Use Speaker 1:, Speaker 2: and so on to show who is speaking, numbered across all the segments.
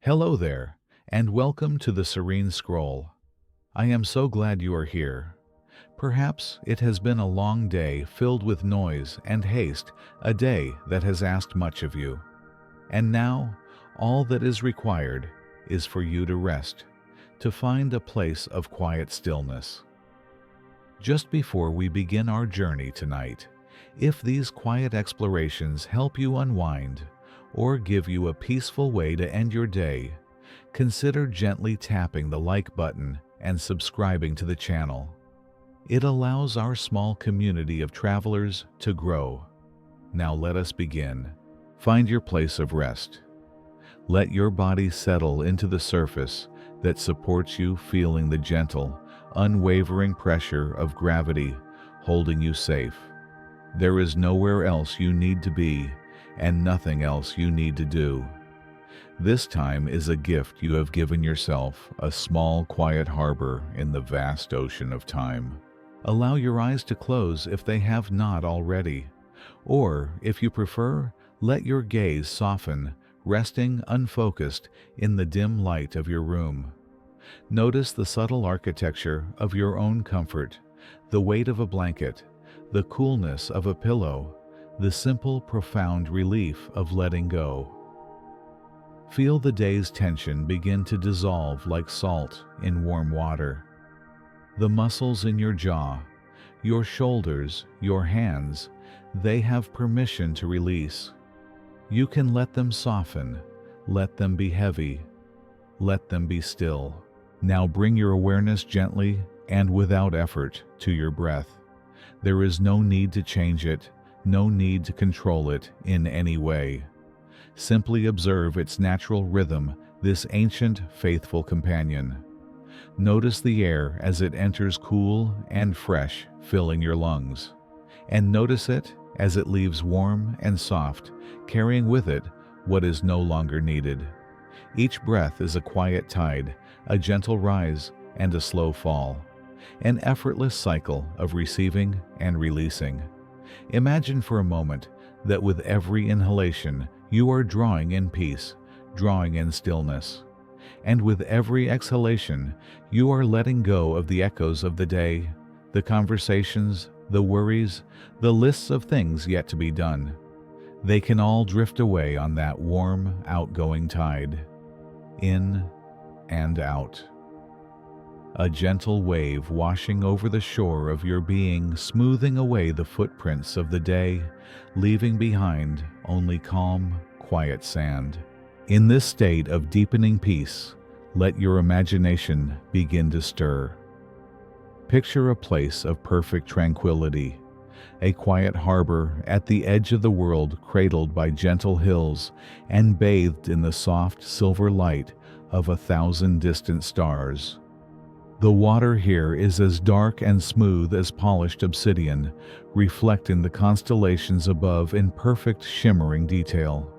Speaker 1: Hello there, and welcome to the Serene Scroll. I am so glad you are here. Perhaps it has been a long day filled with noise and haste, a day that has asked much of you. And now, all that is required is for you to rest, to find a place of quiet stillness. Just before we begin our journey tonight, if these quiet explorations help you unwind or give you a peaceful way to end your day, consider gently tapping the like button and subscribing to the channel. It allows our small community of travelers to grow. Now let us begin. Find your place of rest. Let your body settle into the surface that supports you, feeling the gentle, unwavering pressure of gravity holding you safe. There is nowhere else you need to be, and nothing else you need to do. This time is a gift you have given yourself, a small, quiet harbor in the vast ocean of time. Allow your eyes to close if they have not already, or, if you prefer, let your gaze soften, resting unfocused in the dim light of your room. Notice the subtle architecture of your own comfort, the weight of a blanket, the coolness of a pillow, the simple, profound relief of letting go. Feel the day's tension begin to dissolve like salt in warm water. The muscles in your jaw, your shoulders, your hands, they have permission to release. You can let them soften, let them be heavy, let them be still. Now bring your awareness gently and without effort to your breath. There is no need to change it, no need to control it in any way. Simply observe its natural rhythm, this ancient, faithful companion. Notice the air as it enters cool and fresh, filling your lungs. And notice it as it leaves warm and soft, carrying with it what is no longer needed. Each breath is a quiet tide, a gentle rise and a slow fall, an effortless cycle of receiving and releasing. Imagine for a moment that with every inhalation you are drawing in peace, drawing in stillness. And with every exhalation you are letting go of the echoes of the day, the conversations, the worries, the lists of things yet to be done. They can all drift away on that warm, outgoing tide, in and out. A gentle wave washing over the shore of your being, smoothing away the footprints of the day, leaving behind only calm, quiet sand. In this state of deepening peace, let your imagination begin to stir. Picture a place of perfect tranquility, a quiet harbor at the edge of the world, cradled by gentle hills and bathed in the soft silver light of 1,000 distant stars. The water here is as dark and smooth as polished obsidian, reflecting the constellations above in perfect shimmering detail.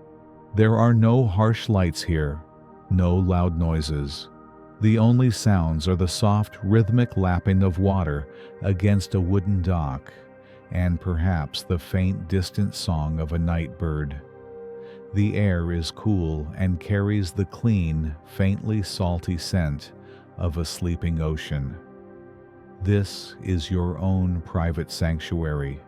Speaker 1: There are no harsh lights here, no loud noises. The only sounds are the soft, rhythmic lapping of water against a wooden dock, and perhaps the faint, distant song of a night bird. The air is cool and carries the clean, faintly salty scent of a sleeping ocean. This is your own private sanctuary,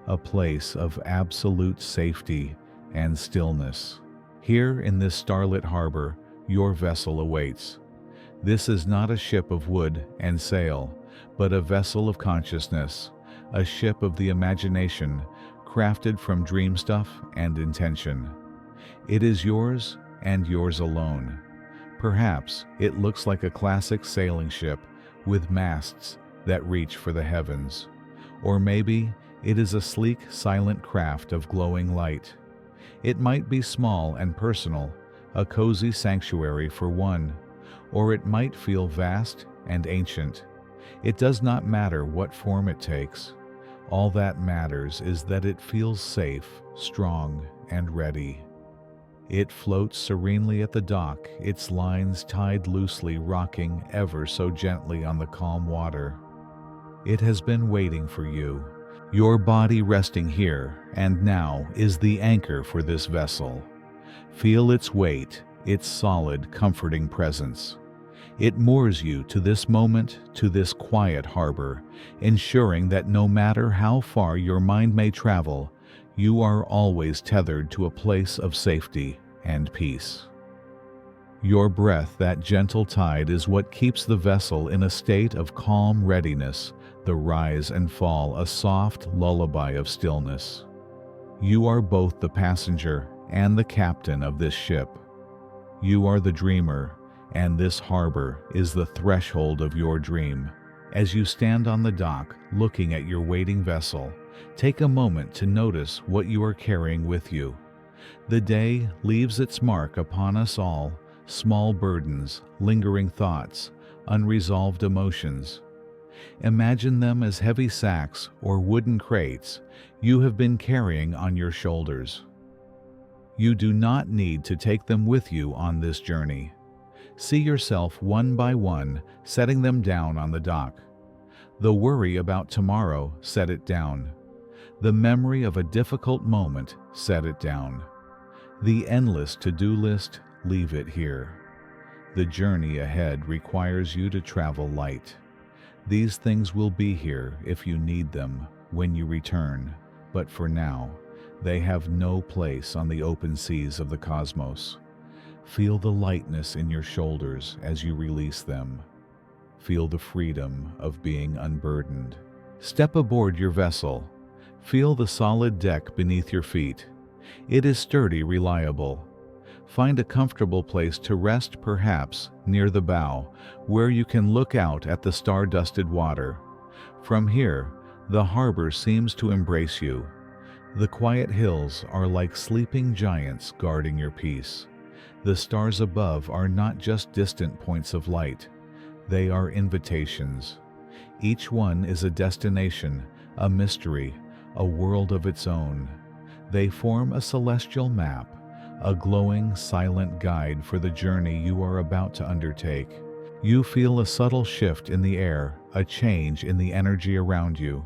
Speaker 1: a place of absolute safety and stillness. Here in this starlit harbor, your vessel awaits. This is not a ship of wood and sail, but a vessel of consciousness, a ship of the imagination, crafted from dream stuff and intention. It is yours and yours alone. Perhaps it looks like a classic sailing ship with masts that reach for the heavens. Or maybe it is a sleek, silent craft of glowing light. It might be small and personal, a cozy sanctuary for one, or it might feel vast and ancient. It does not matter what form it takes. All that matters is that it feels safe, strong, and ready. It floats serenely at the dock, its lines tied loosely, rocking ever so gently on the calm water. It has been waiting for you. Your body resting here and now is the anchor for this vessel. Feel its weight, its solid, comforting presence. It moors you to this moment, to this quiet harbor, ensuring that no matter how far your mind may travel, you are always tethered to a place of safety and peace. Your breath, that gentle tide, is what keeps the vessel in a state of calm readiness, the rise and fall a soft lullaby of stillness. You are both the passenger and the captain of this ship. You are the dreamer, and this harbor is the threshold of your dream. As you stand on the dock, looking at your waiting vessel, take a moment to notice what you are carrying with you. The day leaves its mark upon us all, small burdens, lingering thoughts, unresolved emotions. Imagine them as heavy sacks or wooden crates you have been carrying on your shoulders. You do not need to take them with you on this journey. See yourself one by one setting them down on the dock. The worry about tomorrow, set it down. The memory of a difficult moment, set it down. The endless to-do list, leave it here. The journey ahead requires you to travel light. These things will be here if you need them when you return, but for now, they have no place on the open seas of the cosmos. Feel the lightness in your shoulders as you release them. Feel the freedom of being unburdened. Step aboard your vessel. Feel the solid deck beneath your feet. It is sturdy, reliable. Find a comfortable place to rest, perhaps near the bow, where you can look out at the star-dusted water. From here, the harbor seems to embrace you. The quiet hills are like sleeping giants guarding your peace. The stars above are not just distant points of light. They are invitations. Each one is a destination, a mystery, a world of its own. They form a celestial map, a glowing, silent guide for the journey you are about to undertake. You feel a subtle shift in the air, a change in the energy around you.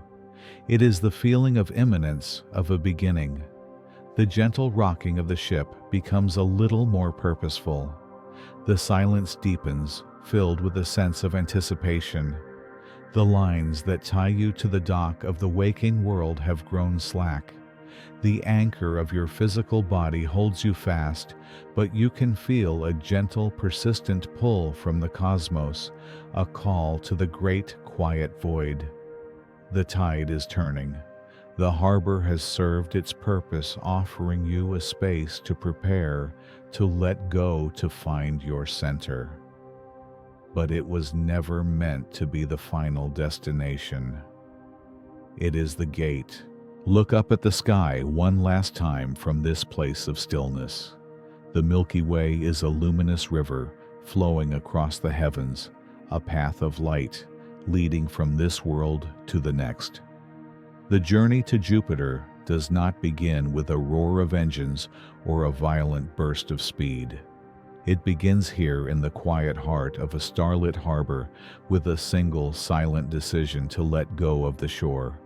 Speaker 1: It is the feeling of imminence, of a beginning. The gentle rocking of the ship becomes a little more purposeful. The silence deepens, filled with a sense of anticipation. The lines that tie you to the dock of the waking world have grown slack. The anchor of your physical body holds you fast, but you can feel a gentle, persistent pull from the cosmos, a call to the great, quiet void. The tide is turning. The harbor has served its purpose, offering you a space to prepare, to let go, to find your center. But it was never meant to be the final destination. It is the gate. Look up at the sky one last time from this place of stillness. The Milky Way is a luminous river flowing across the heavens, a path of light leading from this world to the next. The journey to Jupiter does not begin with a roar of engines or a violent burst of speed. It begins here in the quiet heart of a starlit harbor with a single silent decision to let go of the shore.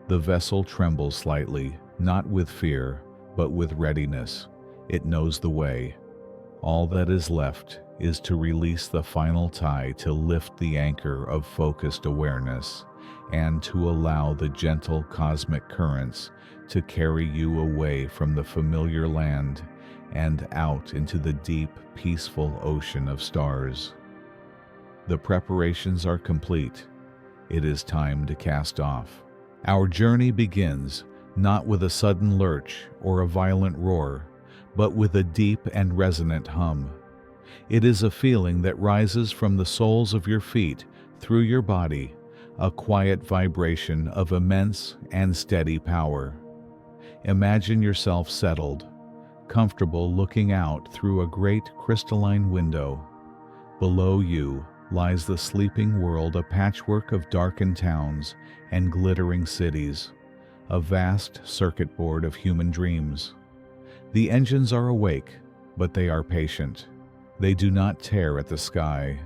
Speaker 1: The vessel trembles slightly, not with fear, but with readiness. It knows the way. All that is left is to release the final tie, to lift the anchor of focused awareness, and to allow the gentle cosmic currents to carry you away from the familiar land and out into the deep, peaceful ocean of stars. The preparations are complete. It is time to cast off. Our journey begins not with a sudden lurch or a violent roar, but with a deep and resonant hum. It is a feeling that rises from the soles of your feet through your body, a quiet vibration of immense and steady power. Imagine yourself settled, comfortable, looking out through a great crystalline window. Below you lies the sleeping world, a patchwork of darkened towns and glittering cities, a vast circuit board of human dreams. The engines are awake, but they are patient. They do not tear at the sky.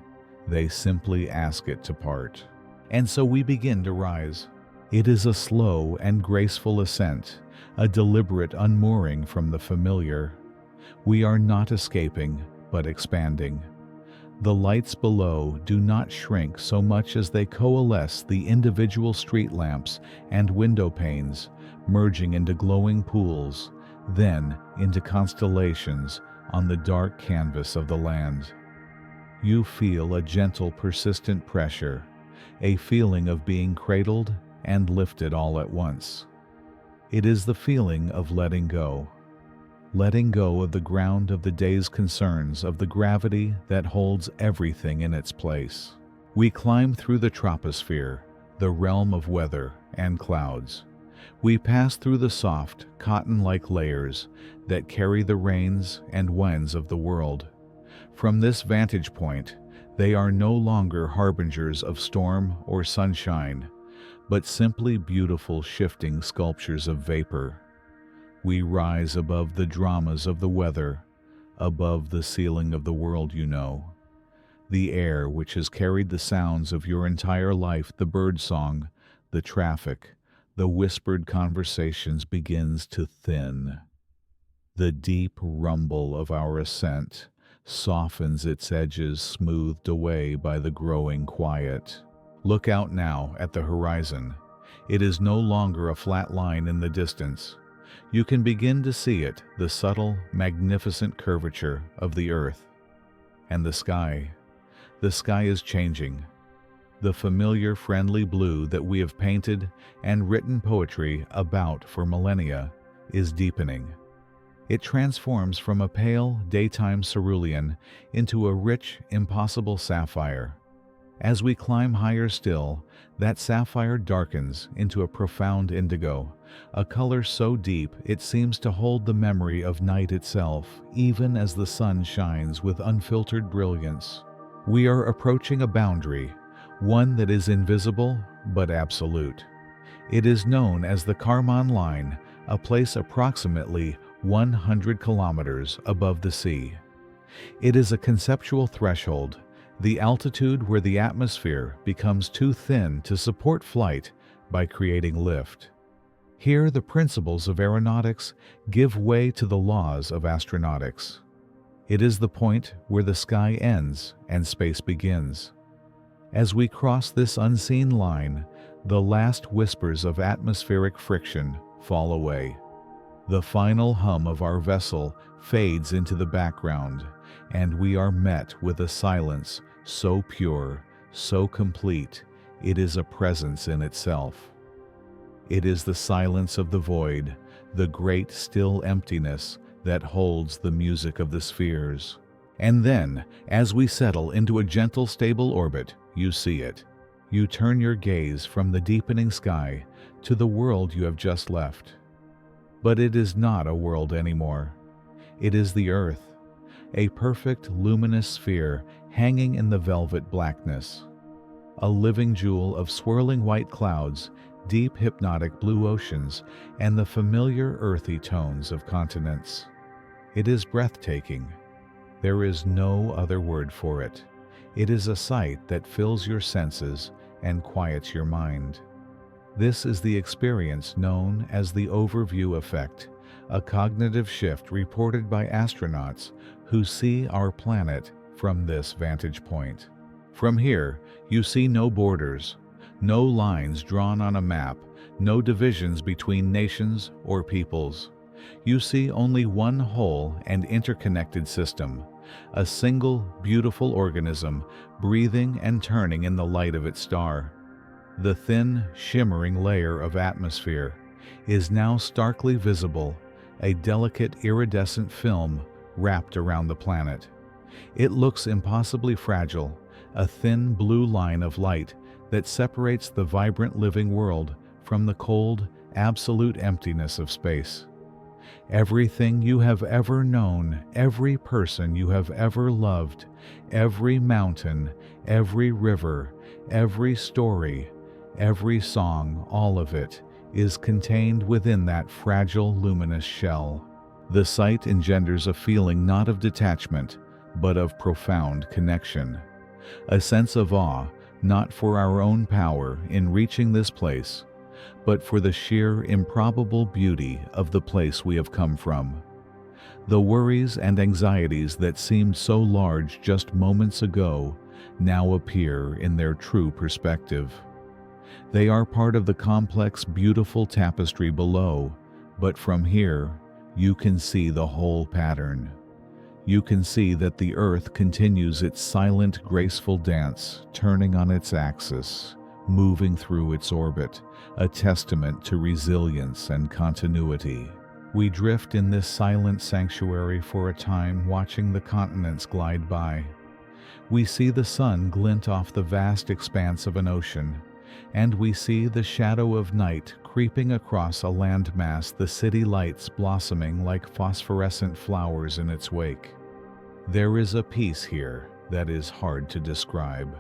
Speaker 1: They simply ask it to part. And so we begin to rise. It is a slow and graceful ascent, a deliberate unmooring from the familiar. We are not escaping, but expanding. The lights below do not shrink so much as they coalesce the individual street lamps and window panes, merging into glowing pools, then into constellations on the dark canvas of the land. You feel a gentle, persistent pressure, a feeling of being cradled and lifted all at once. It is the feeling of letting go of the ground of the day's concerns, of the gravity that holds everything in its place. We climb through the troposphere, the realm of weather and clouds. We pass through the soft, cotton-like layers that carry the rains and winds of the world. From this vantage point, they are no longer harbingers of storm or sunshine, but simply beautiful shifting sculptures of vapor. We rise above the dramas of the weather, above the ceiling of the world you know. The air which has carried the sounds of your entire life, the birdsong, the traffic, the whispered conversations begins to thin. The deep rumble of our ascent softens its edges, smoothed away by the growing quiet. Look out now at the horizon. It is no longer a flat line in the distance. You can begin to see it, the subtle, magnificent curvature of the earth. And the sky. The sky is changing. The familiar, friendly blue that we have painted and written poetry about for millennia is deepening. It transforms from a pale, daytime cerulean into a rich, impossible sapphire. As we climb higher still, that sapphire darkens into a profound indigo, a color so deep it seems to hold the memory of night itself, even as the sun shines with unfiltered brilliance. We are approaching a boundary, one that is invisible but absolute. It is known as the Kármán line, a place approximately 100 kilometers above the sea. It is a conceptual threshold, the altitude where the atmosphere becomes too thin to support flight by creating lift. Here the principles of aeronautics give way to the laws of astronautics. It is the point where the sky ends and space begins. As we cross this unseen line, the last whispers of atmospheric friction fall away. The final hum of our vessel fades into the background, and we are met with a silence so pure, so complete, it is a presence in itself. It is the silence of the void, the great still emptiness that holds the music of the spheres. And then, as we settle into a gentle, stable orbit, you see it. You turn your gaze from the deepening sky to the world you have just left. But it is not a world anymore. It is the Earth, a perfect luminous sphere hanging in the velvet blackness. A living jewel of swirling white clouds, deep hypnotic blue oceans, and the familiar earthy tones of continents. It is breathtaking. There is no other word for it. It is a sight that fills your senses and quiets your mind. This is the experience known as the overview effect, a cognitive shift reported by astronauts who see our planet from this vantage point. From here, you see no borders, no lines drawn on a map, no divisions between nations or peoples. You see only one whole and interconnected system, a single beautiful organism breathing and turning in the light of its star. The thin, shimmering layer of atmosphere is now starkly visible, a delicate iridescent film wrapped around the planet. It looks impossibly fragile, a thin blue line of light that separates the vibrant living world from the cold, absolute emptiness of space. Everything you have ever known, every person you have ever loved, every mountain, every river, every story, every song, all of it, is contained within that fragile, luminous shell. The sight engenders a feeling not of detachment, but of profound connection. A sense of awe, not for our own power in reaching this place, but for the sheer, improbable beauty of the place we have come from. The worries and anxieties that seemed so large just moments ago now appear in their true perspective. They are part of the complex, beautiful tapestry below, but from here, you can see the whole pattern. You can see that the Earth continues its silent, graceful dance, turning on its axis, moving through its orbit, a testament to resilience and continuity. We drift in this silent sanctuary for a time, watching the continents glide by. We see the sun glint off the vast expanse of an ocean, and we see the shadow of night creeping across a landmass, the city lights blossoming like phosphorescent flowers in its wake. There is a peace here that is hard to describe.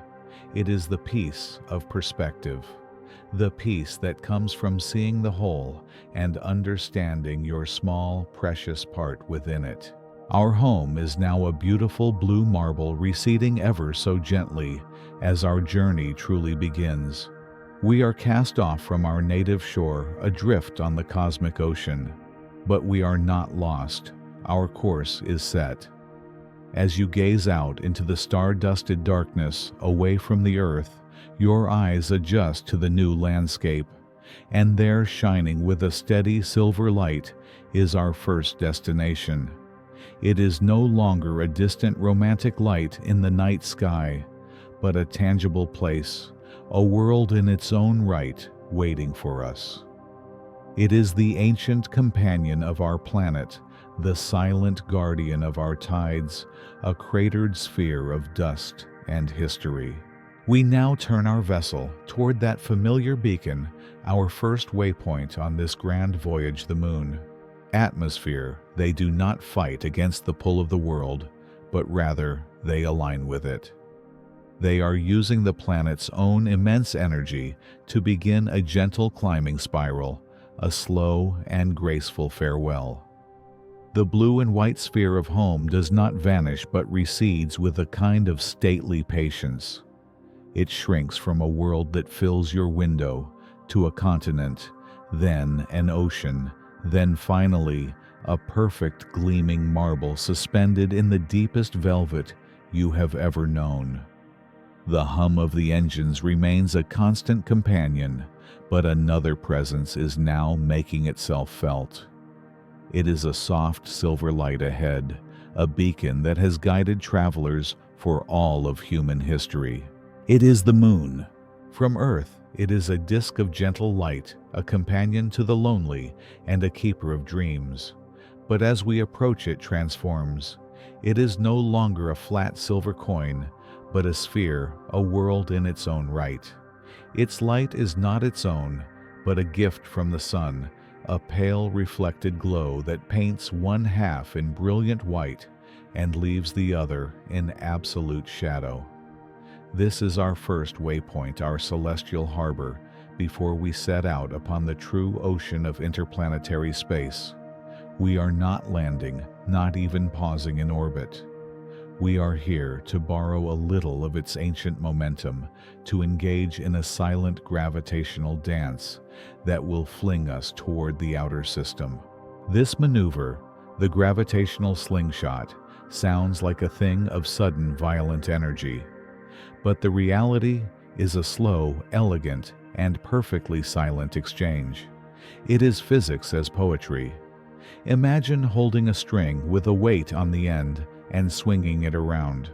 Speaker 1: It is the peace of perspective, the peace that comes from seeing the whole and understanding your small, precious part within it. Our home is now a beautiful blue marble receding ever so gently as our journey truly begins. We are cast off from our native shore, adrift on the cosmic ocean. But we are not lost. Our course is set. As you gaze out into the star-dusted darkness away from the Earth, your eyes adjust to the new landscape, and there, shining with a steady silver light, is our first destination. It is no longer a distant romantic light in the night sky, but a tangible place, a world in its own right, waiting for us. It is the ancient companion of our planet, the silent guardian of our tides, a cratered sphere of dust and history. We now turn our vessel toward that familiar beacon, our first waypoint on this grand voyage, the Moon. Atmosphere, they do not fight against the pull of the world, but rather they align with it. They are using the planet's own immense energy to begin a gentle climbing spiral, a slow and graceful farewell. The blue and white sphere of home does not vanish but recedes with a kind of stately patience. It shrinks from a world that fills your window to a continent, then an ocean, then finally a perfect gleaming marble suspended in the deepest velvet you have ever known. The hum of the engines remains a constant companion, but another presence is now making itself felt. It is a soft silver light ahead, a beacon that has guided travelers for all of human history. It is the Moon. From Earth, it is a disk of gentle light, a companion to the lonely and a keeper of dreams. But as we approach, it transforms. It is no longer a flat silver coin, but a sphere, a world in its own right. Its light is not its own, but a gift from the sun, a pale reflected glow that paints one half in brilliant white and leaves the other in absolute shadow. This is our first waypoint, our celestial harbor, before we set out upon the true ocean of interplanetary space. We are not landing, not even pausing in orbit. We are here to borrow a little of its ancient momentum, to engage in a silent gravitational dance that will fling us toward the outer system. This maneuver, the gravitational slingshot, sounds like a thing of sudden violent energy. But the reality is a slow, elegant, and perfectly silent exchange. It is physics as poetry. Imagine holding a string with a weight on the end and swinging it around.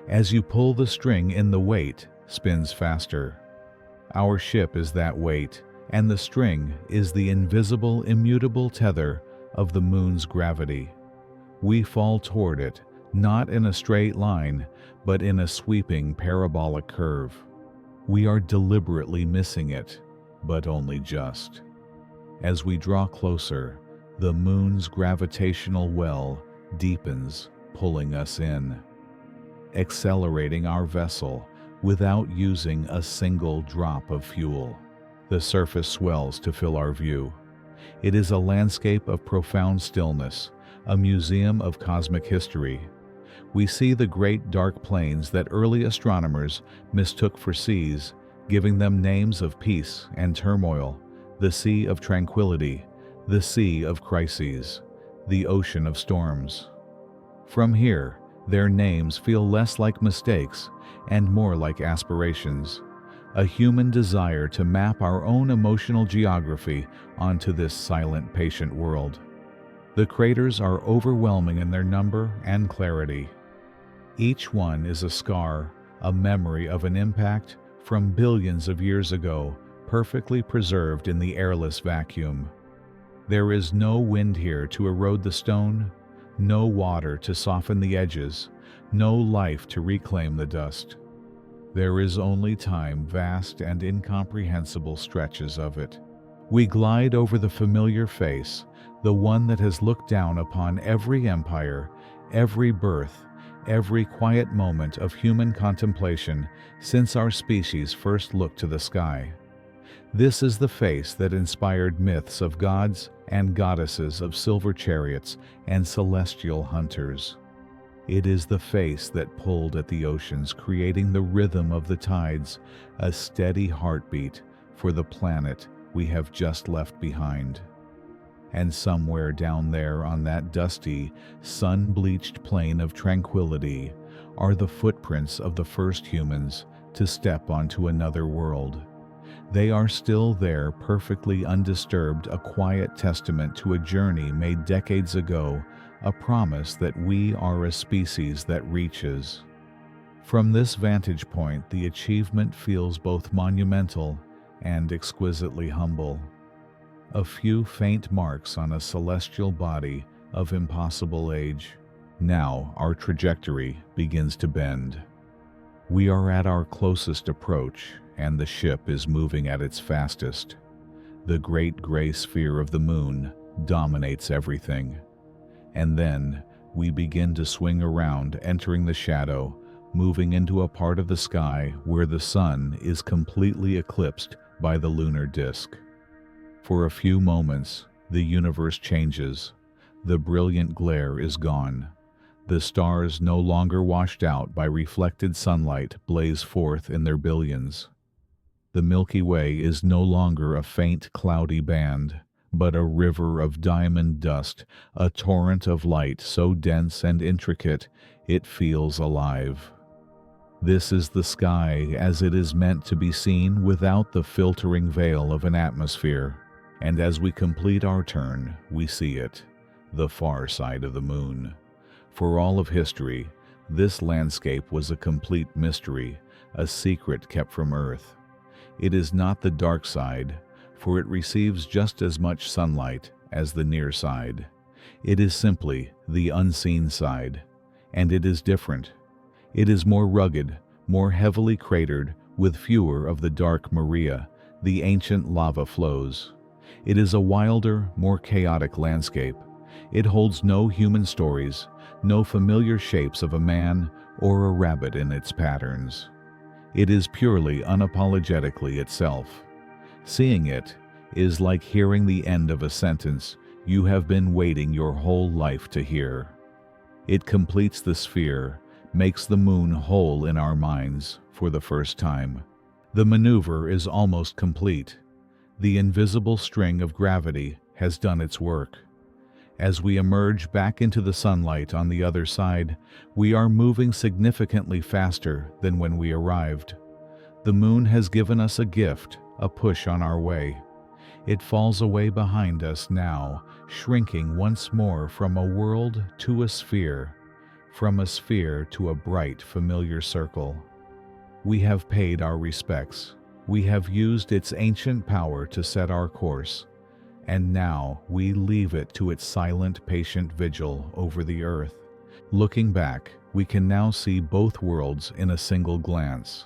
Speaker 1: As you pull the string in, the weight spins faster. Our ship is that weight, and the string is the invisible, immutable tether of the Moon's gravity. We fall toward it, not in a straight line, but in a sweeping parabolic curve. We are deliberately missing it, but only just. As we draw closer, the Moon's gravitational well deepens, pulling us in, accelerating our vessel without using a single drop of fuel. The surface swells to fill our view. It is a landscape of profound stillness, a museum of cosmic history. We see the great dark plains that early astronomers mistook for seas, giving them names of peace and turmoil, the Sea of Tranquility, the Sea of Crises. the ocean of storms. From here, their names feel less like mistakes and more like aspirations, a human desire to map our own emotional geography onto this silent, patient world. The craters are overwhelming in their number and clarity. Each one is a scar, a memory of an impact from billions of years ago, perfectly preserved in the airless vacuum. There is no wind here to erode the stone, no water to soften the edges, no life to reclaim the dust. There is only time, vast and incomprehensible stretches of it. We glide over the familiar face, the one that has looked down upon every empire, every birth, every quiet moment of human contemplation since our species first looked to the sky. This is the face that inspired myths of gods and goddesses, of silver chariots and celestial hunters. It is the face that pulled at the oceans, creating the rhythm of the tides, a steady heartbeat for the planet we have just left behind. And somewhere down there on that dusty, sun-bleached plain of tranquility are the footprints of the first humans to step onto another world. They are still there, perfectly undisturbed, a quiet testament to a journey made decades ago, a promise that we are a species that reaches. From this vantage point, the achievement feels both monumental and exquisitely humble. A few faint marks on a celestial body of impossible age. Now our trajectory begins to bend. We are at our closest approach, and the ship is moving at its fastest. The great gray sphere of the moon dominates everything. And then we begin to swing around, entering the shadow, moving into a part of the sky where the sun is completely eclipsed by the lunar disk. For a few moments, the universe changes. The brilliant glare is gone. The stars, no longer washed out by reflected sunlight, blaze forth in their billions. The Milky Way is no longer a faint, cloudy band, but a river of diamond dust, a torrent of light so dense and intricate it feels alive. This is the sky as it is meant to be seen, without the filtering veil of an atmosphere. And as we complete our turn, we see it, the far side of the moon. For all of history, this landscape was a complete mystery, a secret kept from Earth. It is not the dark side, for it receives just as much sunlight as the near side. It is simply the unseen side, and it is different. It is more rugged, more heavily cratered, with fewer of the dark Maria, the ancient lava flows. It is a wilder, more chaotic landscape. It holds no human stories, no familiar shapes of a man or a rabbit in its patterns. It is purely, unapologetically itself. Seeing it is like hearing the end of a sentence you have been waiting your whole life to hear. It completes the sphere, makes the moon whole in our minds for the first time. The maneuver is almost complete. The invisible string of gravity has done its work. As we emerge back into the sunlight on the other side, we are moving significantly faster than when we arrived. The moon has given us a gift, a push on our way. It falls away behind us now, shrinking once more from a world to a sphere, from a sphere to a bright, familiar circle. We have paid our respects. We have used its ancient power to set our course, and now we leave it to its silent, patient vigil over the earth. Looking back, we can now see both worlds in a single glance,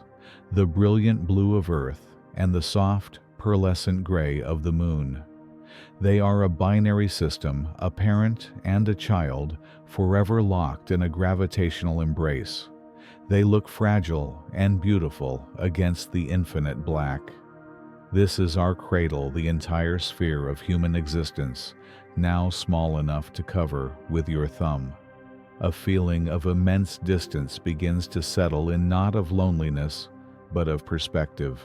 Speaker 1: the brilliant blue of Earth and the soft, pearlescent gray of the moon. They are a binary system, a parent and a child, forever locked in a gravitational embrace. They look fragile and beautiful against the infinite black. This is our cradle, the entire sphere of human existence, now small enough to cover with your thumb. A feeling of immense distance begins to settle in, not of loneliness, but of perspective.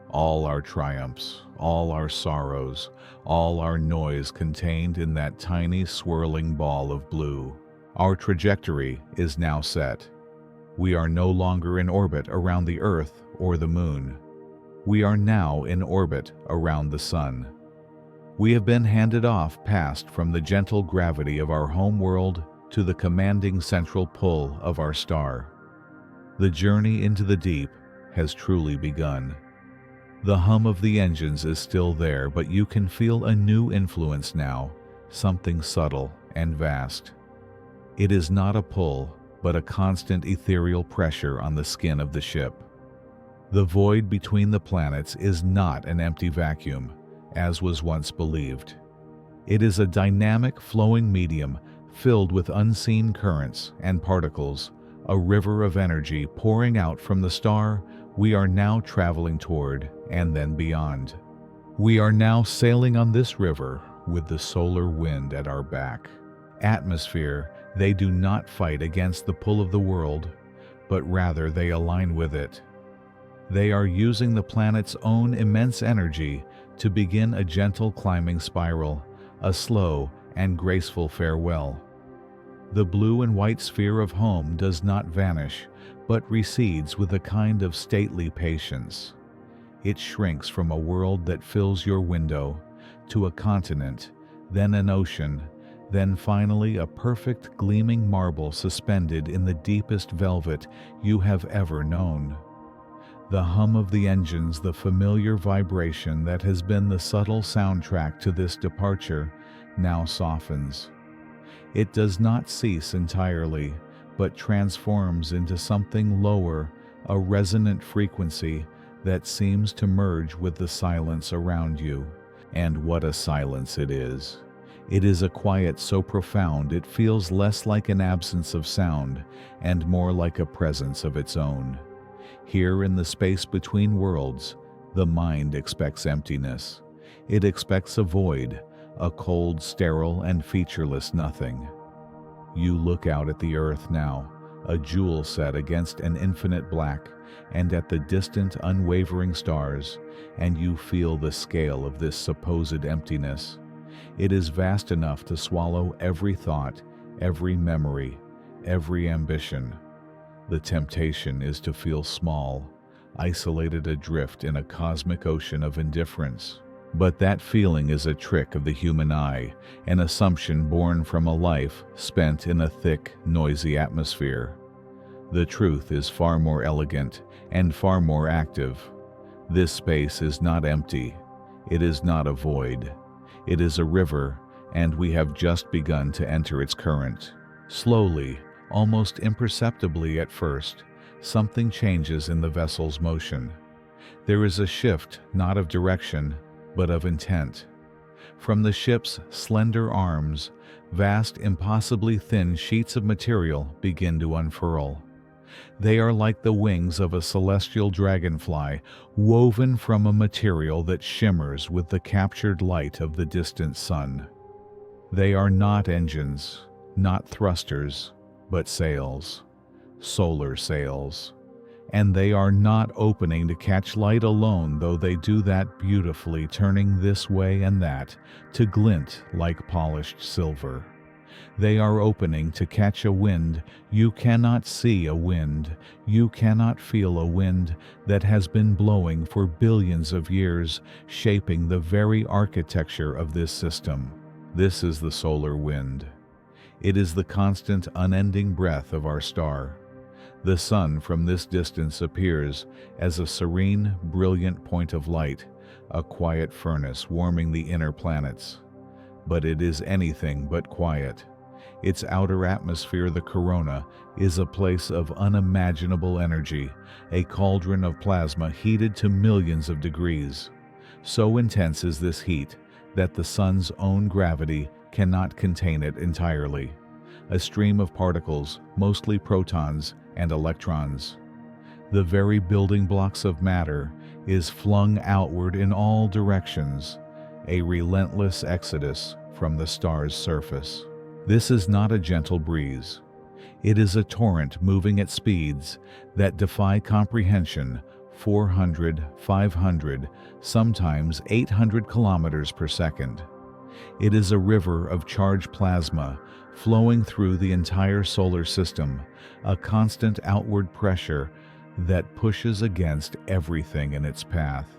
Speaker 1: all our triumphs, all our sorrows, all our noise contained in that tiny swirling ball of blue. Our trajectory is now set. We are no longer in orbit around the Earth or the Moon. We are now in orbit around the Sun. We have been handed off past from the gentle gravity of our home world to the commanding central pull of our star. The journey into the deep has truly begun. The hum of the engines is still there, but you can feel a new influence now, something subtle and vast. It is not a pull, but a constant ethereal pressure on the skin of the ship. The void between the planets is not an empty vacuum, as was once believed. It is a dynamic, flowing medium filled with unseen currents and particles, a river of energy pouring out from the star we are now traveling toward and then beyond. We are now sailing on this river with the solar wind at our back. Atmosphere, they do not fight against the pull of the world, but rather they align with it. They are using the planet's own immense energy to begin a gentle climbing spiral, a slow and graceful farewell. The blue and white sphere of home does not vanish, but recedes with a kind of stately patience. It shrinks from a world that fills your window, to a continent, then an ocean, then finally a perfect gleaming marble suspended in the deepest velvet you have ever known. The hum of the engines, the familiar vibration that has been the subtle soundtrack to this departure, now softens. It does not cease entirely, but transforms into something lower, a resonant frequency that seems to merge with the silence around you. And what a silence it is! It is a quiet so profound it feels less like an absence of sound and more like a presence of its own. Here in the space between worlds, the mind expects emptiness. It expects a void, a cold, sterile, and featureless nothing. You look out at the earth now, a jewel set against an infinite black, and at the distant, unwavering stars, and you feel the scale of this supposed emptiness. It is vast enough to swallow every thought, every memory, every ambition. The temptation is to feel small, isolated adrift in a cosmic ocean of indifference. But that feeling is a trick of the human eye, an assumption born from a life spent in a thick, noisy atmosphere. The truth is far more elegant and far more active. This space is not empty. It is not a void. It is a river, and we have just begun to enter its current. Slowly, almost imperceptibly at first, something changes in the vessel's motion. There is a shift not of direction, but of intent. From the ship's slender arms, vast, impossibly thin sheets of material begin to unfurl. They are like the wings of a celestial dragonfly, woven from a material that shimmers with the captured light of the distant sun. They are not engines, not thrusters, but sails, solar sails. And they are not opening to catch light alone, though they do that beautifully, turning this way and that to glint like polished silver. They are opening to catch a wind. You cannot see a wind. You cannot feel a wind that has been blowing for billions of years, shaping the very architecture of this system. This is the solar wind. It is the constant, unending breath of our star. The sun from this distance appears as a serene, brilliant point of light, a quiet furnace warming the inner planets. But it is anything but quiet. Its outer atmosphere, the corona, is a place of unimaginable energy, a cauldron of plasma heated to millions of degrees. So intense is this heat that the sun's own gravity cannot contain it entirely. A stream of particles, mostly protons and electrons. The very building blocks of matter is flung outward in all directions, a relentless exodus from the star's surface. This is not a gentle breeze. It is a torrent moving at speeds that defy comprehension, 400, 500, sometimes 800 kilometers per second. It is a river of charged plasma flowing through the entire solar system, a constant outward pressure that pushes against everything in its path.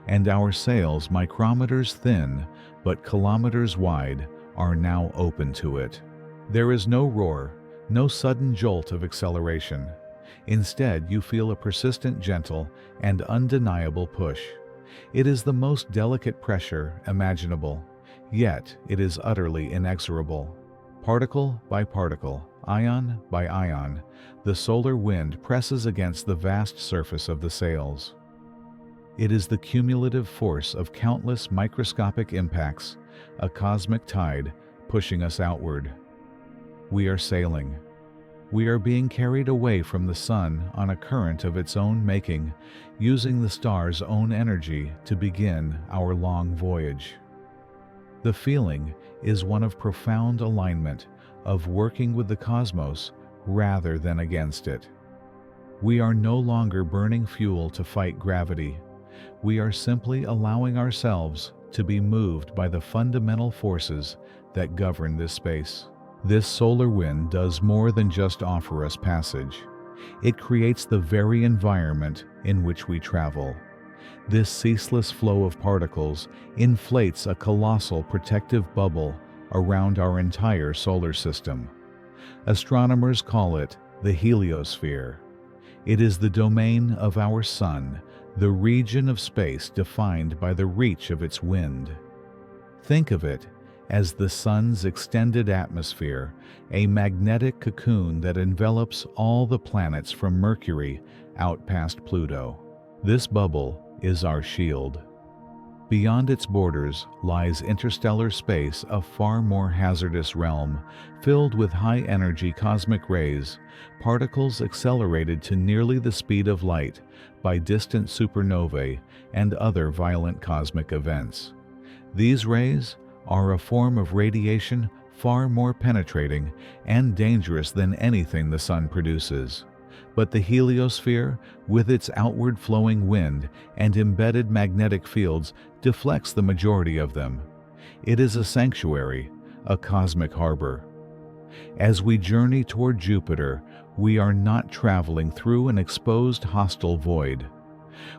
Speaker 1: And our sails, micrometers thin but kilometers wide, are now open to it. There is no roar, no sudden jolt of acceleration. Instead, you feel a persistent, gentle, and undeniable push. It is the most delicate pressure imaginable, yet it is utterly inexorable. Particle by particle, ion by ion, the solar wind presses against the vast surface of the sails. It is the cumulative force of countless microscopic impacts, a cosmic tide pushing us outward. We are sailing. We are being carried away from the sun on a current of its own making, using the star's own energy to begin our long voyage. The feeling is one of profound alignment, of working with the cosmos rather than against it. We are no longer burning fuel to fight gravity. We are simply allowing ourselves to be moved by the fundamental forces that govern this space. This solar wind does more than just offer us passage. It creates the very environment in which we travel. This ceaseless flow of particles inflates a colossal protective bubble around our entire solar system. Astronomers call it the heliosphere. It is the domain of our sun, the region of space defined by the reach of its wind. Think of it as the sun's extended atmosphere, a magnetic cocoon that envelops all the planets from Mercury out past Pluto. This bubble is our shield. Beyond its borders lies interstellar space, a far more hazardous realm, filled with high-energy cosmic rays, particles accelerated to nearly the speed of light by distant supernovae and other violent cosmic events. These rays are a form of radiation far more penetrating and dangerous than anything the sun produces. But the heliosphere, with its outward flowing wind and embedded magnetic fields, deflects the majority of them. It is a sanctuary, a cosmic harbor. As we journey toward Jupiter, we are not traveling through an exposed hostile void.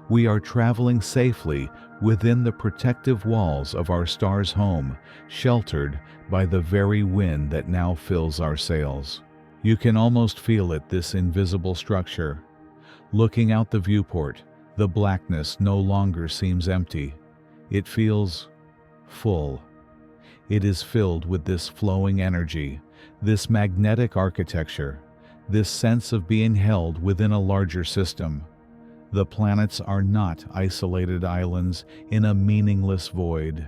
Speaker 1: We are traveling safely within the protective walls of our star's home, sheltered by the very wind that now fills our sails. You can almost feel it, this invisible structure. Looking out the viewport, the blackness no longer seems empty. It feels full. It is filled with this flowing energy, this magnetic architecture, this sense of being held within a larger system. The planets are not isolated islands in a meaningless void.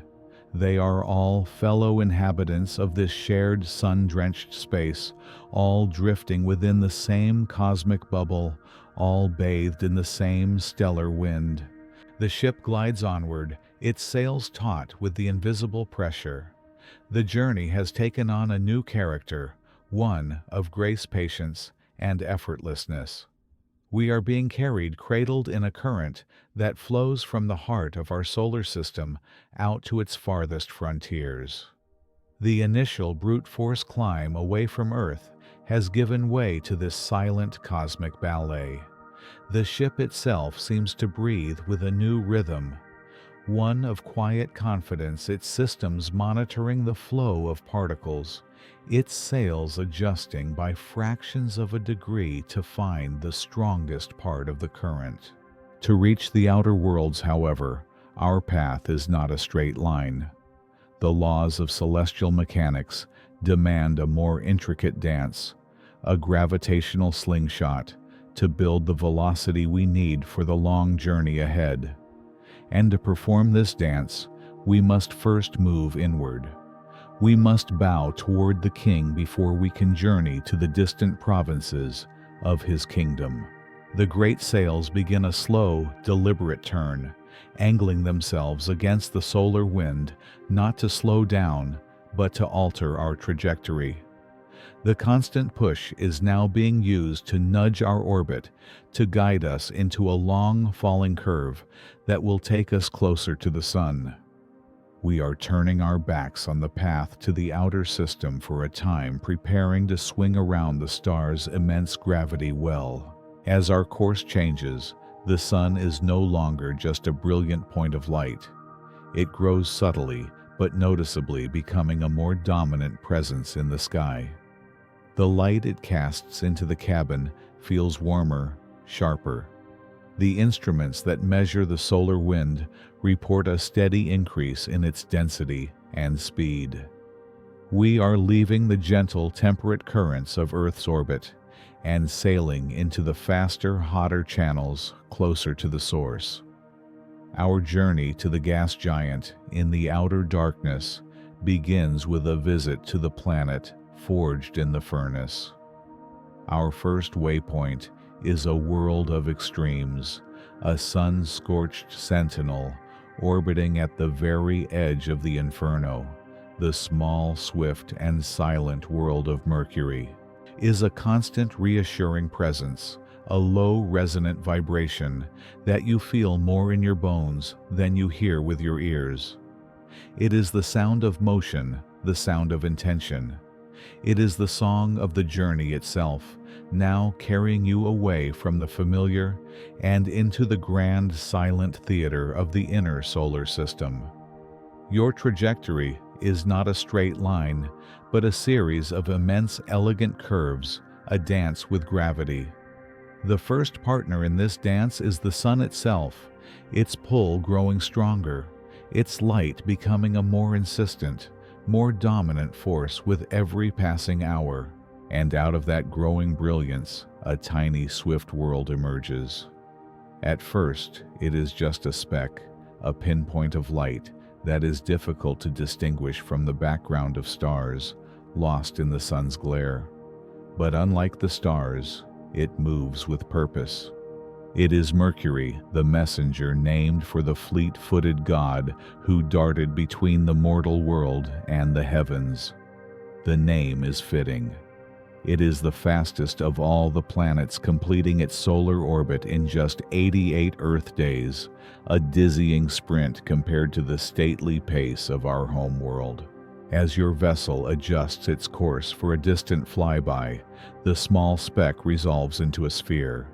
Speaker 1: They are all fellow inhabitants of this shared sun-drenched space, all drifting within the same cosmic bubble, all bathed in the same stellar wind. The ship glides onward, its sails taut with the invisible pressure. The journey has taken on a new character, one of grace, patience, and effortlessness. We are being carried cradled in a current that flows from the heart of our solar system out to its farthest frontiers. The initial brute force climb away from Earth has given way to this silent cosmic ballet. The ship itself seems to breathe with a new rhythm, one of quiet confidence, its systems monitoring the flow of particles, its sails adjusting by fractions of a degree to find the strongest part of the current. To reach the outer worlds, however, our path is not a straight line. The laws of celestial mechanics demand a more intricate dance, a gravitational slingshot, to build the velocity we need for the long journey ahead. And to perform this dance, we must first move inward. We must bow toward the King before we can journey to the distant provinces of his kingdom. The great sails begin a slow, deliberate turn, angling themselves against the solar wind, not to slow down, but to alter our trajectory. The constant push is now being used to nudge our orbit, to guide us into a long falling curve that will take us closer to the Sun. We are turning our backs on the path to the outer system for a time, preparing to swing around the star's immense gravity well. As our course changes, the Sun is no longer just a brilliant point of light. It grows subtly, but noticeably, becoming a more dominant presence in the sky. The light it casts into the cabin feels warmer, sharper. The instruments that measure the solar wind report a steady increase in its density and speed. We are leaving the gentle, temperate currents of Earth's orbit and sailing into the faster, hotter channels closer to the source. Our journey to the gas giant in the outer darkness begins with a visit to the planet forged in the furnace. Our first waypoint is a world of extremes, a sun-scorched sentinel orbiting at the very edge of the inferno. The small, swift, and silent world of Mercury is a constant reassuring presence, a low resonant vibration that you feel more in your bones than you hear with your ears. It is the sound of motion, the sound of intention. It is the song of the journey itself, now carrying you away from the familiar and into the grand silent theater of the inner solar system. Your trajectory is not a straight line, but a series of immense elegant curves, a dance with gravity. The first partner in this dance is the Sun itself, its pull growing stronger, its light becoming a more insistent, more dominant force with every passing hour. And out of that growing brilliance, a tiny, swift world emerges. At first, it is just a speck, a pinpoint of light that is difficult to distinguish from the background of stars, lost in the Sun's glare. But unlike the stars, it moves with purpose. It is Mercury, the messenger named for the fleet-footed god who darted between the mortal world and the heavens. The name is fitting. It is the fastest of all the planets, completing its solar orbit in just 88 Earth days, a dizzying sprint compared to the stately pace of our home world. As your vessel adjusts its course for a distant flyby, the small speck resolves into a sphere.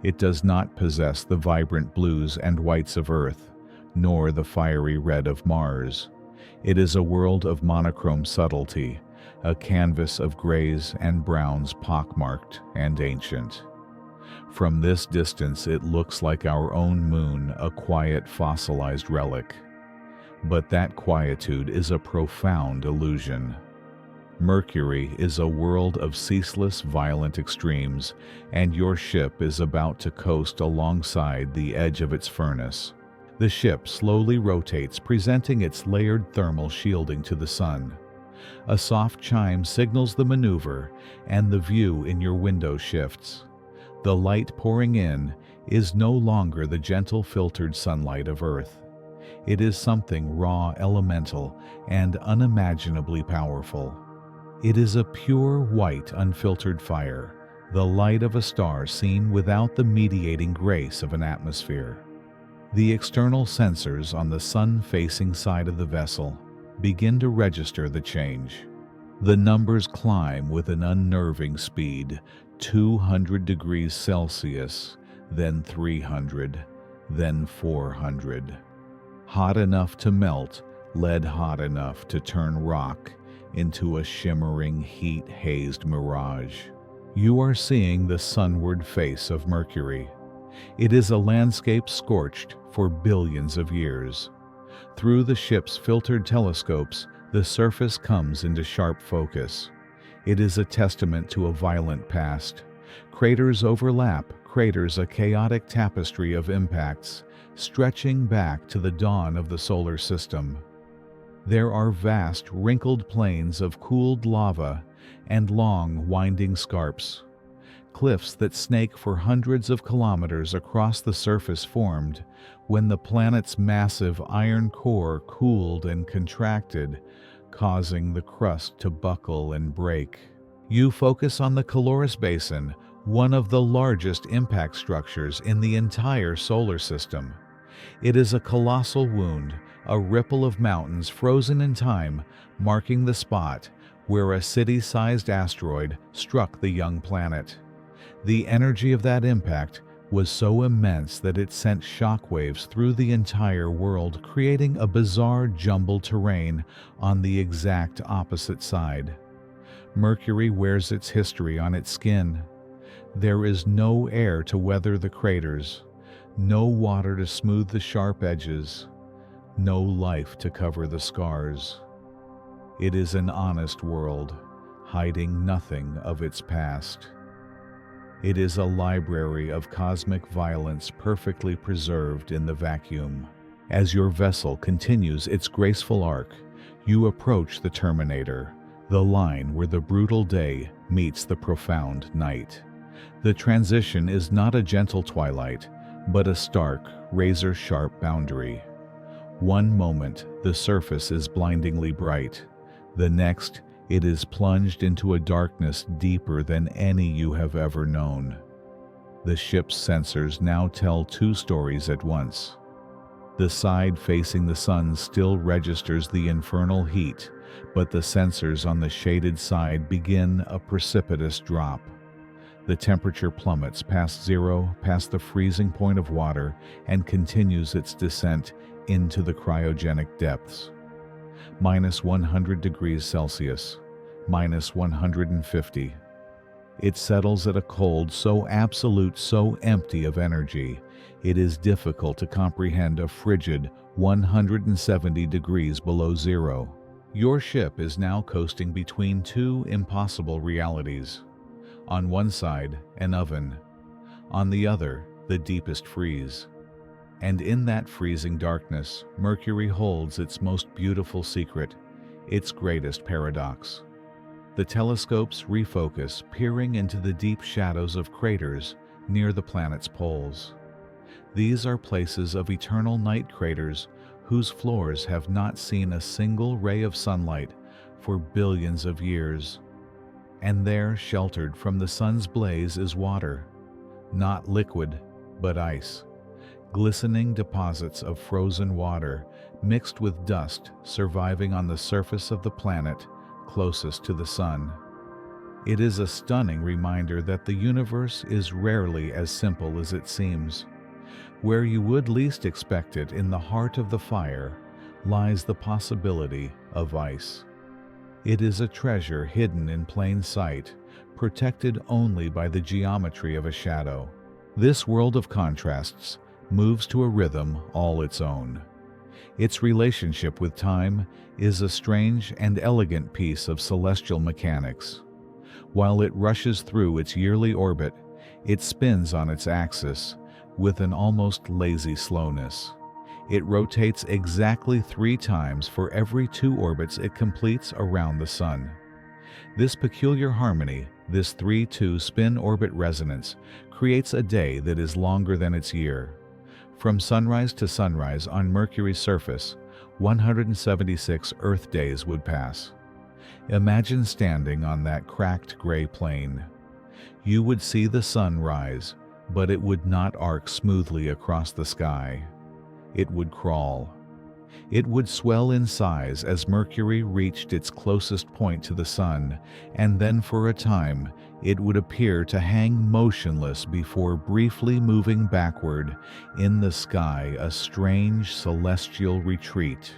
Speaker 1: It does not possess the vibrant blues and whites of Earth, nor the fiery red of Mars. It is a world of monochrome subtlety, a canvas of grays and browns pockmarked and ancient. From this distance it looks like our own moon, a quiet fossilized relic. But that quietude is a profound illusion. Mercury is a world of ceaseless violent extremes, and your ship is about to coast alongside the edge of its furnace. The ship slowly rotates, presenting its layered thermal shielding to the Sun. A soft chime signals the maneuver, and the view in your window shifts. The light pouring in is no longer the gentle filtered sunlight of Earth. It is something raw, elemental, and unimaginably powerful. It is a pure, white, unfiltered fire, the light of a star seen without the mediating grace of an atmosphere. The external sensors on the sun-facing side of the vessel begin to register the change. The numbers climb with an unnerving speed, 200 degrees Celsius, then 300, then 400. Hot enough to melt, lead hot enough to turn rock into a shimmering, heat-hazed mirage. You are seeing the sunward face of Mercury. It is a landscape scorched for billions of years. Through the ship's filtered telescopes, the surface comes into sharp focus. It is a testament to a violent past. Craters overlap, craters a chaotic tapestry of impacts, stretching back to the dawn of the solar system. There are vast, wrinkled plains of cooled lava and long, winding scarps. Cliffs that snake for hundreds of kilometers across the surface formed when the planet's massive iron core cooled and contracted, causing the crust to buckle and break. You focus on the Callisto Basin, one of the largest impact structures in the entire solar system. It is a colossal wound, a ripple of mountains frozen in time, marking the spot where a city-sized asteroid struck the young planet. The energy of that impact was so immense that it sent shockwaves through the entire world, creating a bizarre jumbled terrain on the exact opposite side. Mercury wears its history on its skin. There is no air to weather the craters, no water to smooth the sharp edges, no life to cover the scars. It is an honest world, hiding nothing of its past. It is a library of cosmic violence perfectly preserved in the vacuum. As your vessel continues its graceful arc, you approach the terminator, the line where the brutal day meets the profound night. The transition is not a gentle twilight, but a stark, razor-sharp boundary. One moment, the surface is blindingly bright. The next, it is plunged into a darkness deeper than any you have ever known. The ship's sensors now tell two stories at once. The side facing the sun still registers the infernal heat, but the sensors on the shaded side begin a precipitous drop. The temperature plummets past zero, past the freezing point of water, and continues its descent into the cryogenic depths. Minus 100 degrees Celsius, minus 150. It settles at a cold so absolute, so empty of energy, it is difficult to comprehend a frigid 170 degrees below zero. Your ship is now coasting between two impossible realities. On one side, an oven. On the other, the deepest freeze. And in that freezing darkness, Mercury holds its most beautiful secret, its greatest paradox. The telescopes refocus, peering into the deep shadows of craters near the planet's poles. These are places of eternal night craters whose floors have not seen a single ray of sunlight for billions of years. And there, sheltered from the sun's blaze, is water, not liquid, but ice. Glistening deposits of frozen water mixed with dust surviving on the surface of the planet closest to the sun. It is a stunning reminder that the universe is rarely as simple as it seems. Where you would least expect it, in the heart of the fire, lies the possibility of ice. It is a treasure hidden in plain sight, protected only by the geometry of a shadow. This world of contrasts moves to a rhythm all its own. Its relationship with time is a strange and elegant piece of celestial mechanics. While it rushes through its yearly orbit, it spins on its axis with an almost lazy slowness. It rotates exactly 3 times for every 2 orbits it completes around the sun. This peculiar harmony, this 3-2 spin-orbit resonance, creates a day that is longer than its year. From sunrise to sunrise on Mercury's surface, 176 Earth days would pass. Imagine standing on that cracked gray plain. You would see the sun rise, but it would not arc smoothly across the sky. It would crawl. It would swell in size as Mercury reached its closest point to the sun, and then for a time it would appear to hang motionless before briefly moving backward in the sky, a strange celestial retreat,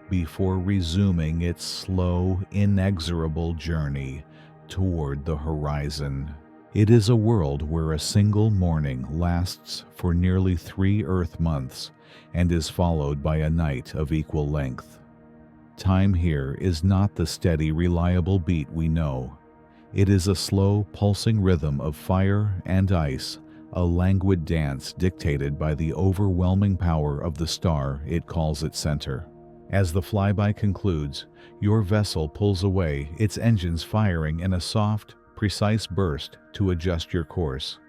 Speaker 1: before resuming its slow, inexorable journey toward the horizon. It is a world where a single morning lasts for nearly 3 Earth months and is followed by a night of equal length. Time here is not the steady, reliable beat we know. It is a slow, pulsing rhythm of fire and ice, a languid dance dictated by the overwhelming power of the star it calls its center. As the flyby concludes, your vessel pulls away, its engines firing in a soft, precise burst to adjust your course.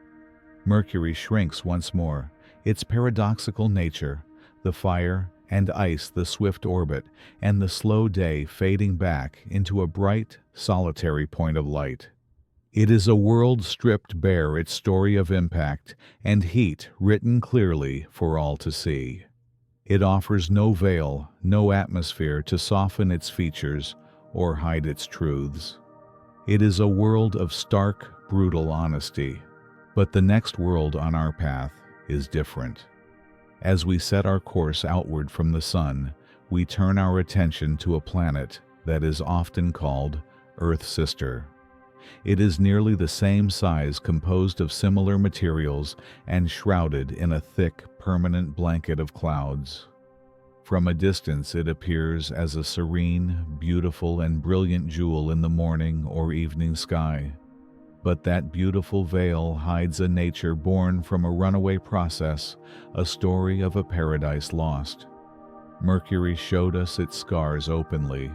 Speaker 1: Mercury shrinks once more, its paradoxical nature, the fire and ice, the swift orbit, and the slow day fading back into a bright, solitary point of light. It is a world stripped bare, its story of impact and heat written clearly for all to see. It offers no veil, no atmosphere to soften its features or hide its truths. It is a world of stark, brutal honesty. But the next world on our path is different. As we set our course outward from the sun, we turn our attention to a planet that is often called Earth's sister. It is nearly the same size, composed of similar materials, and shrouded in a thick, permanent blanket of clouds. From a distance it appears as a serene, beautiful, and brilliant jewel in the morning or evening sky. But that beautiful veil hides a nature born from a runaway process, a story of a paradise lost. Mercury showed us its scars openly.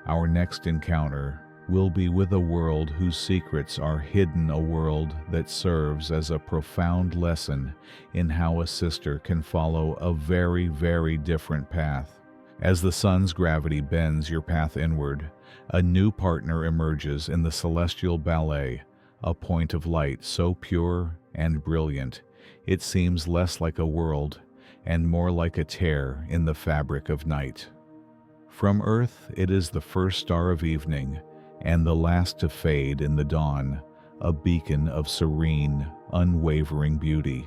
Speaker 1: Our next encounter will be with a world whose secrets are hidden, a world that serves as a profound lesson in how a sister can follow a very, very different path. As the sun's gravity bends your path inward, a new partner emerges in the celestial ballet, a point of light so pure and brilliant it seems less like a world and more like a tear in the fabric of night. From Earth it is the first star of evening and the last to fade in the dawn, a beacon of serene, unwavering beauty.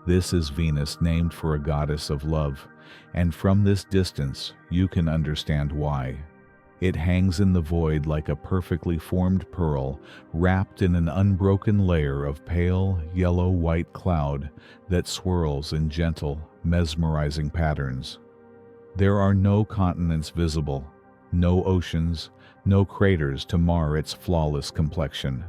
Speaker 1: This is Venus, named for a goddess of love, and from this distance you can understand why. It hangs in the void like a perfectly formed pearl, wrapped in an unbroken layer of pale, yellow-white cloud that swirls in gentle, mesmerizing patterns. There are no continents visible, no oceans, no craters to mar its flawless complexion.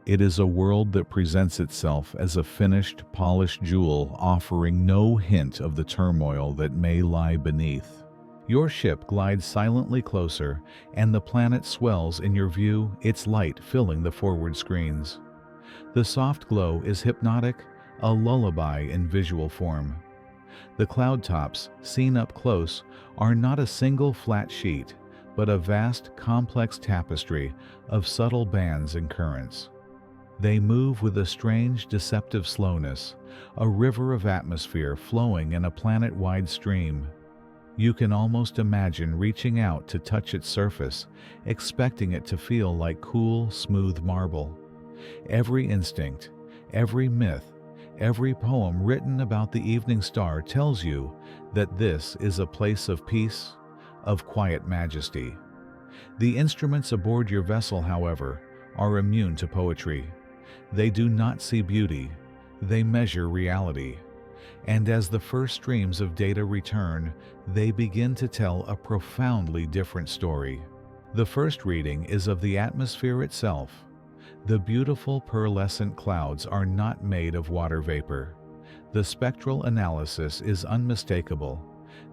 Speaker 1: It is a world that presents itself as a finished, polished jewel, offering no hint of the turmoil that may lie beneath. Your ship glides silently closer, and the planet swells in your view, its light filling the forward screens. The soft glow is hypnotic, a lullaby in visual form. The cloud tops, seen up close, are not a single flat sheet, but a vast, complex tapestry of subtle bands and currents. They move with a strange, deceptive slowness, a river of atmosphere flowing in a planet-wide stream. You can almost imagine reaching out to touch its surface, expecting it to feel like cool, smooth marble. Every instinct, every myth, every poem written about the evening star tells you that this is a place of peace, of quiet majesty. The instruments aboard your vessel, however, are immune to poetry. They do not see beauty, they measure reality. And as the first streams of data return, they begin to tell a profoundly different story. The first reading is of the atmosphere itself. The beautiful pearlescent clouds are not made of water vapor. The spectral analysis is unmistakable.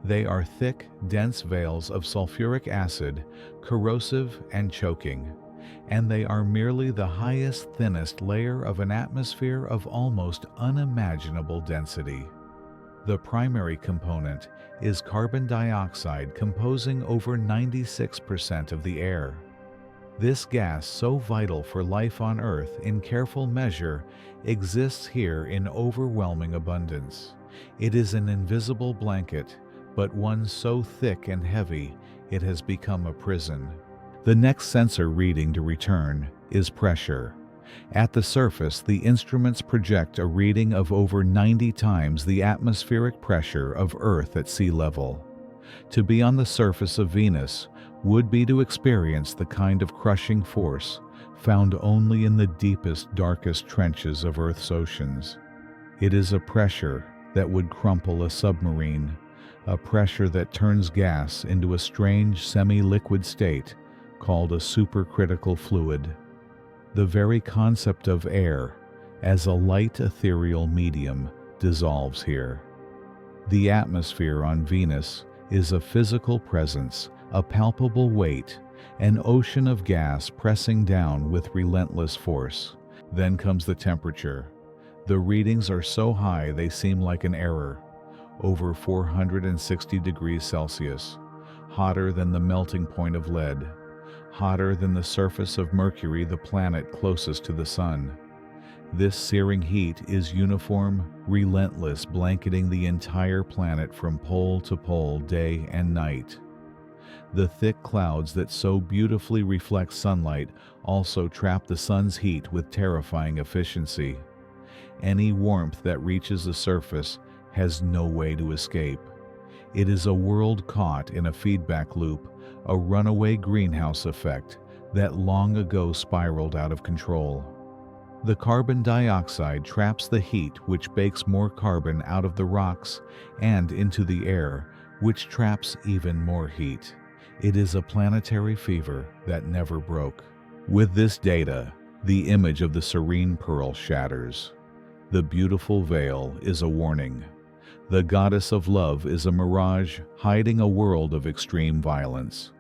Speaker 1: They are thick, dense veils of sulfuric acid, corrosive and choking, and they are merely the highest, thinnest layer of an atmosphere of almost unimaginable density. The primary component is carbon dioxide, composing over 96% of the air. This gas, so vital for life on Earth in careful measure, exists here in overwhelming abundance. It is an invisible blanket, but one so thick and heavy it has become a prison. The next sensor reading to return is pressure. At the surface, the instruments project a reading of over 90 times the atmospheric pressure of Earth at sea level. To be on the surface of Venus would be to experience the kind of crushing force found only in the deepest, darkest trenches of Earth's oceans. It is a pressure that would crumple a submarine, a pressure that turns gas into a strange semi-liquid state called a supercritical fluid. The very concept of air as a light ethereal medium dissolves here. The atmosphere on Venus is a physical presence, a palpable weight, an ocean of gas pressing down with relentless force. Then comes the temperature. The readings are so high they seem like an error. Over 460 degrees Celsius, hotter than the melting point of lead, hotter than the surface of Mercury, the planet closest to the Sun. This searing heat is uniform, relentless, blanketing the entire planet from pole to pole, day and night. The thick clouds that so beautifully reflect sunlight also trap the sun's heat with terrifying efficiency. Any warmth that reaches the surface has no way to escape. It is a world caught in a feedback loop, a runaway greenhouse effect that long ago spiraled out of control. The carbon dioxide traps the heat, which bakes more carbon out of the rocks and into the air, which traps even more heat. It is a planetary fever that never broke. With this data, the image of the serene pearl shatters. The beautiful veil is a warning. The goddess of love is a mirage hiding a world of extreme violence.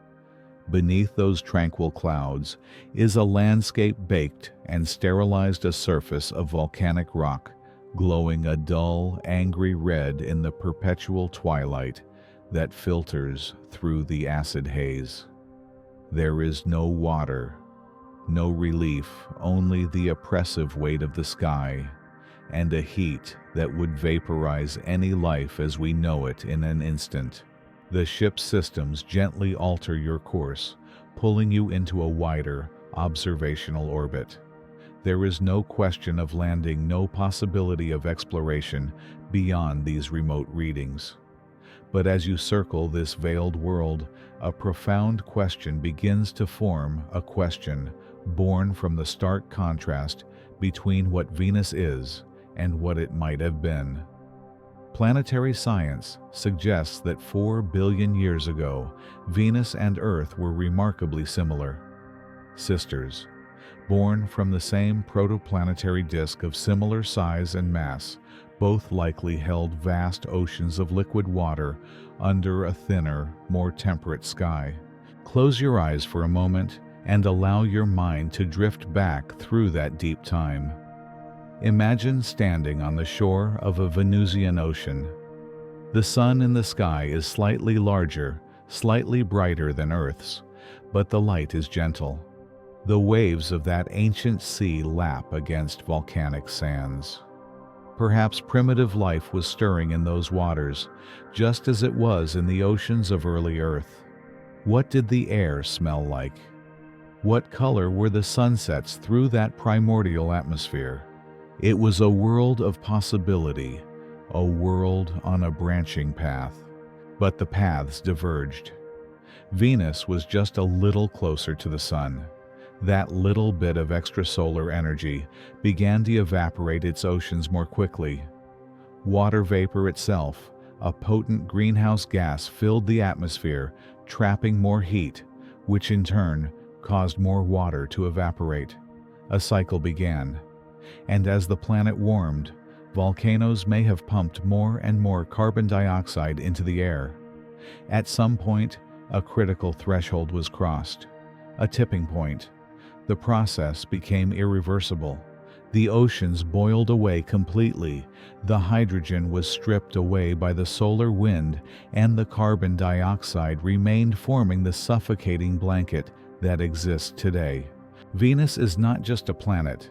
Speaker 1: Beneath those tranquil clouds is a landscape baked and sterilized, a surface of volcanic rock, glowing a dull, angry red in the perpetual twilight that filters through the acid haze. There is no water, no relief, only the oppressive weight of the sky, and a heat that would vaporize any life as we know it in an instant. The ship's systems gently alter your course, pulling you into a wider, observational orbit. There is no question of landing, no possibility of exploration beyond these remote readings. But as you circle this veiled world, a profound question begins to form, a question born from the stark contrast between what Venus is and what it might have been. Planetary science suggests that 4 billion years ago, Venus and Earth were remarkably similar. Sisters, born from the same protoplanetary disk of similar size and mass, both likely held vast oceans of liquid water under a thinner, more temperate sky. Close your eyes for a moment and allow your mind to drift back through that deep time. Imagine standing on the shore of a Venusian ocean. The sun in the sky is slightly larger, slightly brighter than Earth's, but the light is gentle. The waves of that ancient sea lap against volcanic sands. Perhaps primitive life was stirring in those waters, just as it was in the oceans of early Earth. What did the air smell like? What color were the sunsets through that primordial atmosphere? It was a world of possibility, a world on a branching path. But the paths diverged. Venus was just a little closer to the sun. That little bit of extrasolar energy began to evaporate its oceans more quickly. Water vapor itself, a potent greenhouse gas, filled the atmosphere, trapping more heat, which in turn caused more water to evaporate. A cycle began. And as the planet warmed, volcanoes may have pumped more and more carbon dioxide into the air. At some point, a critical threshold was crossed, a tipping point. The process became irreversible. The oceans boiled away completely, the hydrogen was stripped away by the solar wind, and the carbon dioxide remained, forming the suffocating blanket that exists today. Venus is not just a planet.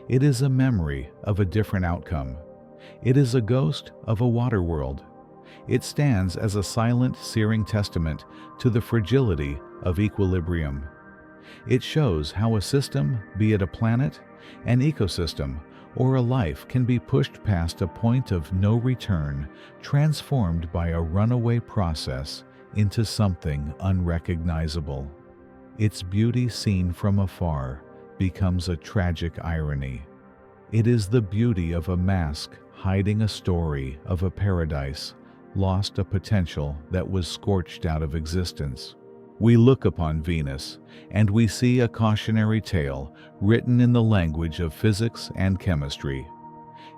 Speaker 1: It is a memory of a different outcome. It is a ghost of a water world. It stands as a silent, searing testament to the fragility of equilibrium. It shows how a system, be it a planet, an ecosystem, or a life, can be pushed past a point of no return, transformed by a runaway process into something unrecognizable. Its beauty seen from afar becomes a tragic irony. It is the beauty of a mask hiding a story of a paradise, lost, a potential that was scorched out of existence. We look upon Venus, and we see a cautionary tale written in the language of physics and chemistry.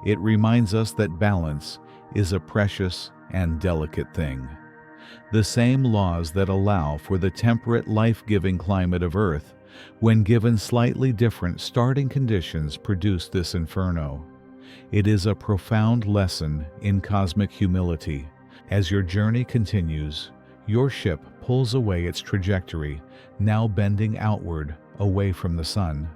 Speaker 1: It reminds us that balance is a precious and delicate thing. The same laws that allow for the temperate, life-giving climate of Earth, when given slightly different starting conditions, produce this inferno. It is a profound lesson in cosmic humility. As your journey continues, Your ship pulls away its trajectory, now bending outward, away from the sun.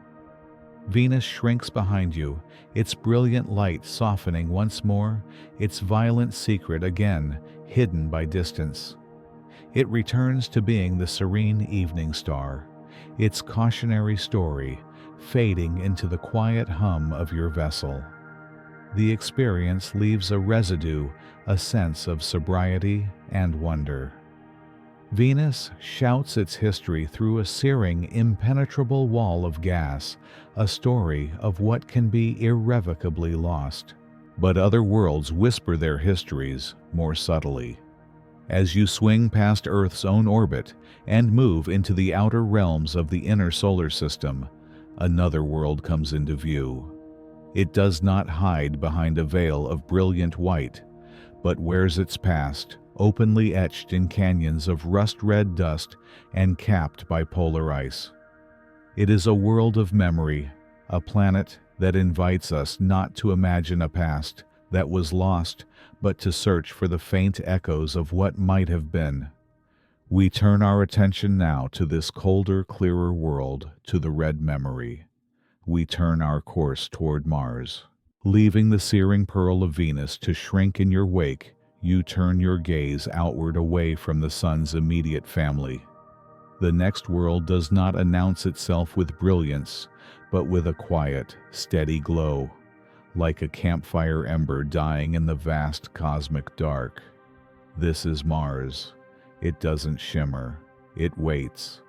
Speaker 1: Venus shrinks behind you, its brilliant light softening once more, its violent secret again hidden by distance. It returns to being the serene evening star, its cautionary story fading into the quiet hum of your vessel. The experience leaves a residue, a sense of sobriety and wonder. Venus shouts its history through a searing, impenetrable wall of gas, a story of what can be irrevocably lost. But other worlds whisper their histories more subtly. As you swing past Earth's own orbit and move into the outer realms of the inner solar system, another world comes into view. It does not hide behind a veil of brilliant white, but wears its past, openly etched in canyons of rust-red dust and capped by polar ice. It is a world of memory, a planet that invites us not to imagine a past that was lost, but to search for the faint echoes of what might have been. We turn our attention now to this colder, clearer world, to the red memory. We turn our course toward Mars. Leaving the searing pearl of Venus to shrink in your wake, you turn your gaze outward away from the sun's immediate family. The next world does not announce itself with brilliance, but with a quiet, steady glow, like a campfire ember dying in the vast cosmic dark. This is Mars. It doesn't shimmer. It waits.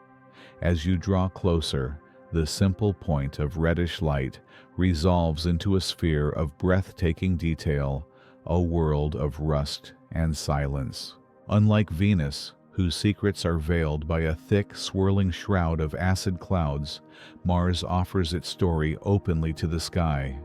Speaker 1: As you draw closer, the simple point of reddish light resolves into a sphere of breathtaking detail, a world of rust and silence. Unlike Venus, whose secrets are veiled by a thick, swirling shroud of acid clouds, Mars offers its story openly to the sky.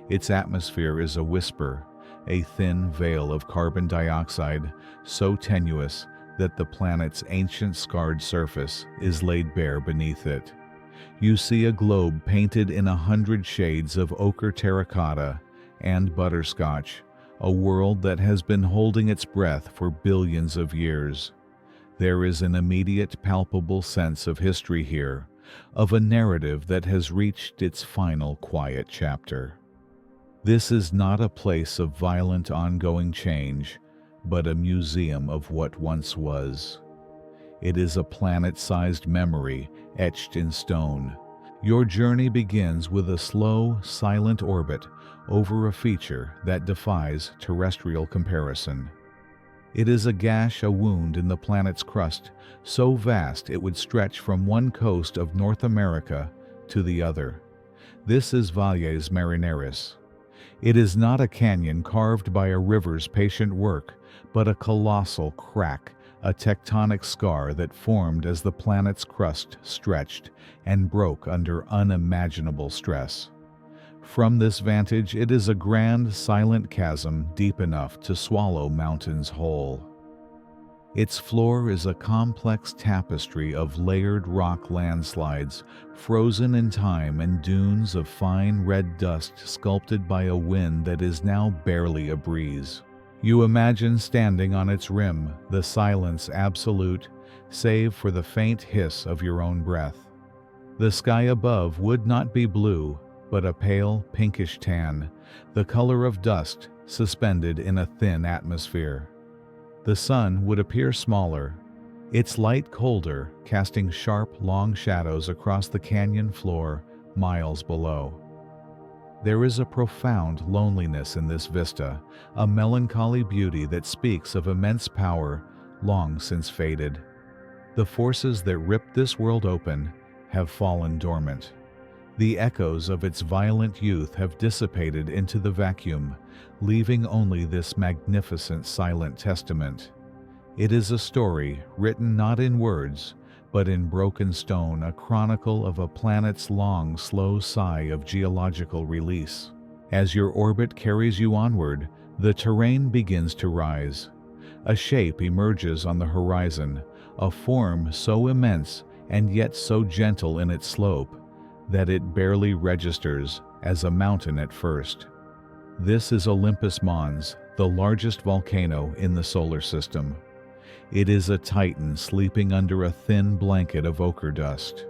Speaker 1: Its atmosphere is a whisper, a thin veil of carbon dioxide, so tenuous that the planet's ancient scarred surface is laid bare beneath it. You see a globe painted in 100 shades of ochre terracotta and butterscotch, a world that has been holding its breath for billions of years. There is an immediate, palpable sense of history here, of a narrative that has reached its final quiet chapter. This is not a place of violent ongoing change, but a museum of what once was. It is a planet-sized memory etched in stone. Your journey begins with a slow, silent orbit over a feature that defies terrestrial comparison. It is a gash, a wound in the planet's crust, so vast it would stretch from one coast of North America to the other. This is Valles Marineris. It is not a canyon carved by a river's patient work, but a colossal crack, a tectonic scar that formed as the planet's crust stretched and broke under unimaginable stress. From this vantage, it is a grand, silent chasm deep enough to swallow mountains whole. Its floor is a complex tapestry of layered rock landslides, frozen in time, and dunes of fine red dust sculpted by a wind that is now barely a breeze. You imagine standing on its rim, the silence absolute, save for the faint hiss of your own breath. The sky above would not be blue, but a pale, pinkish tan, the color of dust suspended in a thin atmosphere. The sun would appear smaller, its light colder, casting sharp, long shadows across the canyon floor miles below. There is a profound loneliness in this vista, a melancholy beauty that speaks of immense power long since faded. The forces that ripped this world open have fallen dormant. The echoes of its violent youth have dissipated into the vacuum, leaving only this magnificent silent testament. It is a story written not in words, but in broken stone, a chronicle of a planet's long, slow sigh of geological release. As your orbit carries you onward, the terrain begins to rise. A shape emerges on the horizon, a form so immense and yet so gentle in its slope that it barely registers as a mountain at first. This is Olympus Mons, the largest volcano in the solar system. It is a titan sleeping under a thin blanket of ochre dust.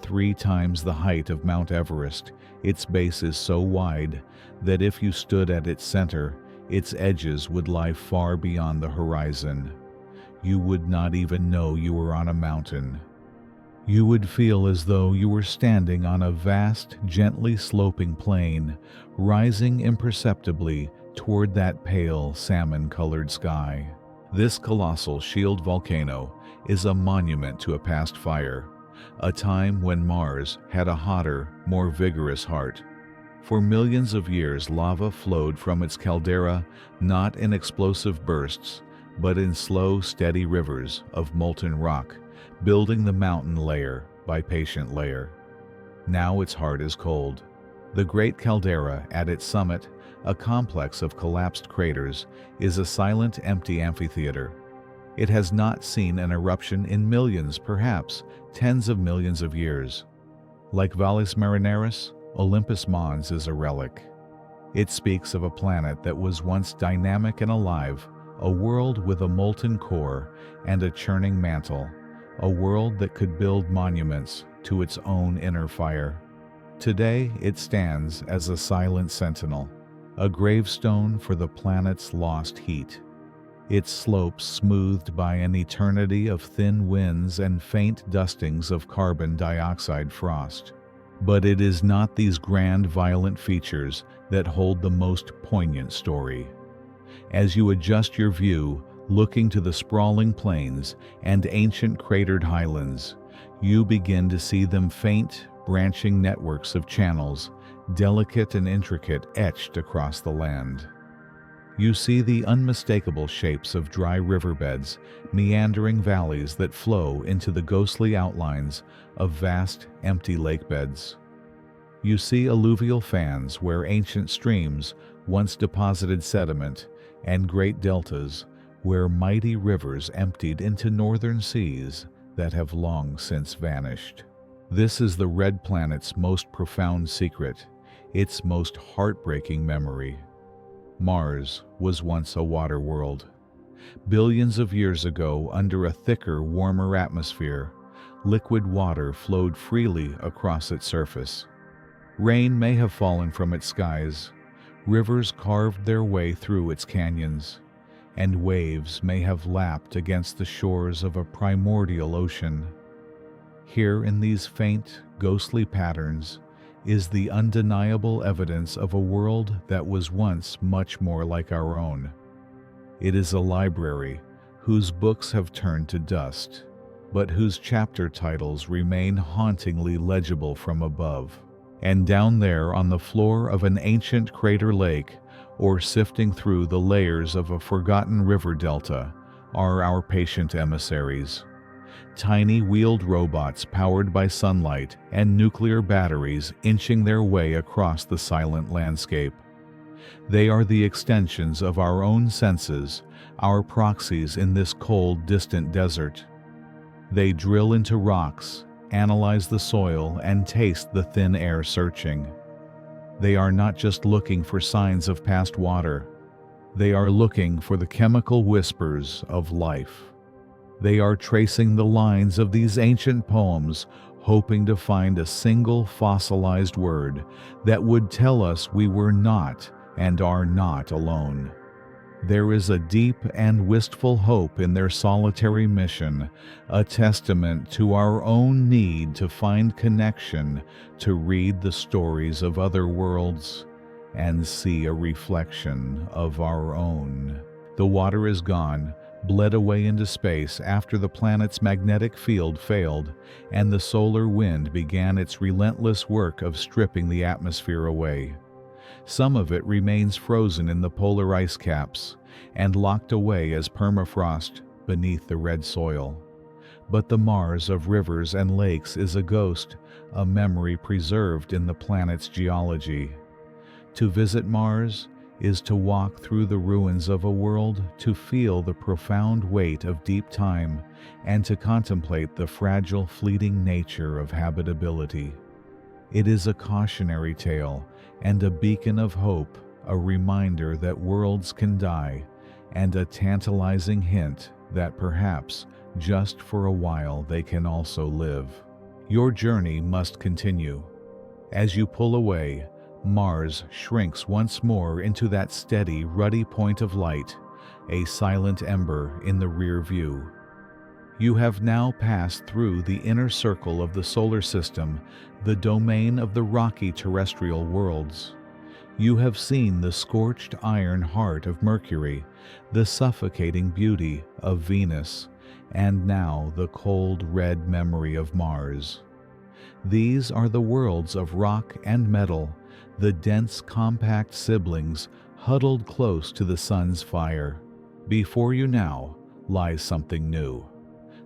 Speaker 1: 3 times the height of Mount Everest, its base is so wide that if you stood at its center, its edges would lie far beyond the horizon. You would not even know you were on a mountain. You would feel as though you were standing on a vast, gently sloping plain, rising imperceptibly toward that pale, salmon-colored sky. This colossal shield volcano is a monument to a past fire, a time when Mars had a hotter, more vigorous heart. For millions of years, lava flowed from its caldera not in explosive bursts, but in slow, steady rivers of molten rock, building the mountain layer by patient layer. Now its heart is cold. The great caldera at its summit, a complex of collapsed craters, is a silent, empty amphitheater. It has not seen an eruption in millions, perhaps tens of millions of years. Like Valles Marineris, Olympus Mons is a relic. It speaks of a planet that was once dynamic and alive, a world with a molten core and a churning mantle, a world that could build monuments to its own inner fire. Today it stands as a silent sentinel, a gravestone for the planet's lost heat. Its slopes smoothed by an eternity of thin winds and faint dustings of carbon dioxide frost. But it is not these grand, violent features that hold the most poignant story. As you adjust your view, looking to the sprawling plains and ancient cratered highlands, you begin to see them faint, branching networks of channels, delicate and intricate, etched across the land. You see the unmistakable shapes of dry riverbeds, meandering valleys that flow into the ghostly outlines of vast, empty lakebeds. You see alluvial fans where ancient streams once deposited sediment, and great deltas where mighty rivers emptied into northern seas that have long since vanished. This is the red planet's most profound secret, its most heartbreaking memory. Mars was once a water world. Billions of years ago, under a thicker, warmer atmosphere, liquid water flowed freely across its surface. Rain may have fallen from its skies, rivers carved their way through its canyons, and waves may have lapped against the shores of a primordial ocean. Here in these faint, ghostly patterns is the undeniable evidence of a world that was once much more like our own. It is a library whose books have turned to dust, but whose chapter titles remain hauntingly legible from above. And down there on the floor of an ancient crater lake, or sifting through the layers of a forgotten river delta, are our patient emissaries. Tiny wheeled robots powered by sunlight and nuclear batteries inching their way across the silent landscape. They are the extensions of our own senses, our proxies in this cold, distant desert. They drill into rocks, analyze the soil, and taste the thin air searching. They are not just looking for signs of past water. They are looking for the chemical whispers of life. They are tracing the lines of these ancient poems, hoping to find a single fossilized word that would tell us we were not and are not alone. There is a deep and wistful hope in their solitary mission, a testament to our own need to find connection, to read the stories of other worlds, and see a reflection of our own. The water is gone, bled away into space after the planet's magnetic field failed, and the solar wind began its relentless work of stripping the atmosphere away. Some of it remains frozen in the polar ice caps and locked away as permafrost beneath the red soil. But the Mars of rivers and lakes is a ghost, a memory preserved in the planet's geology. To visit Mars is to walk through the ruins of a world, to feel the profound weight of deep time, and to contemplate the fragile, fleeting nature of habitability. It is a cautionary tale and a beacon of hope, a reminder that worlds can die, and a tantalizing hint that perhaps, just for a while, they can also live. Your journey must continue. As you pull away, Mars shrinks once more into that steady, ruddy point of light, a silent ember in the rear view. You have now passed through the inner circle of the solar system, the domain of the rocky terrestrial worlds. You have seen the scorched iron heart of Mercury, the suffocating beauty of Venus, and now the cold red memory of Mars. These are the worlds of rock and metal, the dense compact siblings huddled close to the sun's fire. Before you now lies something new.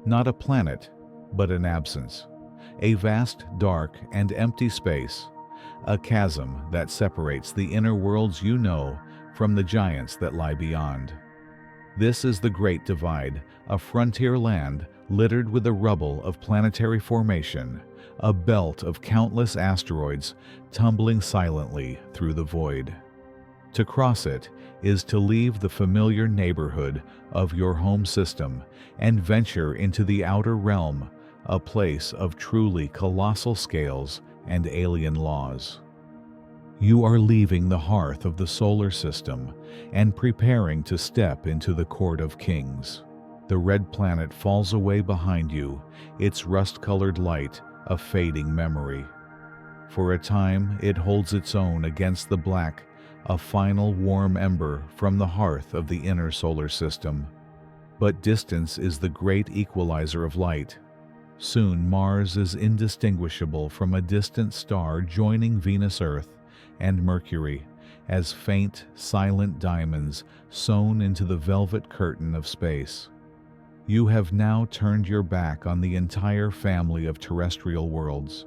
Speaker 1: Not a planet, but an absence. A vast, dark, and empty space. A chasm that separates the inner worlds you know from the giants that lie beyond. This is the Great Divide, a frontier land littered with the rubble of planetary formation, a belt of countless asteroids tumbling silently through the void. To cross it is to leave the familiar neighborhood of your home system and venture into the outer realm, a place of truly colossal scales and alien laws. You are leaving the hearth of the solar system and preparing to step into the court of kings. The red planet falls away behind you, its rust-colored light a fading memory. For a time it holds its own against the black, a final warm ember from the hearth of the inner solar system. But distance is the great equalizer of light. Soon Mars is indistinguishable from a distant star joining Venus, Earth, and Mercury as faint, silent diamonds sewn into the velvet curtain of space. You have now turned your back on the entire family of terrestrial worlds.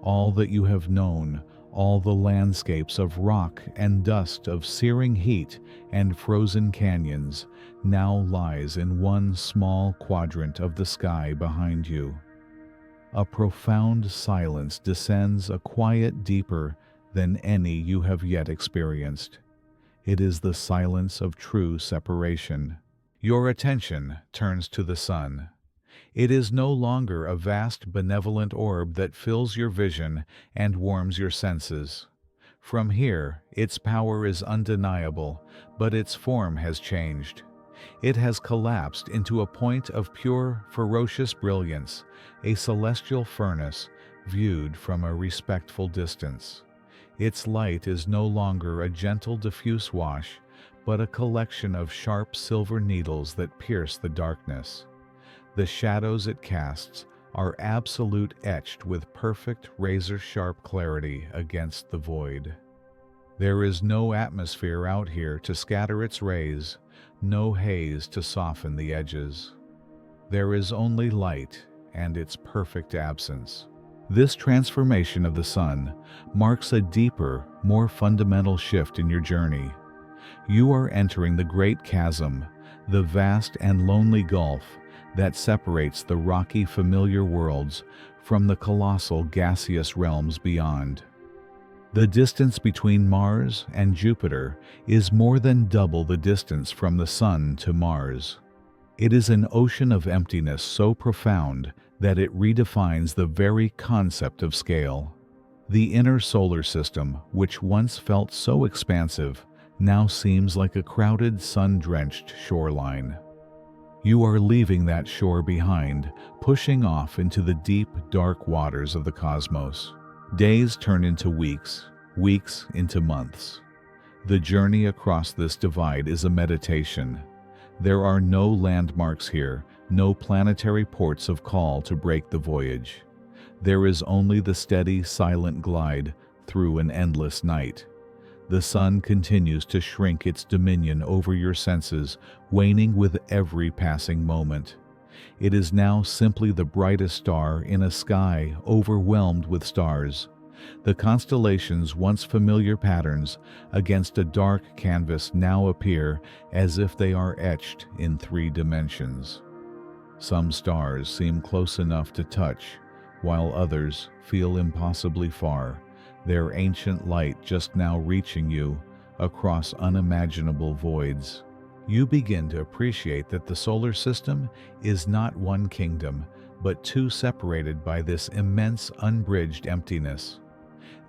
Speaker 1: All that you have known, all the landscapes of rock and dust, of searing heat and frozen canyons, now lies in one small quadrant of the sky behind you. A profound silence descends, a quiet deeper than any you have yet experienced. It is the silence of true separation. Your attention turns to the sun. It is no longer a vast benevolent orb that fills your vision and warms your senses. From here, its power is undeniable, but its form has changed. It has collapsed into a point of pure, ferocious brilliance, a celestial furnace viewed from a respectful distance. Its light is no longer a gentle diffuse wash, but a collection of sharp silver needles that pierce the darkness. The shadows it casts are absolute, etched with perfect razor-sharp clarity against the void. There is no atmosphere out here to scatter its rays, no haze to soften the edges. There is only light and its perfect absence. This transformation of the sun marks a deeper, more fundamental shift in your journey. You are entering the great chasm, the vast and lonely gulf that separates the rocky familiar worlds from the colossal gaseous realms beyond. The distance between Mars and Jupiter is more than double the distance from the Sun to Mars. It is an ocean of emptiness so profound that it redefines the very concept of scale. The inner solar system, which once felt so expansive, now seems like a crowded, sun-drenched shoreline. You are leaving that shore behind, pushing off into the deep, dark waters of the cosmos. Days turn into weeks, weeks into months. The journey across this divide is a meditation. There are no landmarks here, no planetary ports of call to break the voyage. There is only the steady, silent glide through an endless night. The sun continues to shrink its dominion over your senses, waning with every passing moment. It is now simply the brightest star in a sky overwhelmed with stars. The constellations' once familiar patterns against a dark canvas now appear as if they are etched in 3 dimensions. Some stars seem close enough to touch, while others feel impossibly far, their ancient light just now reaching you across unimaginable voids. You begin to appreciate that the solar system is not one kingdom, but two separated by this immense unbridged emptiness.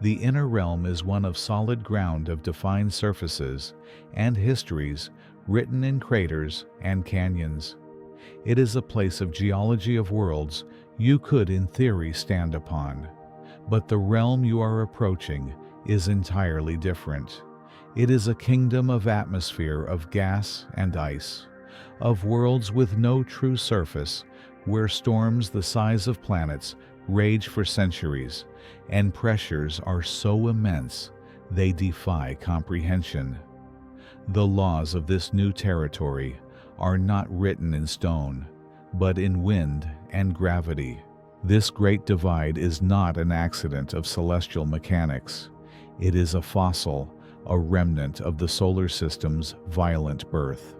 Speaker 1: The inner realm is one of solid ground of defined surfaces and histories written in craters and canyons. It is a place of geology of worlds you could in theory stand upon. But the realm you are approaching is entirely different. It is a kingdom of atmosphere of gas and ice, of worlds with no true surface, where storms the size of planets rage for centuries, and pressures are so immense they defy comprehension. The laws of this new territory are not written in stone, but in wind and gravity. This great divide is not an accident of celestial mechanics. It is a fossil, a remnant of the solar system's violent birth.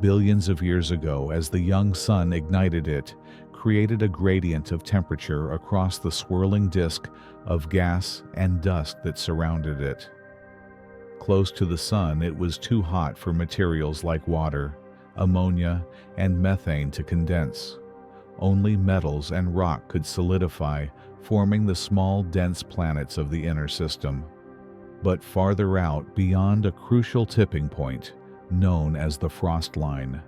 Speaker 1: Billions of years ago, as the young sun ignited it, created a gradient of temperature across the swirling disk of gas and dust that surrounded it. Close to the sun, it was too hot for materials like water, ammonia, and methane to condense. Only metals and rock could solidify, forming the small, dense planets of the inner system. But farther out, beyond a crucial tipping point, known as the frost line,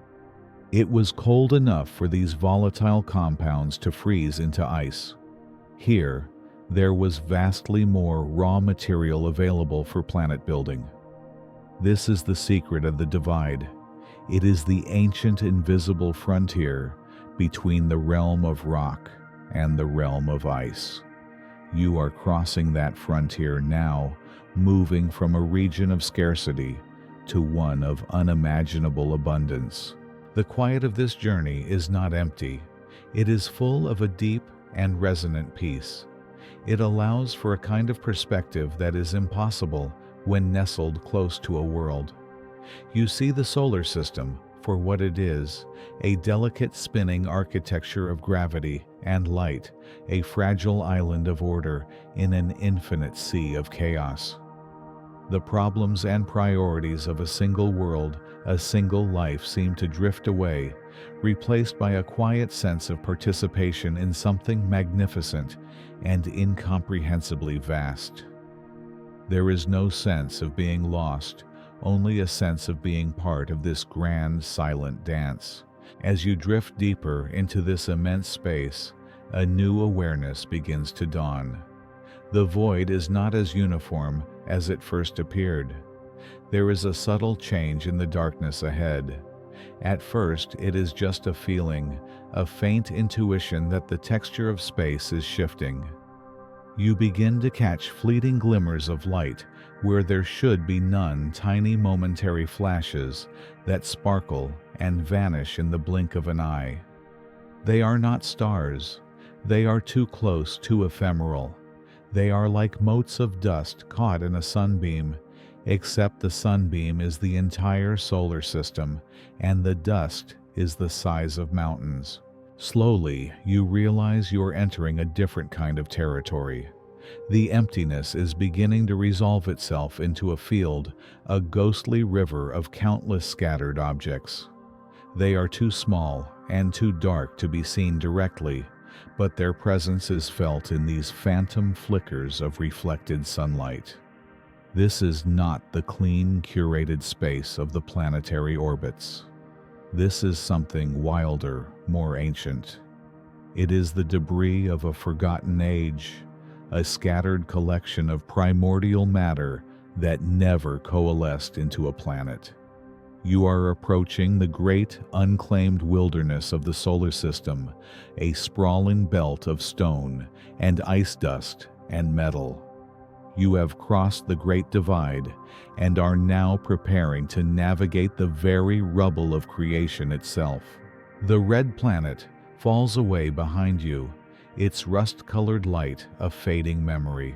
Speaker 1: it was cold enough for these volatile compounds to freeze into ice. Here, there was vastly more raw material available for planet building. This is the secret of the divide. It is the ancient invisible frontier between the realm of rock and the realm of ice. You are crossing that frontier now, moving from a region of scarcity to one of unimaginable abundance. The quiet of this journey is not empty. It is full of a deep and resonant peace. It allows for a kind of perspective that is impossible when nestled close to a world. You see the solar system for what it is, a delicate spinning architecture of gravity and light, a fragile island of order in an infinite sea of chaos. The problems and priorities of a single world, a single life seem to drift away, replaced by a quiet sense of participation in something magnificent and incomprehensibly vast. There is no sense of being lost, only a sense of being part of this grand, silent dance. As you drift deeper into this immense space, a new awareness begins to dawn. The void is not as uniform as it first appeared. There is a subtle change in the darkness ahead. At first, it is just a feeling, a faint intuition that the texture of space is shifting. You begin to catch fleeting glimmers of light where there should be none, tiny momentary flashes that sparkle and vanish in the blink of an eye. They are not stars. They are too close, too ephemeral. They are like motes of dust caught in a sunbeam, except the sunbeam is the entire solar system, and the dust is the size of mountains. Slowly, you realize you're entering a different kind of territory. The emptiness is beginning to resolve itself into a field, a ghostly river of countless scattered objects. They are too small and too dark to be seen directly, but their presence is felt in these phantom flickers of reflected sunlight. This is not the clean, curated space of the planetary orbits. This is something wilder, more ancient. It is the debris of a forgotten age, a scattered collection of primordial matter that never coalesced into a planet. You are approaching the great, unclaimed wilderness of the solar system, a sprawling belt of stone and ice dust and metal. You have crossed the Great Divide and are now preparing to navigate the very rubble of creation itself. The red planet falls away behind you, its rust-colored light a fading memory.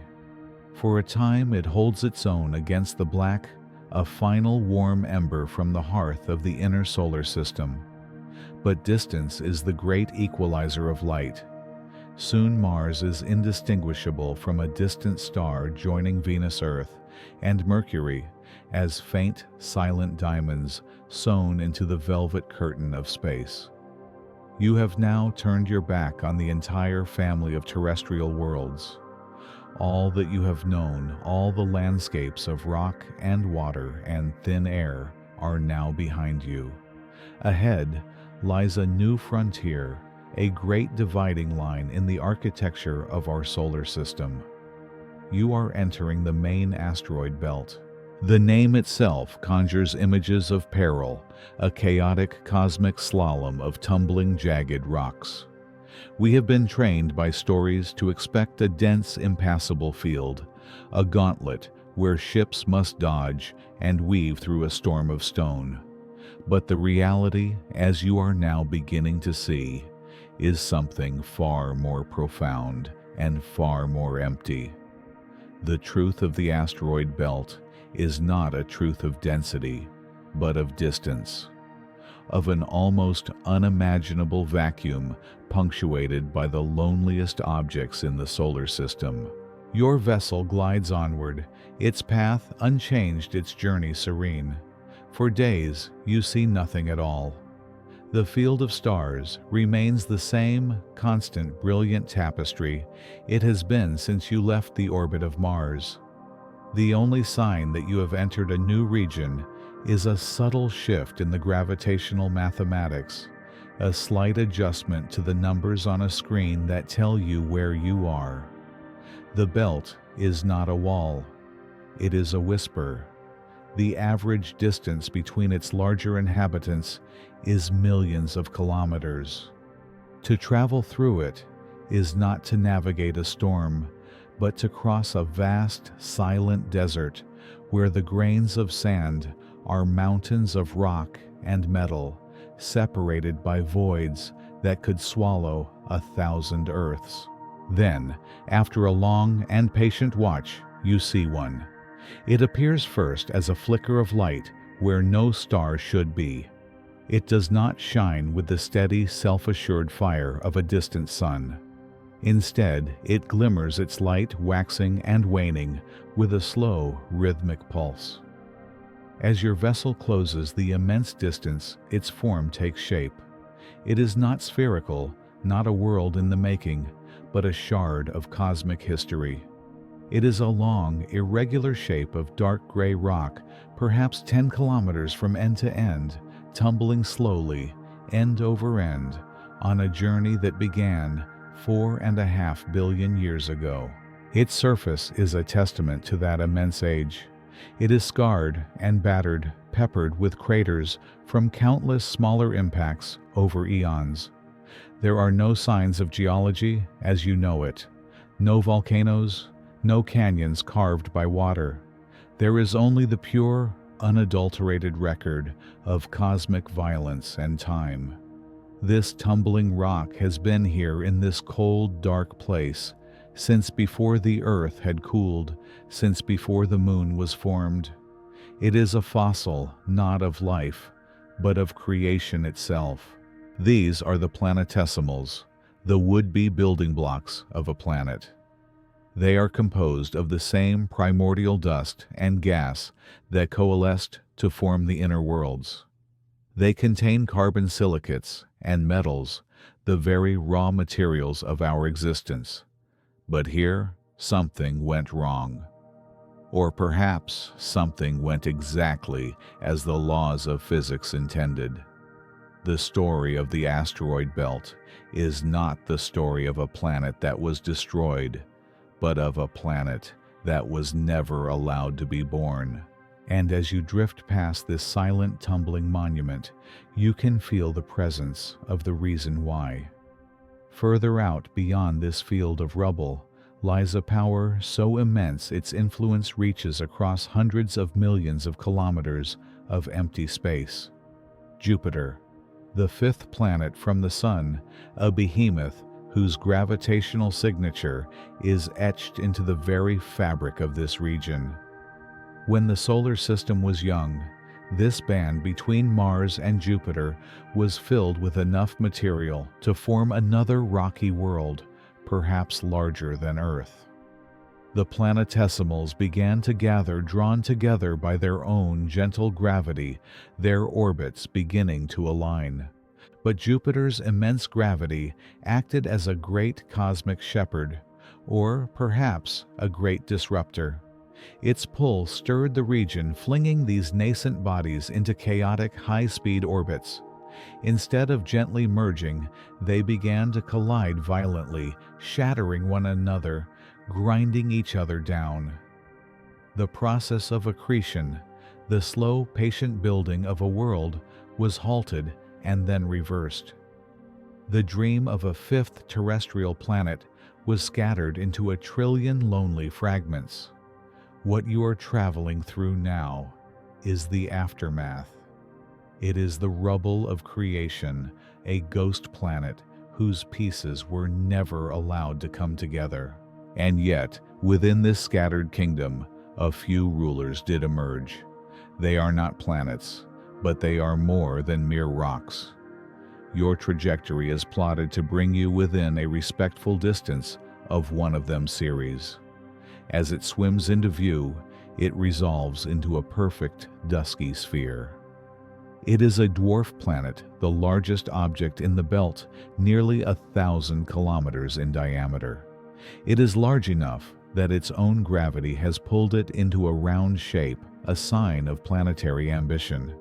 Speaker 1: For a time it holds its own against the black, a final warm ember from the hearth of the inner solar system. But distance is the great equalizer of light. Soon Mars is indistinguishable from a distant star joining Venus Earth, and Mercury, as faint, silent diamonds sewn into the velvet curtain of space. You have now turned your back on the entire family of terrestrial worlds. All that you have known, all the landscapes of rock and water and thin air, are now behind you. Ahead lies a new frontier, a great dividing line in the architecture of our solar system. You are entering the main asteroid belt. The name itself conjures images of peril, a chaotic cosmic slalom of tumbling, jagged rocks. We have been trained by stories to expect a dense, impassable field, a gauntlet where ships must dodge and weave through a storm of stone. But the reality, as you are now beginning to see, is something far more profound and far more empty. The truth of the asteroid belt is not a truth of density, but of distance, of an almost unimaginable vacuum punctuated by the loneliest objects in the solar system. Your vessel glides onward, its path unchanged, its journey serene. For days, you see nothing at all. The field of stars remains the same constant, brilliant tapestry it has been since you left the orbit of Mars. The only sign that you have entered a new region is a subtle shift in the gravitational mathematics, a slight adjustment to the numbers on a screen that tell you where you are. The belt is not a wall, it is a whisper. The average distance between its larger inhabitants is millions of kilometers. To travel through it is not to navigate a storm, but to cross a vast, silent desert where the grains of sand are mountains of rock and metal, separated by voids that could swallow 1,000 Earths. Then, after a long and patient watch, you see one. It appears first as a flicker of light where no star should be. It does not shine with the steady, self-assured fire of a distant sun. Instead, it glimmers, its light waxing and waning with a slow, rhythmic pulse. As your vessel closes the immense distance, its form takes shape. It is not spherical, not a world in the making, but a shard of cosmic history. It is a long, irregular shape of dark gray rock, perhaps 10 kilometers from end to end, tumbling slowly, end over end, on a journey that began 4.5 billion years ago. Its surface is a testament to that immense age. It is scarred and battered, peppered with craters from countless smaller impacts over eons. There are no signs of geology as you know it, no volcanoes, no canyons carved by water. There is only the pure, unadulterated record of cosmic violence and time. This tumbling rock has been here in this cold, dark place since before the earth had cooled, since before the moon was formed. It is a fossil, not of life, but of creation itself. These are the planetesimals, the would-be building blocks of a planet. They are composed of the same primordial dust and gas that coalesced to form the inner worlds. They contain carbon silicates and metals, the very raw materials of our existence. But here, something went wrong. Or perhaps something went exactly as the laws of physics intended. The story of the asteroid belt is not the story of a planet that was destroyed, but of a planet that was never allowed to be born. And as you drift past this silent, tumbling monument, you can feel the presence of the reason why. Further out beyond this field of rubble lies a power so immense its influence reaches across hundreds of millions of kilometers of empty space. Jupiter, the fifth planet from the Sun, a behemoth whose gravitational signature is etched into the very fabric of this region. When the solar system was young, this band between Mars and Jupiter was filled with enough material to form another rocky world, perhaps larger than Earth. The planetesimals began to gather, drawn together by their own gentle gravity, their orbits beginning to align. But Jupiter's immense gravity acted as a great cosmic shepherd, or perhaps a great disruptor. Its pull stirred the region, flinging these nascent bodies into chaotic high-speed orbits. Instead of gently merging, they began to collide violently, shattering one another, grinding each other down. The process of accretion, the slow, patient building of a world, was halted and then reversed. The dream of a fifth terrestrial planet was scattered into 1,000,000,000,000 lonely fragments. What you are traveling through now is the aftermath. It is the rubble of creation, a ghost planet whose pieces were never allowed to come together. And yet, within this scattered kingdom, a few rulers did emerge. They are not planets, but they are more than mere rocks. Your trajectory is plotted to bring you within a respectful distance of one of them, Ceres. As it swims into view, it resolves into a perfect dusky sphere. It is a dwarf planet, the largest object in the belt, nearly 1,000 kilometers in diameter. It is large enough that its own gravity has pulled it into a round shape, a sign of planetary ambition.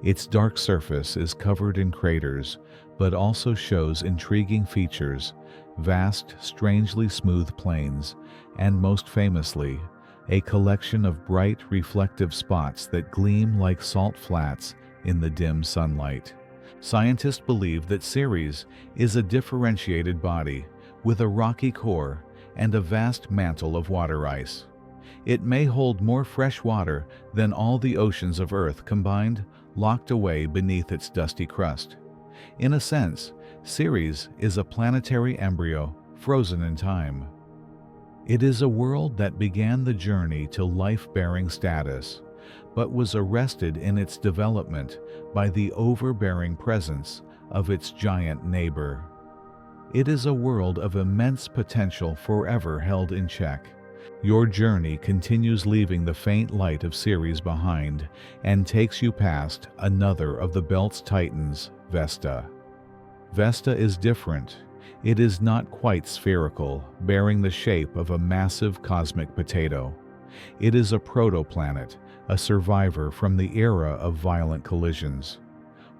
Speaker 1: Its dark surface is covered in craters, but also shows intriguing features, vast, strangely smooth plains, and most famously, a collection of bright, reflective spots that gleam like salt flats in the dim sunlight. Scientists believe that Ceres is a differentiated body with a rocky core and a vast mantle of water ice. It may hold more fresh water than all the oceans of Earth combined, locked away beneath its dusty crust. In a sense, Ceres is a planetary embryo frozen in time. It is a world that began the journey to life-bearing status, but was arrested in its development by the overbearing presence of its giant neighbor. It is a world of immense potential forever held in check. Your journey continues, leaving the faint light of Ceres behind, and takes you past another of the belt's titans, Vesta. Vesta is different. It is not quite spherical, bearing the shape of a massive cosmic potato. It is a protoplanet, a survivor from the era of violent collisions.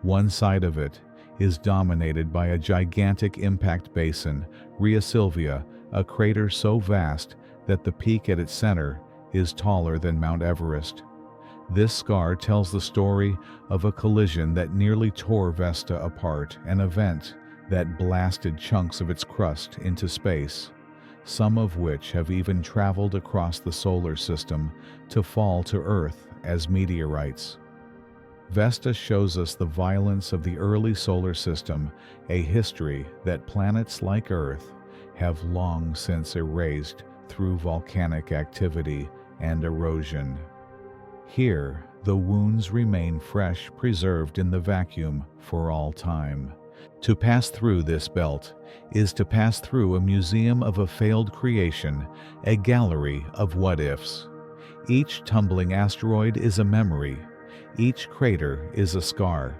Speaker 1: One side of it is dominated by a gigantic impact basin, Rhea Silvia, a crater so vast that the peak at its center is taller than Mount Everest. This scar tells the story of a collision that nearly tore Vesta apart, an event that blasted chunks of its crust into space, some of which have even traveled across the solar system to fall to Earth as meteorites. Vesta shows us the violence of the early solar system, a history that planets like Earth have long since erased through volcanic activity and erosion. Here, the wounds remain fresh, preserved in the vacuum for all time. To pass through this belt is to pass through a museum of a failed creation, a gallery of what-ifs. Each tumbling asteroid is a memory. Each crater is a scar.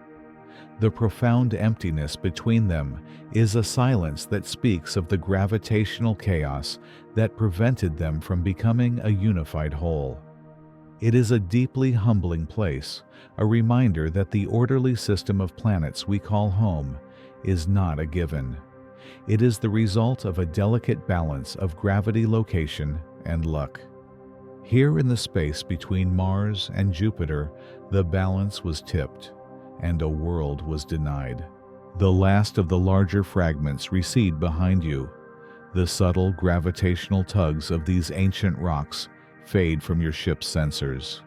Speaker 1: The profound emptiness between them is a silence that speaks of the gravitational chaos that prevented them from becoming a unified whole. It is a deeply humbling place, a reminder that the orderly system of planets we call home is not a given. It is the result of a delicate balance of gravity, location, and luck. Here in the space between Mars and Jupiter, the balance was tipped, and a world was denied. The last of the larger fragments recede behind you. The subtle gravitational tugs of these ancient rocks fade from your ship's sensors.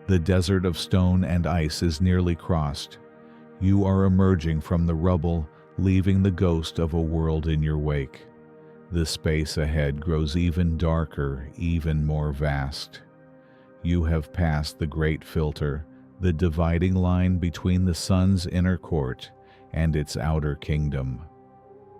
Speaker 1: The desert of stone and ice is nearly crossed. You are emerging from the rubble, leaving the ghost of a world in your wake. The space ahead grows even darker, even more vast. You have passed the great filter, the dividing line between the sun's inner court and its outer kingdom.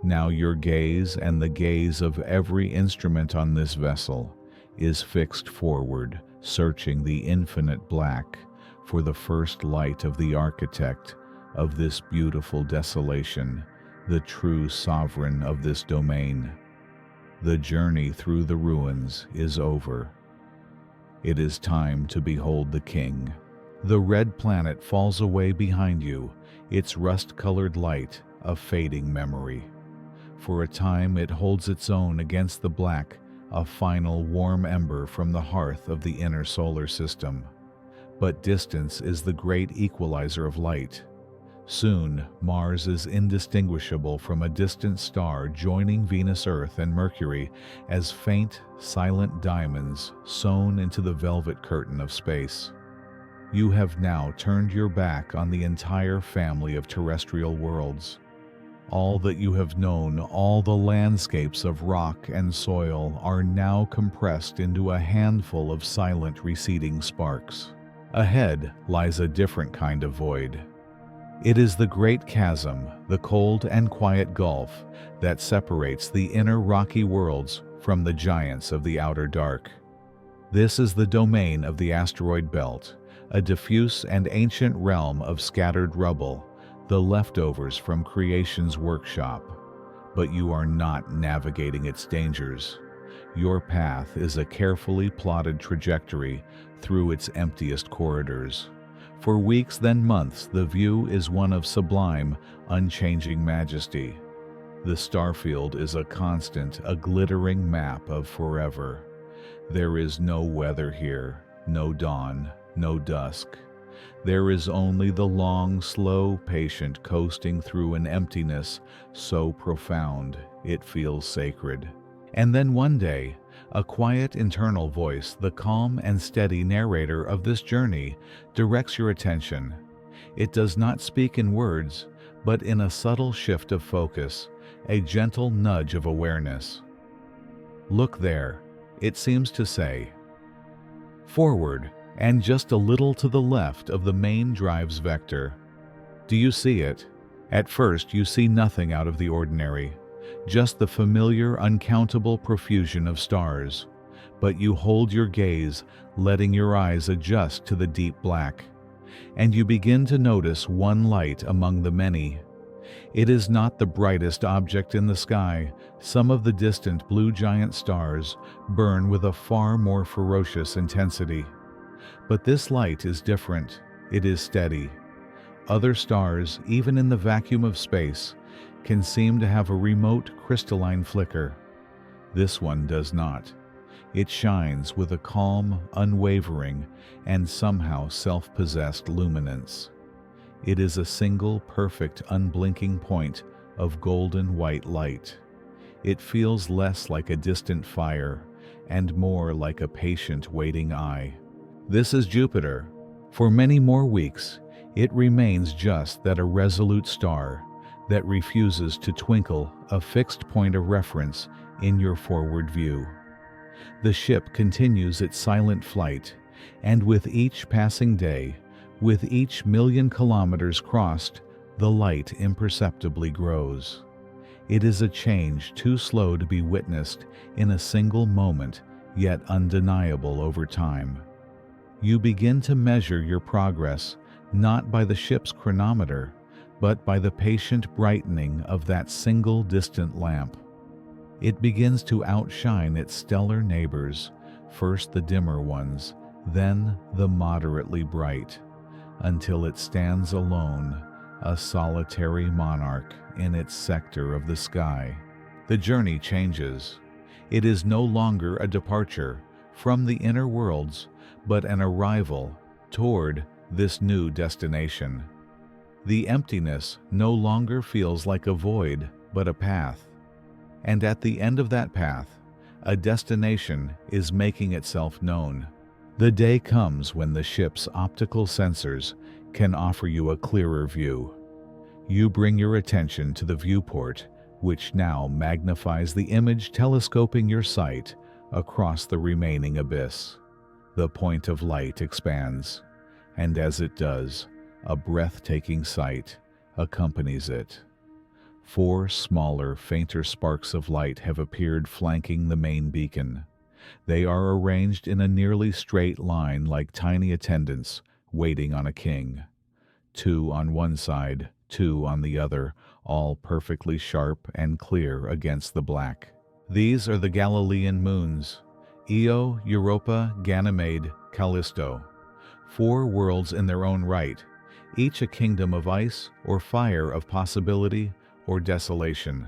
Speaker 1: Now your gaze and the gaze of every instrument on this vessel is fixed forward, searching the infinite black for the first light of the architect of this beautiful desolation, the true sovereign of this domain. The journey through the ruins is over. It is time to behold the king. The red planet falls away behind you, its rust-colored light a fading memory. For a time it holds its own against the black, a final warm ember from the hearth of the inner solar system. But distance is the great equalizer of light. Soon, Mars is indistinguishable from a distant star joining Venus, Earth, and Mercury as faint, silent diamonds sewn into the velvet curtain of space. You have now turned your back on the entire family of terrestrial worlds. All that you have known, all the landscapes of rock and soil, are now compressed into a handful of silent receding sparks. Ahead lies a different kind of void. It is the great chasm, the cold and quiet gulf that separates the inner rocky worlds from the giants of the outer dark. This is the domain of the Asteroid Belt, a diffuse and ancient realm of scattered rubble, the leftovers from creation's workshop. But you are not navigating its dangers. Your path is a carefully plotted trajectory through its emptiest corridors. For weeks, then months, the view is one of sublime, unchanging majesty. The starfield is a constant, a glittering map of forever. There is no weather here, no dawn, no dusk. There is only the long, slow, patient coasting through an emptiness so profound it feels sacred. And then one day, a quiet internal voice, the calm and steady narrator of this journey, directs your attention. It does not speak in words, but in a subtle shift of focus, a gentle nudge of awareness. Look there, it seems to say. Forward, and just a little to the left of the main drive's vector. Do you see it? At first, you see nothing out of the ordinary, just the familiar, uncountable profusion of stars. But you hold your gaze, letting your eyes adjust to the deep black, and you begin to notice one light among the many. It is not the brightest object in the sky. Some of the distant blue giant stars burn with a far more ferocious intensity. But this light is different. It is steady. Other stars, even in the vacuum of space, can seem to have a remote crystalline flicker. This one does not. It shines with a calm, unwavering, and somehow self-possessed luminance. It is a single, perfect, unblinking point of golden white light. It feels less like a distant fire and more like a patient, waiting eye. This is Jupiter. For many more weeks, it remains just that, a resolute star that refuses to twinkle, a fixed point of reference in your forward view. The ship continues its silent flight, and with each passing day, with each 1,000,000 kilometers crossed, the light imperceptibly grows. It is a change too slow to be witnessed in a single moment, yet undeniable over time. You begin to measure your progress not by the ship's chronometer, but by the patient brightening of that single distant lamp. It begins to outshine its stellar neighbors, first the dimmer ones, then the moderately bright, until it stands alone, a solitary monarch in its sector of the sky. The journey changes. It is no longer a departure from the inner worlds, but an arrival toward this new destination. The emptiness no longer feels like a void, but a path. And at the end of that path, a destination is making itself known. The day comes when the ship's optical sensors can offer you a clearer view. You bring your attention to the viewport, which now magnifies the image, telescoping your sight across the remaining abyss. The point of light expands, and as it does, a breathtaking sight accompanies it. 4 smaller, fainter sparks of light have appeared flanking the main beacon. They are arranged in a nearly straight line like tiny attendants waiting on a king. 2 on one side, 2 on the other, all perfectly sharp and clear against the black. These are the Galilean moons: Io, Europa, Ganymede, Callisto. 4 worlds in their own right, each a kingdom of ice or fire, of possibility or desolation.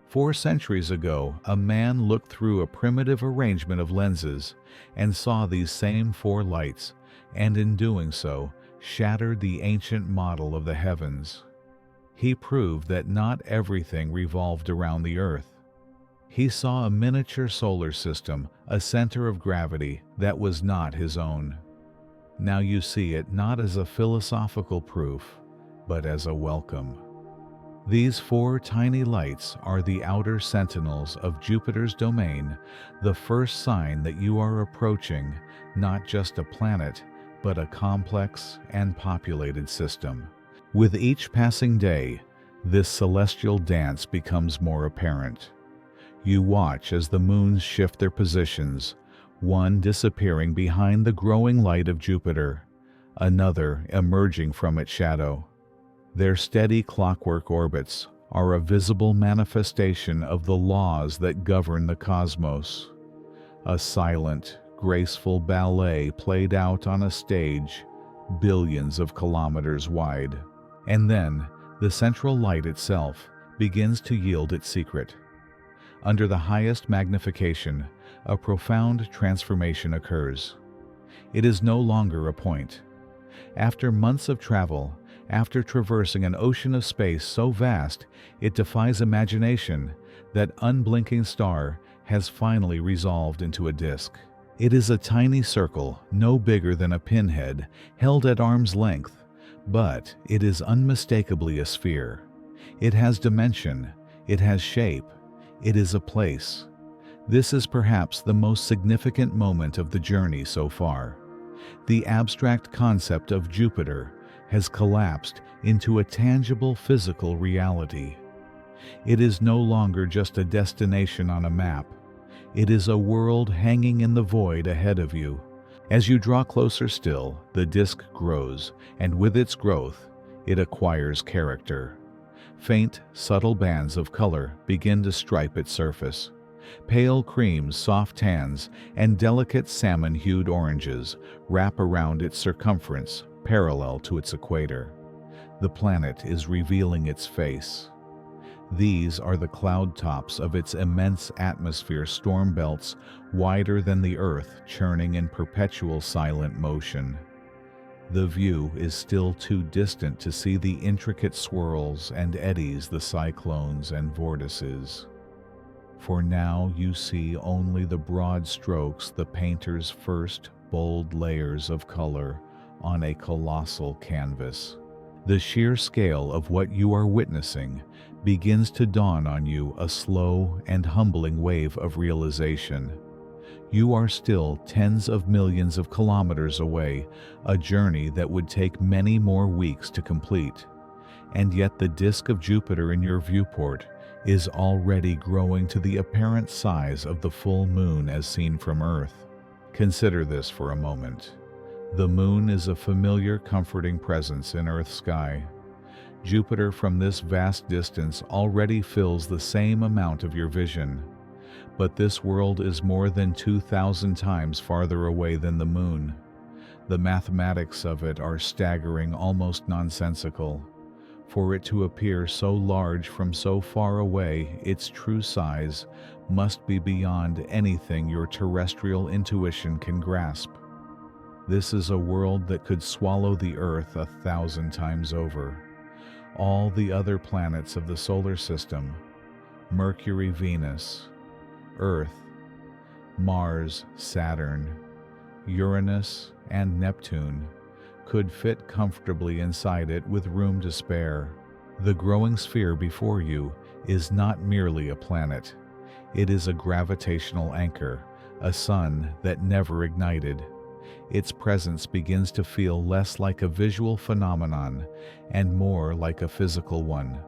Speaker 1: 4 centuries ago, a man looked through a primitive arrangement of lenses and saw these same 4 lights, and in doing so, shattered the ancient model of the heavens. He proved that not everything revolved around the Earth. He saw a miniature solar system, a center of gravity that was not his own. Now you see it not as a philosophical proof, but as a welcome. These 4 tiny lights are the outer sentinels of Jupiter's domain, the first sign that you are approaching not just a planet, but a complex and populated system. With each passing day, this celestial dance becomes more apparent. You watch as the moons shift their positions, one disappearing behind the growing light of Jupiter, another emerging from its shadow. Their steady clockwork orbits are a visible manifestation of the laws that govern the cosmos. A silent, graceful ballet played out on a stage billions of kilometers wide. And then, the central light itself begins to yield its secret. Under the highest magnification, a profound transformation occurs. It is no longer a point. After months of travel, after traversing an ocean of space so vast it defies imagination, that unblinking star has finally resolved into a disk. It is a tiny circle, no bigger than a pinhead, held at arm's length, but it is unmistakably a sphere. It has dimension, it has shape, it is a place. This is perhaps the most significant moment of the journey so far. The abstract concept of Jupiter has collapsed into a tangible physical reality. It is no longer just a destination on a map. It is a world hanging in the void ahead of you. As you draw closer still, the disk grows, and with its growth, it acquires character. Faint, subtle bands of color begin to stripe its surface. Pale creams, soft tans, and delicate salmon-hued oranges wrap around its circumference, parallel to its equator. The planet is revealing its face. These are the cloud tops of its immense atmosphere, storm belts wider than the Earth, churning in perpetual silent motion. The view is still too distant to see the intricate swirls and eddies, the cyclones and vortices. For now you see only the broad strokes, the painter's first bold layers of color on a colossal canvas. The sheer scale of what you are witnessing begins to dawn on you, a slow and humbling wave of realization. You are still tens of millions of kilometers away, a journey that would take many more weeks to complete. And yet the disk of Jupiter in your viewport is already growing to the apparent size of the full moon as seen from Earth. Consider this for a moment. The moon is a familiar, comforting presence in Earth's sky. Jupiter from this vast distance already fills the same amount of your vision. But this world is more than 2,000 times farther away than the moon. The mathematics of it are staggering, almost nonsensical. For it to appear so large from so far away, its true size must be beyond anything your terrestrial intuition can grasp. This is a world that could swallow the Earth 1,000 times over. All the other planets of the solar system, Mercury, Venus, Earth, Mars, Saturn, Uranus, and Neptune, could fit comfortably inside it with room to spare. The growing sphere before you is not merely a planet. It is a gravitational anchor, a sun that never ignited. Its presence begins to feel less like a visual phenomenon and more like a physical one.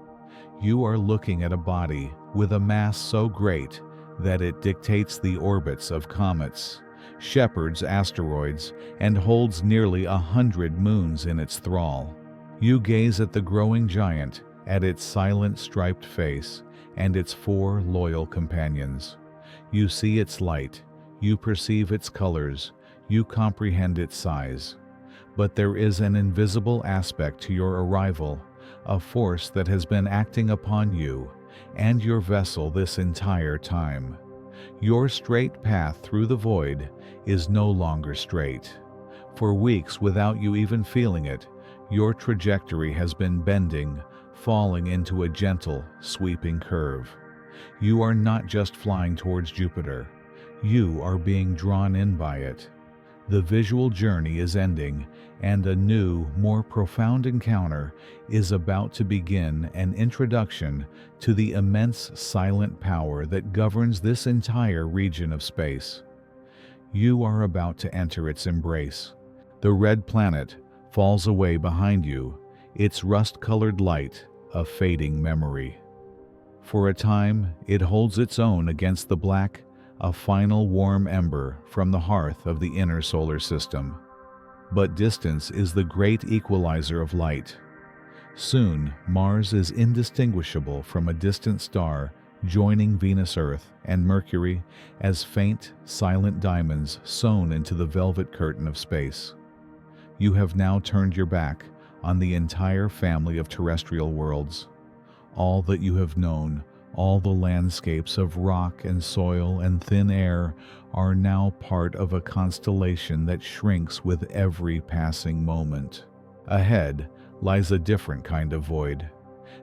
Speaker 1: You are looking at a body with a mass so great that it dictates the orbits of comets, shepherds asteroids, and holds nearly 100 moons in its thrall. You gaze at the growing giant, at its silent striped face, and its 4 loyal companions. You see its light, you perceive its colors, you comprehend its size. But there is an invisible aspect to your arrival, a force that has been acting upon you and your vessel this entire time. Your straight path through the void is no longer straight. For weeks, without you even feeling it, your trajectory has been bending, falling into a gentle, sweeping curve. You are not just flying towards Jupiter. You are being drawn in by it. The visual journey is ending, and a new, more profound encounter is about to begin, an introduction to the immense silent power that governs this entire region of space. You are about to enter its embrace. The red planet falls away behind you, its rust-colored light a fading memory. For a time, it holds its own against the black, a final warm ember from the hearth of the inner solar system. But distance is the great equalizer of light. Soon, Mars is indistinguishable from a distant star, joining Venus, Earth, and Mercury as faint, silent diamonds sewn into the velvet curtain of space. You have now turned your back on the entire family of terrestrial worlds. All that you have known, all the landscapes of rock and soil and thin air, are now part of a constellation that shrinks with every passing moment. Ahead lies a different kind of void.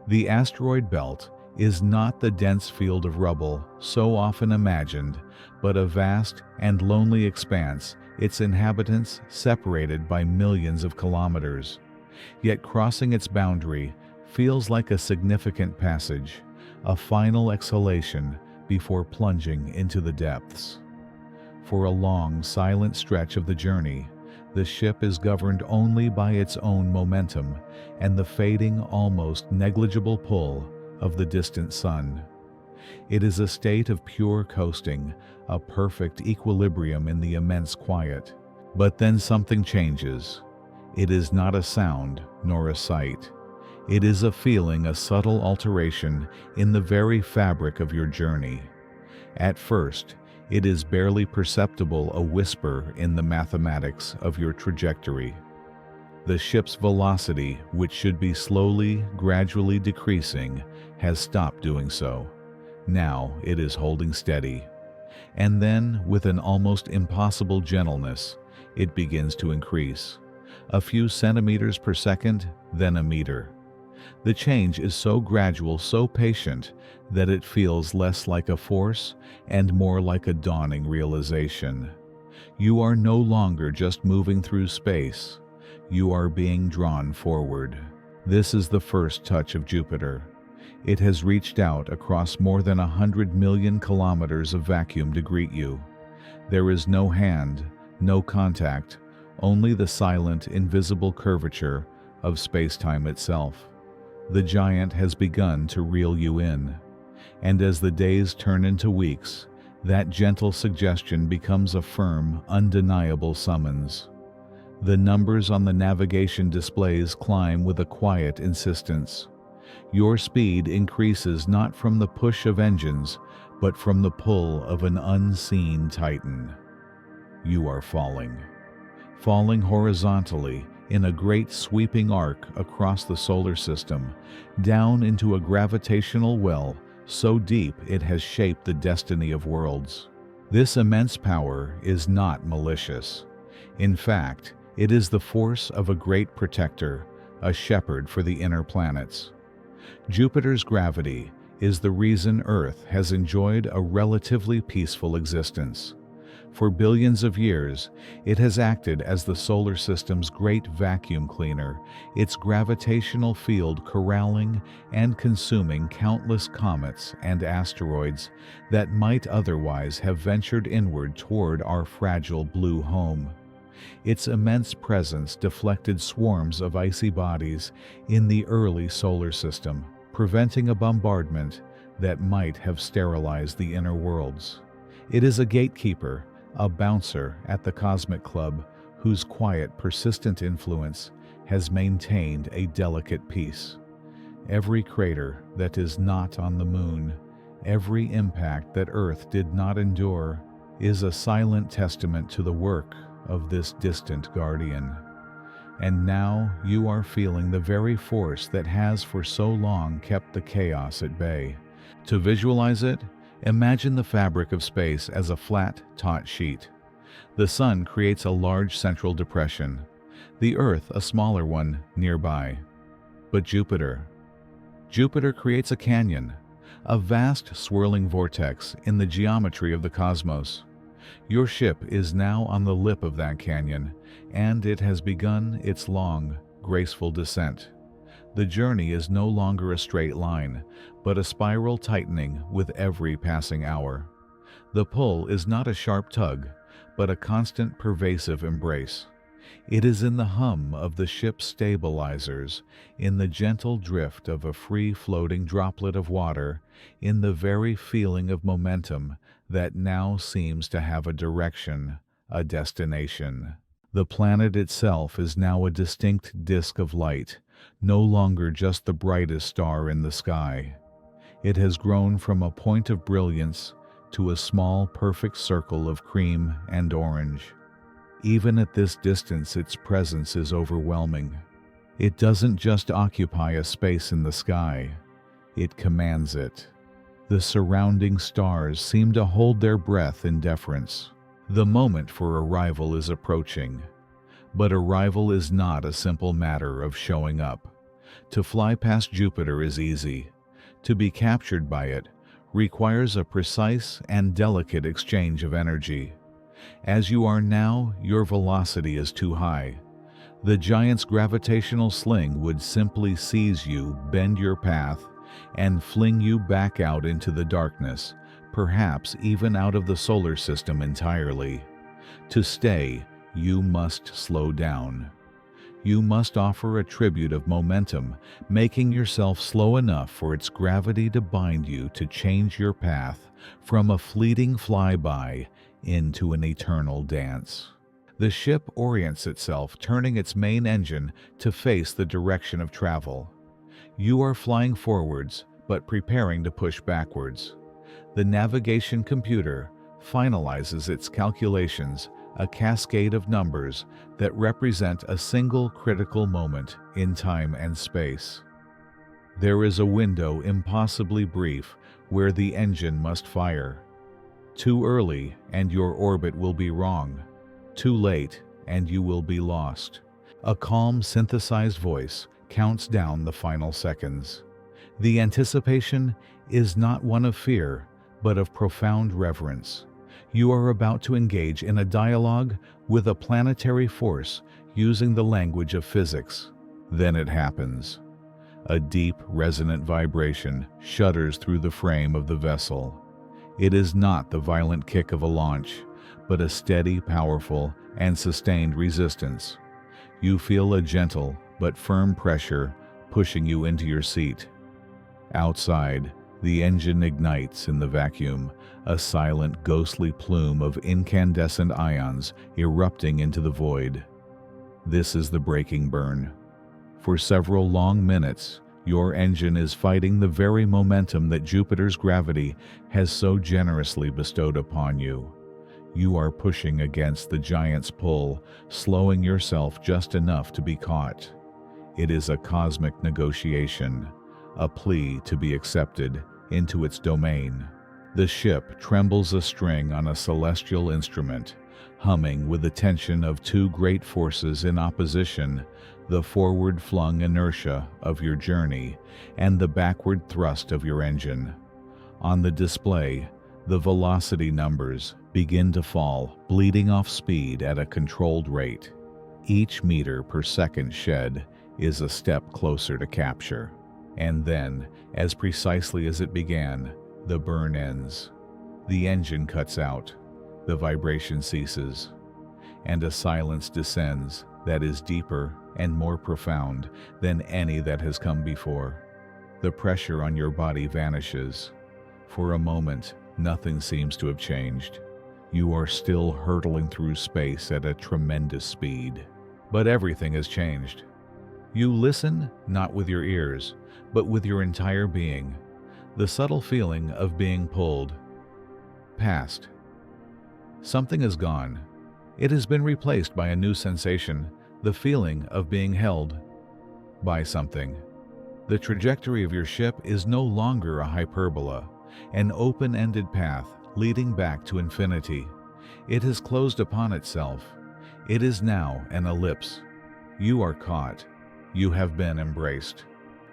Speaker 1: The asteroid belt is not the dense field of rubble so often imagined, but a vast and lonely expanse, its inhabitants separated by millions of kilometers. Yet crossing its boundary feels like a significant passage, a final exhalation before plunging into the depths. For a long, silent stretch of the journey, the ship is governed only by its own momentum and the fading, almost negligible pull of the distant sun. It is a state of pure coasting, a perfect equilibrium in the immense quiet. But then something changes. It is not a sound nor a sight. It is a feeling, a subtle alteration in the very fabric of your journey. At first, it is barely perceptible, a whisper in the mathematics of your trajectory. The ship's velocity, which should be slowly, gradually decreasing, has stopped doing so. Now it is holding steady. And then, with an almost impossible gentleness, it begins to increase. A few centimeters per second, then a meter. The change is so gradual, so patient, that it feels less like a force and more like a dawning realization. You are no longer just moving through space. You are being drawn forward. This is the first touch of Jupiter. It has reached out across more than 100 million kilometers of vacuum to greet you. There is no hand, no contact, only the silent, invisible curvature of space-time itself. The giant has begun to reel you in, and as the days turn into weeks, that gentle suggestion becomes a firm, undeniable summons. The numbers on the navigation displays climb with a quiet insistence. Your speed increases not from the push of engines, but from the pull of an unseen titan. You are falling horizontally in a great sweeping arc across the solar system, down into a gravitational well so deep it has shaped the destiny of worlds. This immense power is not malicious. In fact, it is the force of a great protector, a shepherd for the inner planets. Jupiter's gravity is the reason Earth has enjoyed a relatively peaceful existence. For billions of years, it has acted as the solar system's great vacuum cleaner, its gravitational field corralling and consuming countless comets and asteroids that might otherwise have ventured inward toward our fragile blue home. Its immense presence deflected swarms of icy bodies in the early solar system, preventing a bombardment that might have sterilized the inner worlds. It is a gatekeeper, a bouncer at the cosmic club whose quiet, persistent influence has maintained a delicate peace. Every crater that is not on the moon, every impact that Earth did not endure, is a silent testament to the work of this distant guardian. And now you are feeling the very force that has for so long kept the chaos at bay. To visualize it, imagine the fabric of space as a flat, taut sheet. The Sun creates a large central depression, the Earth a smaller one nearby. But Jupiter creates a canyon, a vast swirling vortex in the geometry of the cosmos. Your ship is now on the lip of that canyon, and it has begun its long, graceful descent. The journey is no longer a straight line, but a spiral tightening with every passing hour. The pull is not a sharp tug, but a constant, pervasive embrace. It is in the hum of the ship's stabilizers, in the gentle drift of a free-floating droplet of water, in the very feeling of momentum that now seems to have a direction, a destination. The planet itself is now a distinct disk of light, no longer just the brightest star in the sky. It has grown from a point of brilliance to a small, perfect circle of cream and orange. Even at this distance, its presence is overwhelming. It doesn't just occupy a space in the sky, it commands it. The surrounding stars seem to hold their breath in deference. The moment for arrival is approaching. But arrival is not a simple matter of showing up. To fly past Jupiter is easy. To be captured by it requires a precise and delicate exchange of energy. As you are now, your velocity is too high. The giant's gravitational sling would simply seize you, bend your path, and fling you back out into the darkness, perhaps even out of the solar system entirely. To stay, you must slow down. You must offer a tribute of momentum, making yourself slow enough for its gravity to bind you to change your path from a fleeting flyby into an eternal dance. The ship orients itself, turning its main engine to face the direction of travel. You are flying forwards, but preparing to push backwards. The navigation computer finalizes its calculations, a cascade of numbers that represent a single critical moment in time and space. There is a window impossibly brief where the engine must fire. Too early and your orbit will be wrong. Too late and you will be lost. A calm, synthesized voice counts down the final seconds. The anticipation is not one of fear, but of profound reverence. You are about to engage in a dialogue with a planetary force using the language of physics. Then it happens. A deep, resonant vibration shudders through the frame of the vessel. It is not the violent kick of a launch, but a steady, powerful, and sustained resistance. You feel a gentle but firm pressure pushing you into your seat. Outside, the engine ignites in the vacuum, a silent, ghostly plume of incandescent ions erupting into the void. This is the braking burn. For several long minutes, your engine is fighting the very momentum that Jupiter's gravity has so generously bestowed upon you. You are pushing against the giant's pull, slowing yourself just enough to be caught. It is a cosmic negotiation, a plea to be accepted into its domain. The ship trembles a string on a celestial instrument, humming with the tension of two great forces in opposition, the forward-flung inertia of your journey and the backward thrust of your engine. On the display, the velocity numbers begin to fall, bleeding off speed at a controlled rate. Each meter per second shed is a step closer to capture. And then, as precisely as it began, the burn ends. The engine cuts out, the vibration ceases, and a silence descends that is deeper and more profound than any that has come before. The pressure on your body vanishes. For a moment, nothing seems to have changed. You are still hurtling through space at a tremendous speed. But everything has changed. You listen not with your ears, but with your entire being. The subtle feeling of being pulled past. Something is gone. It has been replaced by a new sensation, the feeling of being held by something. The trajectory of your ship is no longer a hyperbola, an open-ended path leading back to infinity. It has closed upon itself. It is now an ellipse. You are caught. You have been embraced.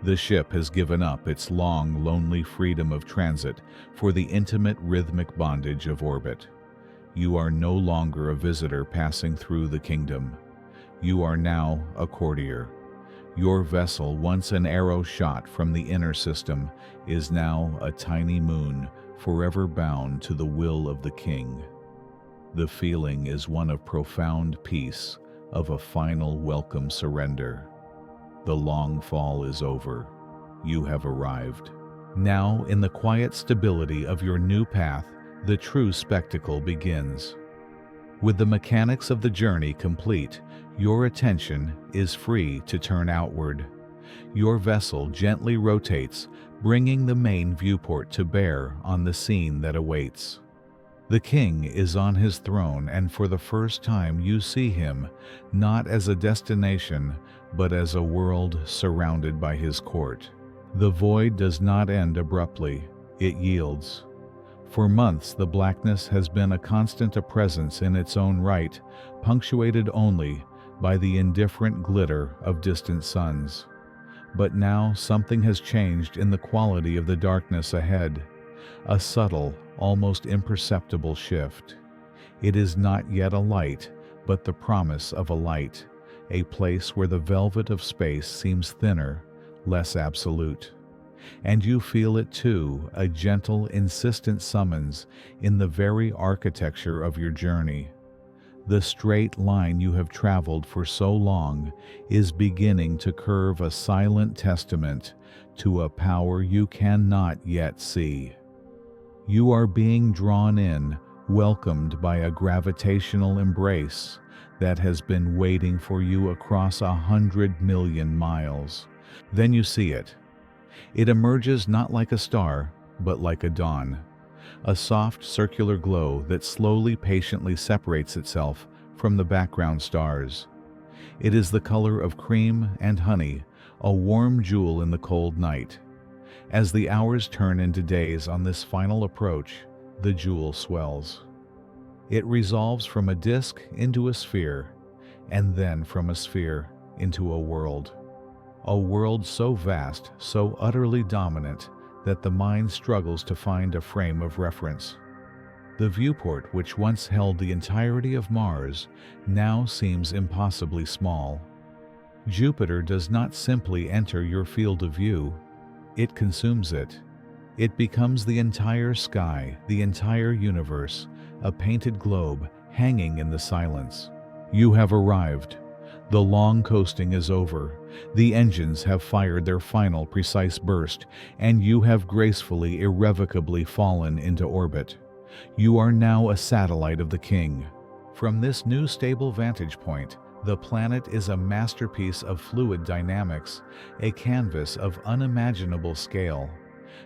Speaker 1: The ship has given up its long, lonely freedom of transit for the intimate, rhythmic bondage of orbit. You are no longer a visitor passing through the kingdom. You are now a courtier. Your vessel, once an arrow shot from the inner system, is now a tiny moon, forever bound to the will of the king. The feeling is one of profound peace, of a final welcome surrender. The long fall is over. You have arrived. Now, in the quiet stability of your new path, the true spectacle begins. With the mechanics of the journey complete, your attention is free to turn outward. Your vessel gently rotates, bringing the main viewport to bear on the scene that awaits. The king is on his throne, and for the first time you see him, not as a destination, but as a world surrounded by his court. The void does not end abruptly, it yields. For months the blackness has been a constant presence in its own right, punctuated only by the indifferent glitter of distant suns. But now something has changed in the quality of the darkness ahead, a subtle, almost imperceptible shift. It is not yet a light, but the promise of a light, a place where the velvet of space seems thinner, less absolute. And you feel it too, a gentle, insistent summons in the very architecture of your journey. The straight line you have traveled for so long is beginning to curve, a silent testament to a power you cannot yet see. You are being drawn in, welcomed by a gravitational embrace that has been waiting for you across 100 million miles. Then you see it. It emerges not like a star, but like a dawn, a soft circular glow that slowly, patiently separates itself from the background stars. It is the color of cream and honey, a warm jewel in the cold night. As the hours turn into days on this final approach, the jewel swells. It resolves from a disk into a sphere, and then from a sphere into a world. A world so vast, so utterly dominant, that the mind struggles to find a frame of reference. The viewport, which once held the entirety of Mars, now seems impossibly small. Jupiter does not simply enter your field of view, it consumes it. It becomes the entire sky, the entire universe, a painted globe hanging in the silence. You have arrived. The long coasting is over. The engines have fired their final precise burst, and you have gracefully, irrevocably fallen into orbit. You are now a satellite of the king. From this new stable vantage point, the planet is a masterpiece of fluid dynamics, a canvas of unimaginable scale.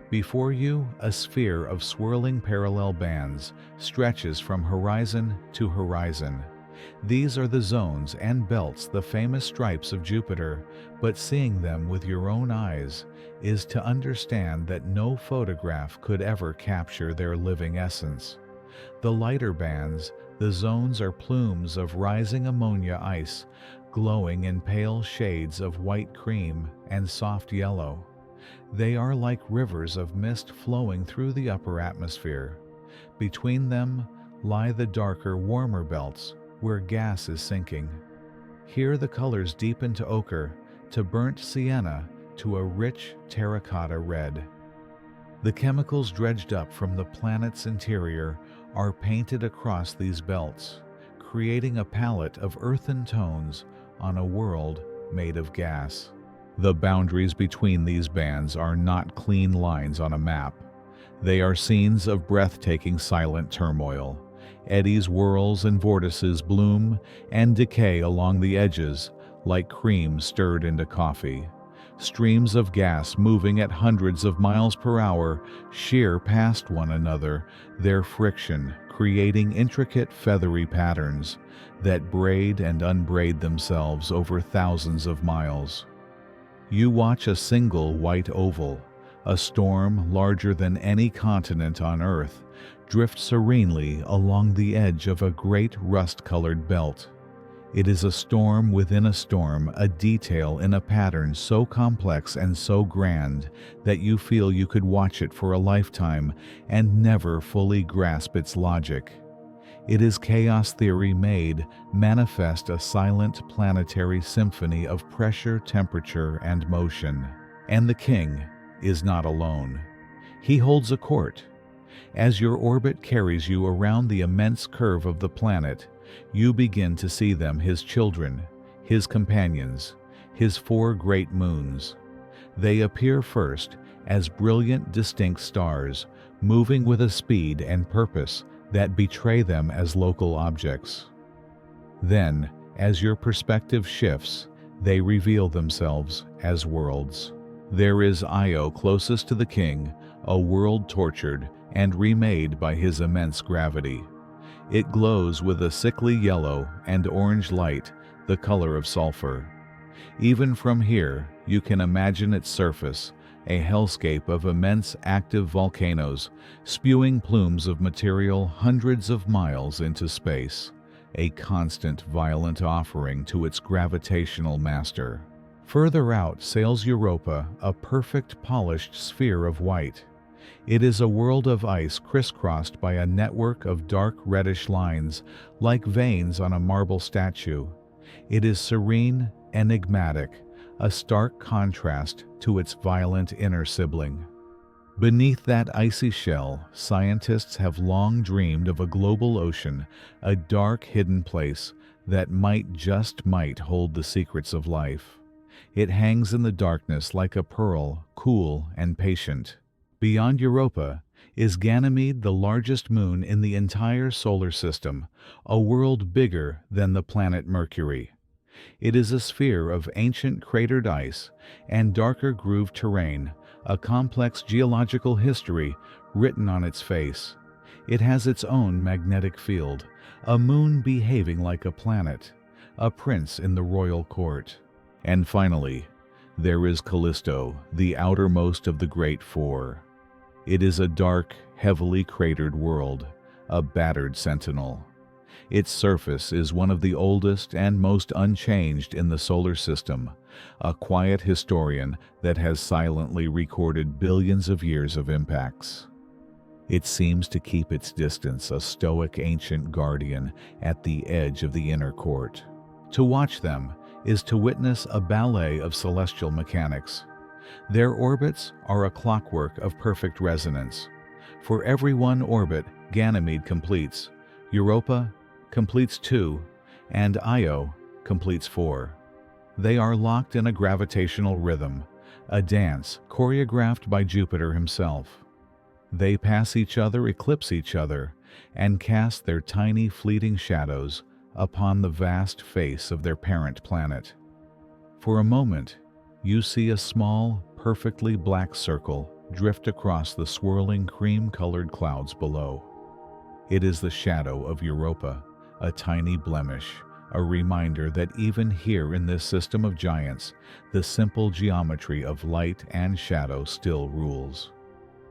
Speaker 1: Before you, a sphere of swirling parallel bands stretches from horizon to horizon. These are the zones and belts, the famous stripes of Jupiter, but seeing them with your own eyes is to understand that no photograph could ever capture their living essence. The lighter bands, the zones, are plumes of rising ammonia ice, glowing in pale shades of white cream and soft yellow. They are like rivers of mist flowing through the upper atmosphere. Between them lie the darker, warmer belts, where gas is sinking. Here the colors deepen to ochre, to burnt sienna, to a rich terracotta red. The chemicals dredged up from the planet's interior are painted across these belts, creating a palette of earthen tones on a world made of gas. The boundaries between these bands are not clean lines on a map. They are scenes of breathtaking silent turmoil. Eddies, whirls, and vortices bloom and decay along the edges like cream stirred into coffee. Streams of gas moving at hundreds of miles per hour shear past one another, their friction creating intricate feathery patterns that braid and unbraid themselves over thousands of miles. You watch a single white oval, a storm larger than any continent on Earth, drift serenely along the edge of a great rust-colored belt. It is a storm within a storm, a detail in a pattern so complex and so grand that you feel you could watch it for a lifetime and never fully grasp its logic. It is chaos theory made manifest, a silent planetary symphony of pressure, temperature, and motion. And the king is not alone. He holds a court. As your orbit carries you around the immense curve of the planet, you begin to see them, his children, his companions, his 4 great moons. They appear first as brilliant, distinct stars, moving with a speed and purpose that betray them as local objects. Then, as your perspective shifts, they reveal themselves as worlds. There is Io closest to the king, a world tortured and remade by his immense gravity. It glows with a sickly yellow and orange light, the color of sulfur. Even from here, you can imagine its surface, a hellscape of immense active volcanoes, spewing plumes of material hundreds of miles into space, a constant violent offering to its gravitational master. Further out sails Europa, a perfect polished sphere of white. It is a world of ice crisscrossed by a network of dark reddish lines, like veins on a marble statue. It is serene, enigmatic, a stark contrast to its violent inner sibling. Beneath that icy shell, scientists have long dreamed of a global ocean, a dark hidden place that just might hold the secrets of life. It hangs in the darkness like a pearl, cool and patient. Beyond Europa is Ganymede, the largest moon in the entire solar system, a world bigger than the planet Mercury. It is a sphere of ancient cratered ice and darker grooved terrain, a complex geological history written on its face. It has its own magnetic field, a moon behaving like a planet, a prince in the royal court. And finally, there is Callisto, the outermost of the Great Four. It is a dark, heavily cratered world, a battered sentinel. Its surface is one of the oldest and most unchanged in the solar system, a quiet historian that has silently recorded billions of years of impacts. It seems to keep its distance, a stoic ancient guardian at the edge of the inner court. To watch them is to witness a ballet of celestial mechanics. Their orbits are a clockwork of perfect resonance. For every one orbit Ganymede completes, Europa completes 2, and Io completes 4. They are locked in a gravitational rhythm, a dance choreographed by Jupiter himself. They pass each other, eclipse each other, and cast their tiny fleeting shadows upon the vast face of their parent planet. For a moment, you see a small, perfectly black circle drift across the swirling cream-colored clouds below. It is the shadow of Europa, a tiny blemish, a reminder that even here in this system of giants, the simple geometry of light and shadow still rules.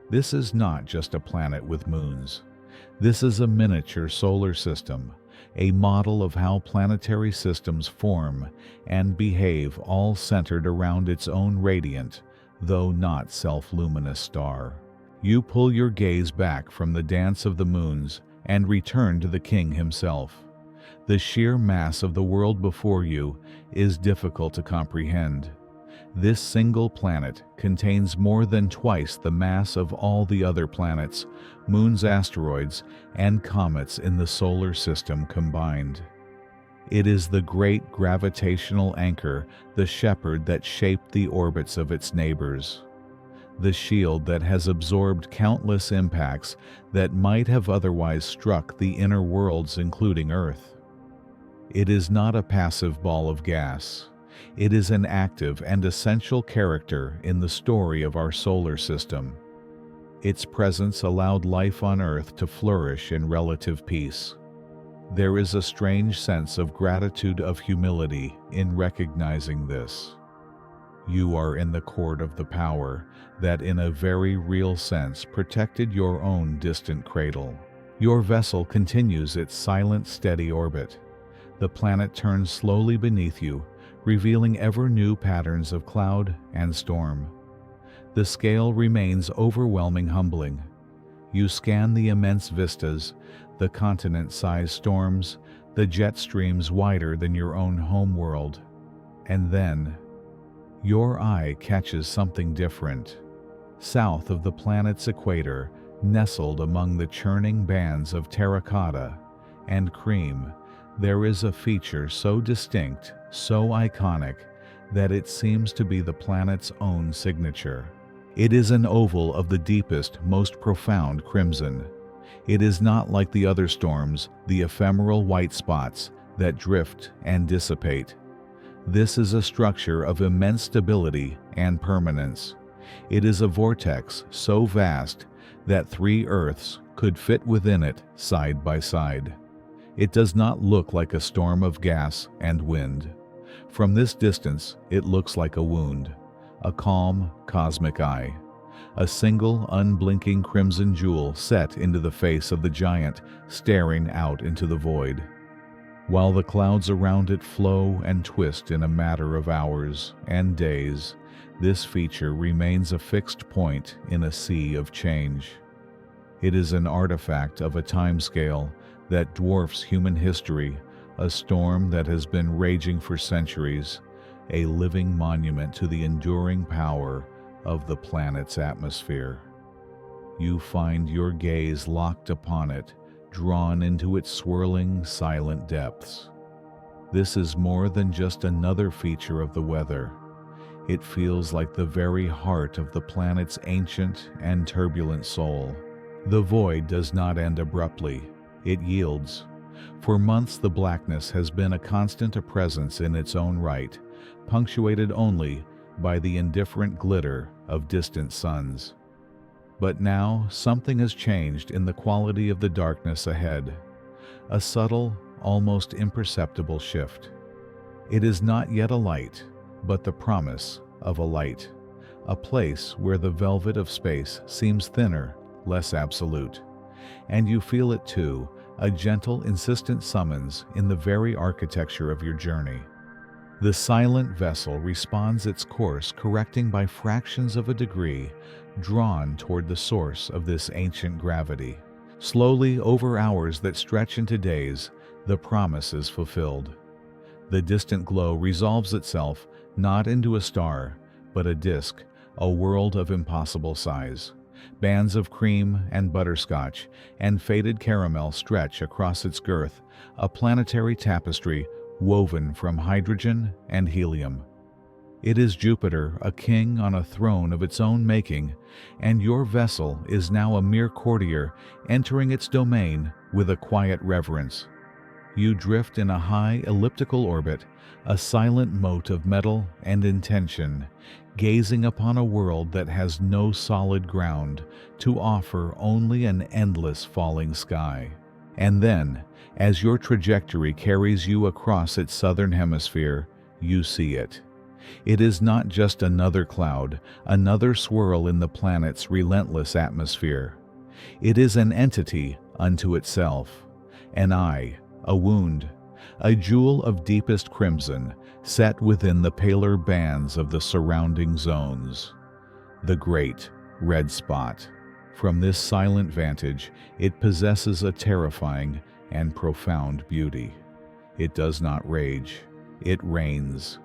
Speaker 1: This is not just a planet with moons. This is a miniature solar system, a model of how planetary systems form and behave, all centered around its own radiant, though not self-luminous star. You pull your gaze back from the dance of the moons and return to the king himself. The sheer mass of the world before you is difficult to comprehend. This single planet contains more than twice the mass of all the other planets, moons, asteroids, and comets in the solar system combined. It is the great gravitational anchor, the shepherd that shaped the orbits of its neighbors. the shield that has absorbed countless impacts that might have otherwise struck the inner worlds, including Earth. It is not a passive ball of gas. It is an active and essential character in the story of our solar system. Its presence allowed life on Earth to flourish in relative peace. There is a strange sense of gratitude, of humility, in recognizing this. You are in the court of the power that, in a very real sense, protected your own distant cradle. Your vessel continues its silent, steady orbit. The planet turns slowly beneath you, revealing ever new patterns of cloud and storm. The scale remains overwhelming, humbling. You scan the immense vistas, the continent-sized storms, the jet streams wider than your own home world. And then, your eye catches something different. South of the planet's equator, nestled among the churning bands of terracotta and cream, there is a feature so distinct, so iconic, that it seems to be the planet's own signature. It is an oval of the deepest, most profound crimson. It is not like the other storms, the ephemeral white spots that drift and dissipate. This is a structure of immense stability and permanence. It is a vortex so vast that 3 Earths could fit within it side by side. It does not look like a storm of gas and wind. From this distance, it looks like a wound, a calm, cosmic eye. A single, unblinking crimson jewel set into the face of the giant, staring out into the void. While the clouds around it flow and twist in a matter of hours and days, this feature remains a fixed point in a sea of change. It is an artifact of a timescale that dwarfs human history, a storm that has been raging for centuries, a living monument to the enduring power of the planet's atmosphere. You find your gaze locked upon it, drawn into its swirling, silent depths. This is more than just another feature of the weather. It feels like the very heart of the planet's ancient and turbulent soul. The void does not end abruptly. It yields. For months, the blackness has been a constant presence in its own right, punctuated only by the indifferent glitter of distant suns. But now something has changed in the quality of the darkness ahead. A subtle, almost imperceptible shift. It is not yet a light, but the promise of a light. A place where the velvet of space seems thinner, less absolute. And you feel it too, a gentle, insistent summons in the very architecture of your journey. The silent vessel responds its course, correcting by fractions of a degree, drawn toward the source of this ancient gravity. Slowly, over hours that stretch into days, the promise is fulfilled. The distant glow resolves itself not into a star, but a disk, a world of impossible size. Bands of cream and butterscotch and faded caramel stretch across its girth, a planetary tapestry woven from hydrogen and helium. It is Jupiter, a king on a throne of its own making, and your vessel is now a mere courtier, entering its domain with a quiet reverence. You drift in a high elliptical orbit, a silent mote of metal and intention, gazing upon a world that has no solid ground to offer, only an endless falling sky. And then, as your trajectory carries you across its southern hemisphere, you see it. It is not just another cloud, another swirl in the planet's relentless atmosphere. It is an entity unto itself, an eye, a wound, a jewel of deepest crimson set within the paler bands of the surrounding zones. The great red spot. From this silent vantage, it possesses a terrifying and profound beauty. It does not rage, it reigns.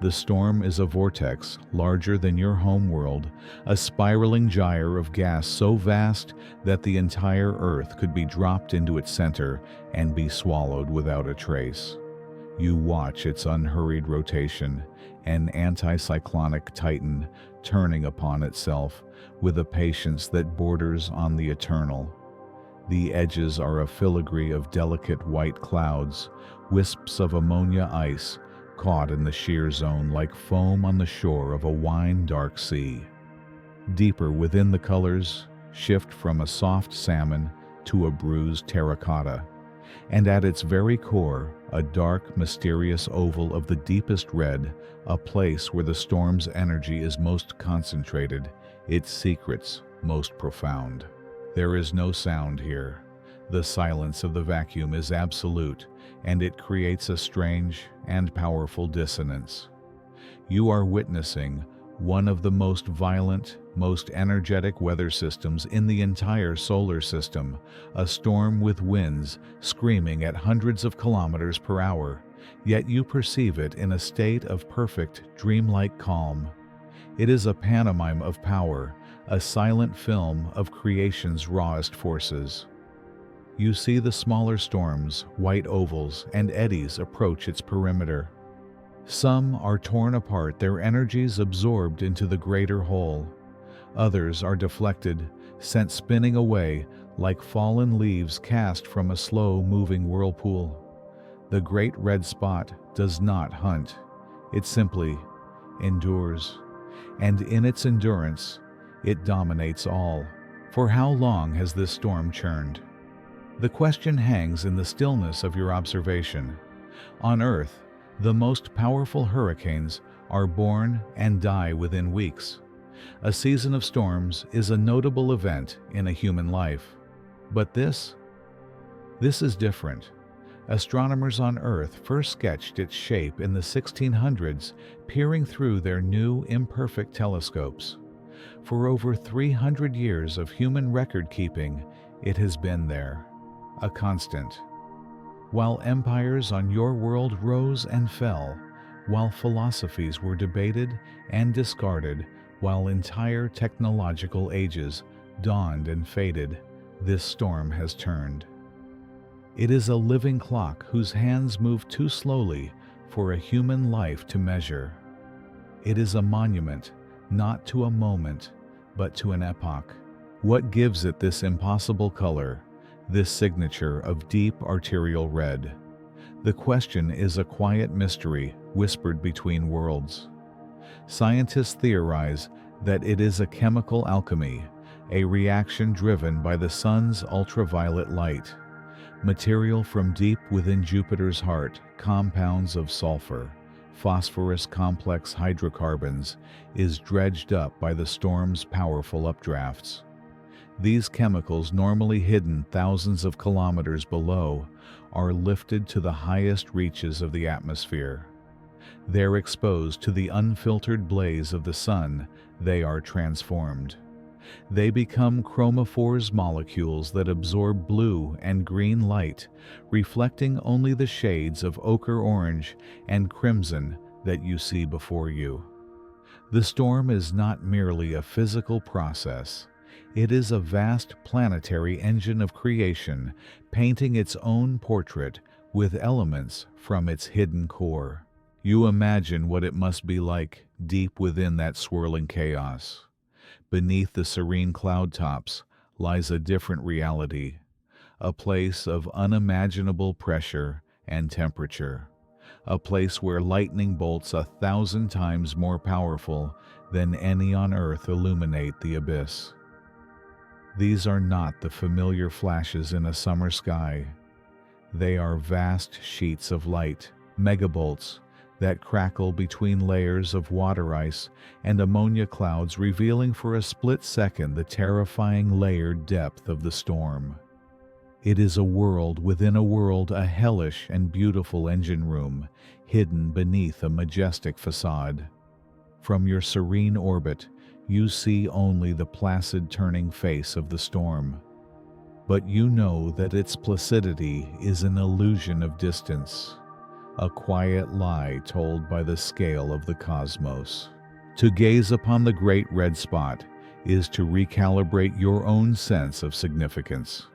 Speaker 1: The storm is a vortex larger than your home world, a spiraling gyre of gas so vast that the entire Earth could be dropped into its center and be swallowed without a trace. You watch its unhurried rotation, an anticyclonic titan turning upon itself with a patience that borders on the eternal. The edges are a filigree of delicate white clouds, wisps of ammonia ice, caught in the shear zone like foam on the shore of a wine-dark sea. Deeper within the colors shift from a soft salmon to a bruised terracotta, and at its very core, a dark, mysterious oval of the deepest red, a place where the storm's energy is most concentrated, its secrets most profound. There is no sound here. The silence of the vacuum is absolute, and it creates a strange and powerful dissonance. You are witnessing one of the most violent, most energetic weather systems in the entire solar system, a storm with winds screaming at hundreds of kilometers per hour, yet you perceive it in a state of perfect, dreamlike calm. It is a pantomime of power, a silent film of creation's rawest forces. You see the smaller storms, white ovals, and eddies approach its perimeter. Some are torn apart, their energies absorbed into the greater whole. Others are deflected, sent spinning away like fallen leaves cast from a slow-moving whirlpool. The great red spot does not hunt. It simply endures. And in its endurance, it dominates all. For how long has this storm churned? The question hangs in the stillness of your observation. On Earth, the most powerful hurricanes are born and die within weeks. A season of storms is a notable event in a human life. But this is different. Astronomers on Earth first sketched its shape in the 1600s, peering through their new, imperfect telescopes. For over 300 years of human record-keeping, it has been there, a constant. While empires on your world rose and fell, while philosophies were debated and discarded, while entire technological ages dawned and faded, this storm has turned. It is a living clock whose hands move too slowly for a human life to measure. It is a monument, not to a moment, but to an epoch. What gives it this impossible color, this signature of deep arterial red? The question is a quiet mystery whispered between worlds. Scientists theorize that it is a chemical alchemy, a reaction driven by the sun's ultraviolet light. Material from deep within Jupiter's heart, compounds of sulfur, phosphorus complex hydrocarbons, is dredged up by the storm's powerful updrafts. These chemicals, normally hidden thousands of kilometers below, are lifted to the highest reaches of the atmosphere. There, exposed to the unfiltered blaze of the sun, they are transformed. They become chromophores molecules that absorb blue and green light, reflecting only the shades of ochre orange and crimson that you see before you. The storm is not merely a physical process. It is a vast planetary engine of creation, painting its own portrait with elements from its hidden core. You imagine what it must be like deep within that swirling chaos. Beneath the serene cloud tops lies a different reality, a place of unimaginable pressure and temperature, a place where lightning bolts 1,000 times more powerful than any on Earth illuminate the abyss. These are not the familiar flashes in a summer sky. They are vast sheets of light, megabolts, that crackle between layers of water ice and ammonia clouds, revealing for a split second the terrifying layered depth of the storm. It is a world within a world, a hellish and beautiful engine room, hidden beneath a majestic facade. From your serene orbit, you see only the placid turning face of the storm. But you know that its placidity is an illusion of distance, a quiet lie told by the scale of the cosmos. To gaze upon the great red spot is to recalibrate your own sense of significance.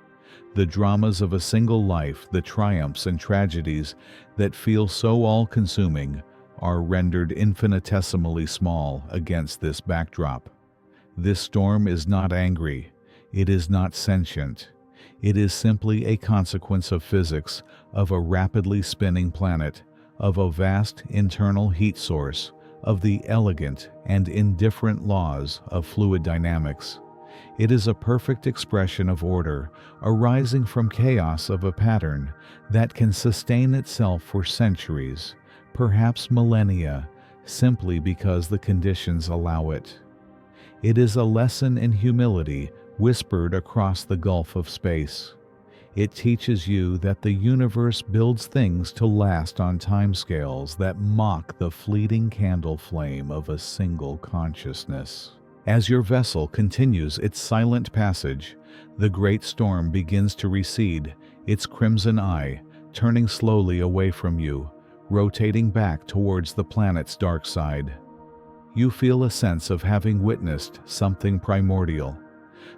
Speaker 1: The dramas of a single life, the triumphs and tragedies that feel so all-consuming, are rendered infinitesimally small against this backdrop. This storm is not angry, it is not sentient. It is simply a consequence of physics, of a rapidly spinning planet, of a vast internal heat source, of the elegant and indifferent laws of fluid dynamics. It is a perfect expression of order, arising from chaos of a pattern that can sustain itself for centuries, perhaps millennia, simply because the conditions allow it. It is a lesson in humility whispered across the gulf of space. It teaches you that the universe builds things to last on timescales that mock the fleeting candle flame of a single consciousness. As your vessel continues its silent passage, the great storm begins to recede, its crimson eye turning slowly away from you, rotating back towards the planet's dark side. You feel a sense of having witnessed something primordial,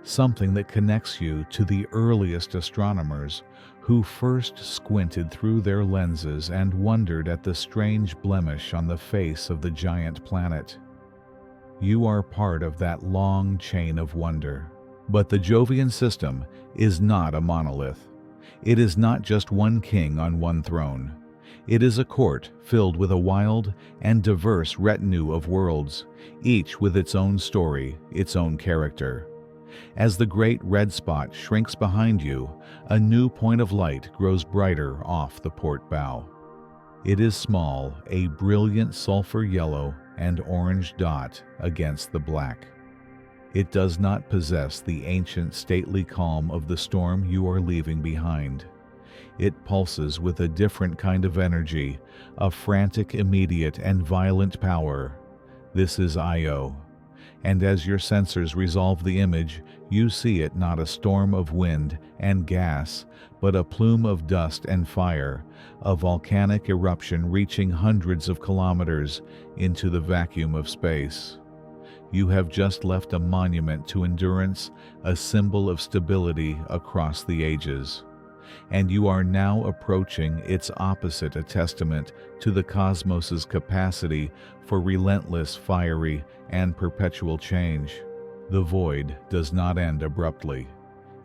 Speaker 1: something that connects you to the earliest astronomers who first squinted through their lenses and wondered at the strange blemish on the face of the giant planet. You are part of that long chain of wonder. But the Jovian system is not a monolith. It is not just one king on one throne. It is a court filled with a wild and diverse retinue of worlds, each with its own story, its own character. As the great red spot shrinks behind you, a new point of light grows brighter off the port bow. It is small, a brilliant sulfur yellow and orange dot against the black. It does not possess the ancient stately calm of the storm you are leaving behind. It pulses with a different kind of energy, a frantic, immediate, and violent power. This is Io. And as your sensors resolve the image, you see it not a storm of wind and gas, but a plume of dust and fire, a volcanic eruption reaching hundreds of kilometers into the vacuum of space. You have just left a monument to endurance, a symbol of stability across the ages. And you are now approaching its opposite, a testament to the cosmos's capacity for relentless, fiery, and perpetual change. The void does not end abruptly.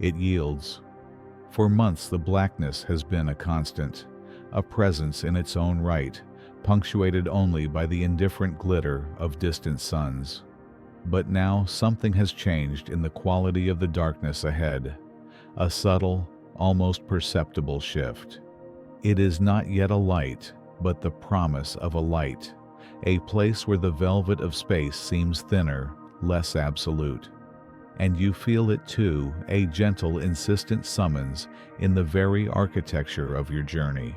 Speaker 1: It yields. For months the blackness has been a constant, a presence in its own right, punctuated only by the indifferent glitter of distant suns. But now something has changed in the quality of the darkness ahead, a subtle, almost perceptible shift. It is not yet a light, but the promise of a light, a place where the velvet of space seems thinner, less absolute. And you feel it too, a gentle, insistent summons in the very architecture of your journey.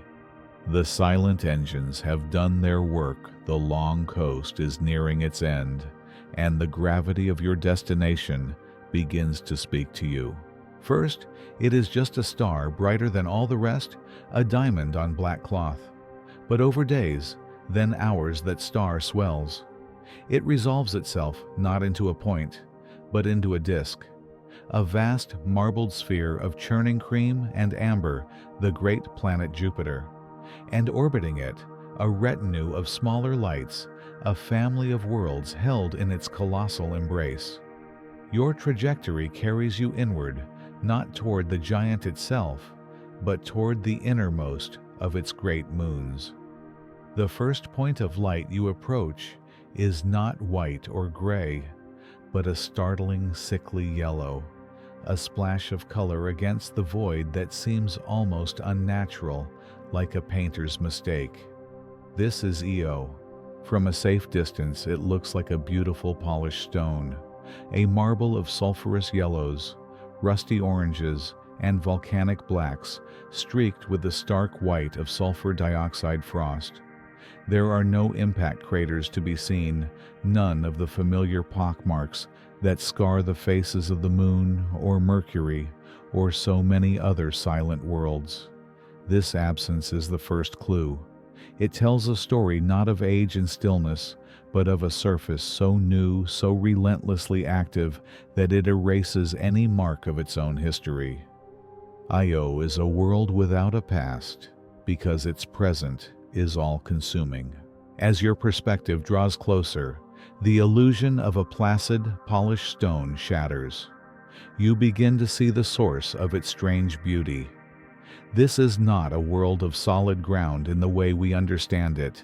Speaker 1: The silent engines have done their work, the long coast is nearing its end, and the gravity of your destination begins to speak to you. First, it is just a star brighter than all the rest, a diamond on black cloth. But over days, then hours, that star swells. It resolves itself not into a point, but into a disk, a vast marbled sphere of churning cream and amber, the great planet Jupiter. And orbiting it, a retinue of smaller lights, a family of worlds held in its colossal embrace. Your trajectory carries you inward, not toward the giant itself, but toward the innermost of its great moons. The first point of light you approach is not white or gray, but a startling, sickly yellow, a splash of color against the void that seems almost unnatural, like a painter's mistake. This is Io. From a safe distance, it looks like a beautiful polished stone, a marble of sulfurous yellows, rusty oranges, and volcanic blacks, streaked with the stark white of sulfur dioxide frost. There are no impact craters to be seen, none of the familiar pockmarks that scar the faces of the Moon or Mercury or so many other silent worlds. This absence is the first clue. It tells a story not of age and stillness, but of a surface so new, so relentlessly active, that it erases any mark of its own history. Io is a world without a past, because its present is all-consuming. As your perspective draws closer, the illusion of a placid, polished stone shatters. You begin to see the source of its strange beauty. This is not a world of solid ground in the way we understand it.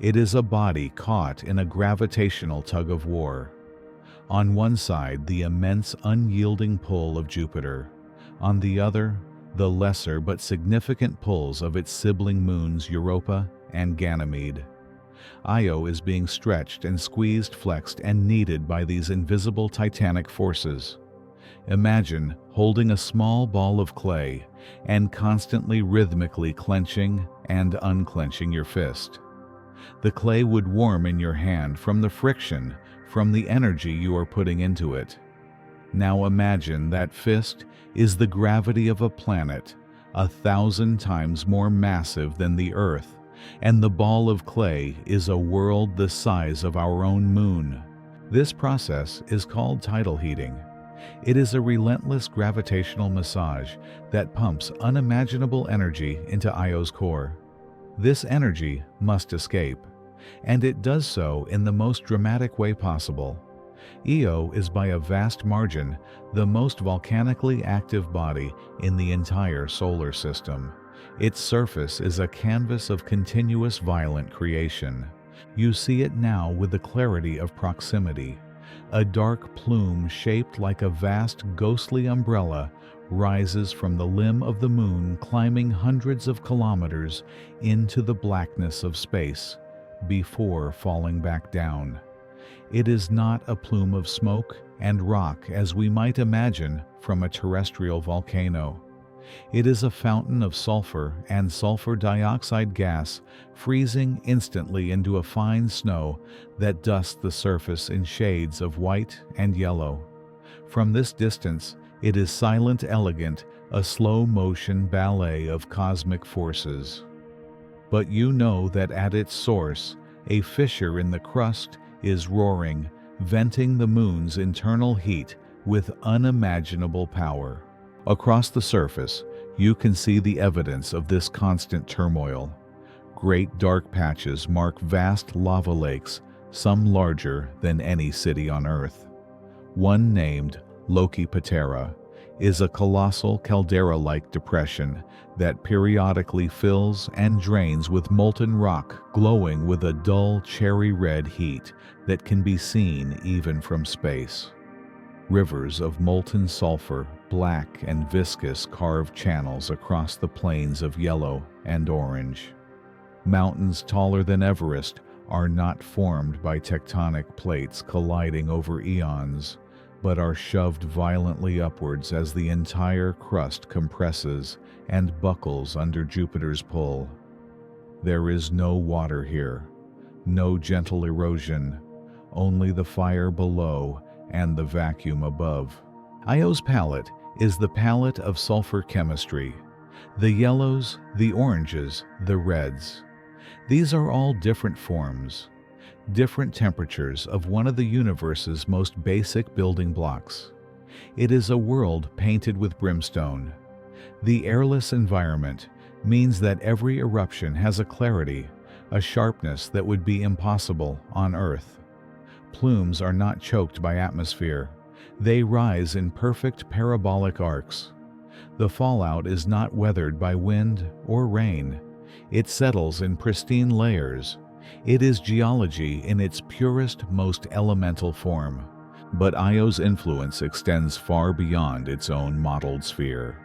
Speaker 1: It is a body caught in a gravitational tug-of-war. On one side, the immense, unyielding pull of Jupiter. On the other, the lesser but significant pulls of its sibling moons Europa and Ganymede. Io is being stretched and squeezed, flexed, and kneaded by these invisible titanic forces. Imagine holding a small ball of clay and constantly rhythmically clenching and unclenching your fist. The clay would warm in your hand from the friction, from the energy you are putting into it. Now imagine that fist is the gravity of a planet 1,000 times more massive than the Earth, and the ball of clay is a world the size of our own moon. This process is called tidal heating. It is a relentless gravitational massage that pumps unimaginable energy into Io's core. This energy must escape, and it does so in the most dramatic way possible. Io is by a vast margin the most volcanically active body in the entire solar system. Its surface is a canvas of continuous violent creation. You see it now with the clarity of proximity. A dark plume shaped like a vast ghostly umbrella rises from the limb of the moon, climbing hundreds of kilometers into the blackness of space before falling back down. It is not a plume of smoke and rock as we might imagine from a terrestrial volcano. It is a fountain of sulfur and sulfur dioxide gas freezing instantly into a fine snow that dusts the surface in shades of white and yellow. From this distance, it is silent, elegant, a slow-motion ballet of cosmic forces. But you know that at its source, a fissure in the crust is roaring, venting the moon's internal heat with unimaginable power. Across the surface, you can see the evidence of this constant turmoil. Great dark patches mark vast lava lakes, some larger than any city on Earth. One named Loki Patera is a colossal caldera-like depression that periodically fills and drains with molten rock glowing with a dull cherry-red heat that can be seen even from space. Rivers of molten sulfur, black and viscous, carve channels across the plains of yellow and orange. Mountains taller than Everest are not formed by tectonic plates colliding over eons, but are shoved violently upwards as the entire crust compresses and buckles under Jupiter's pull. There is no water here, no gentle erosion, only the fire below and the vacuum above. Io's palette is the palette of sulfur chemistry. The yellows, the oranges, the reds. These are all different forms, different temperatures of one of the universe's most basic building blocks. It is a world painted with brimstone. The airless environment means that every eruption has a clarity, a sharpness that would be impossible on Earth. Plumes are not choked by atmosphere. They rise in perfect parabolic arcs. The fallout is not weathered by wind or rain. It settles in pristine layers. It is geology in its purest, most elemental form. But Io's influence extends far beyond its own mottled sphere.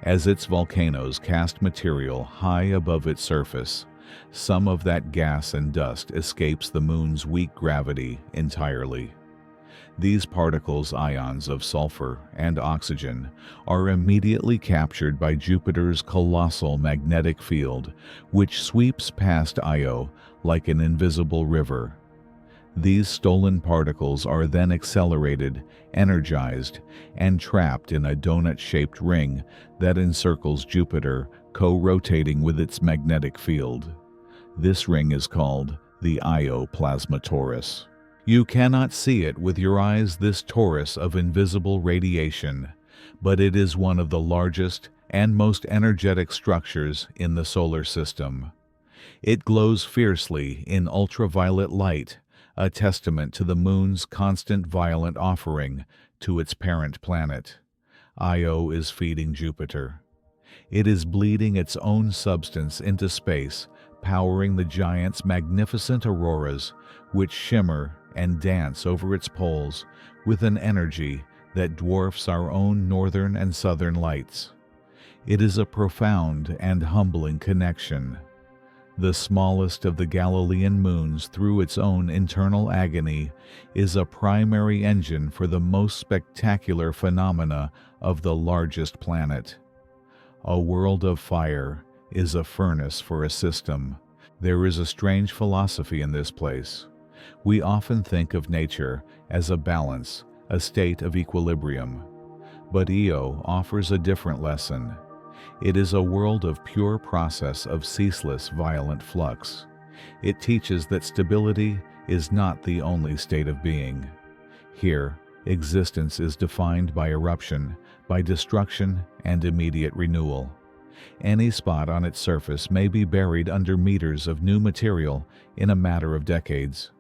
Speaker 1: As its volcanoes cast material high above its surface, some of that gas and dust escapes the moon's weak gravity entirely. These particles, ions of sulfur and oxygen, are immediately captured by Jupiter's colossal magnetic field, which sweeps past Io like an invisible river. These stolen particles are then accelerated, energized, and trapped in a donut-shaped ring that encircles Jupiter, co-rotating with its magnetic field. This ring is called the Io plasma torus. You cannot see it with your eyes, this torus of invisible radiation, but it is one of the largest and most energetic structures in the solar system. It glows fiercely in ultraviolet light, a testament to the moon's constant violent offering to its parent planet. Io is feeding Jupiter. It is bleeding its own substance into space, powering the giant's magnificent auroras, which shimmer and dance over its poles with an energy that dwarfs our own northern and southern lights. It is a profound and humbling connection. The smallest of the Galilean moons, through its own internal agony, is a primary engine for the most spectacular phenomena of the largest planet. A world of fire is a furnace for a system. There is a strange philosophy in this place. We often think of nature as a balance, a state of equilibrium. But Io offers a different lesson. It is a world of pure process of ceaseless violent flux. It teaches that stability is not the only state of being. Here, existence is defined by eruption, by destruction, and immediate renewal. Any spot on its surface may be buried under meters of new material in a matter of decades.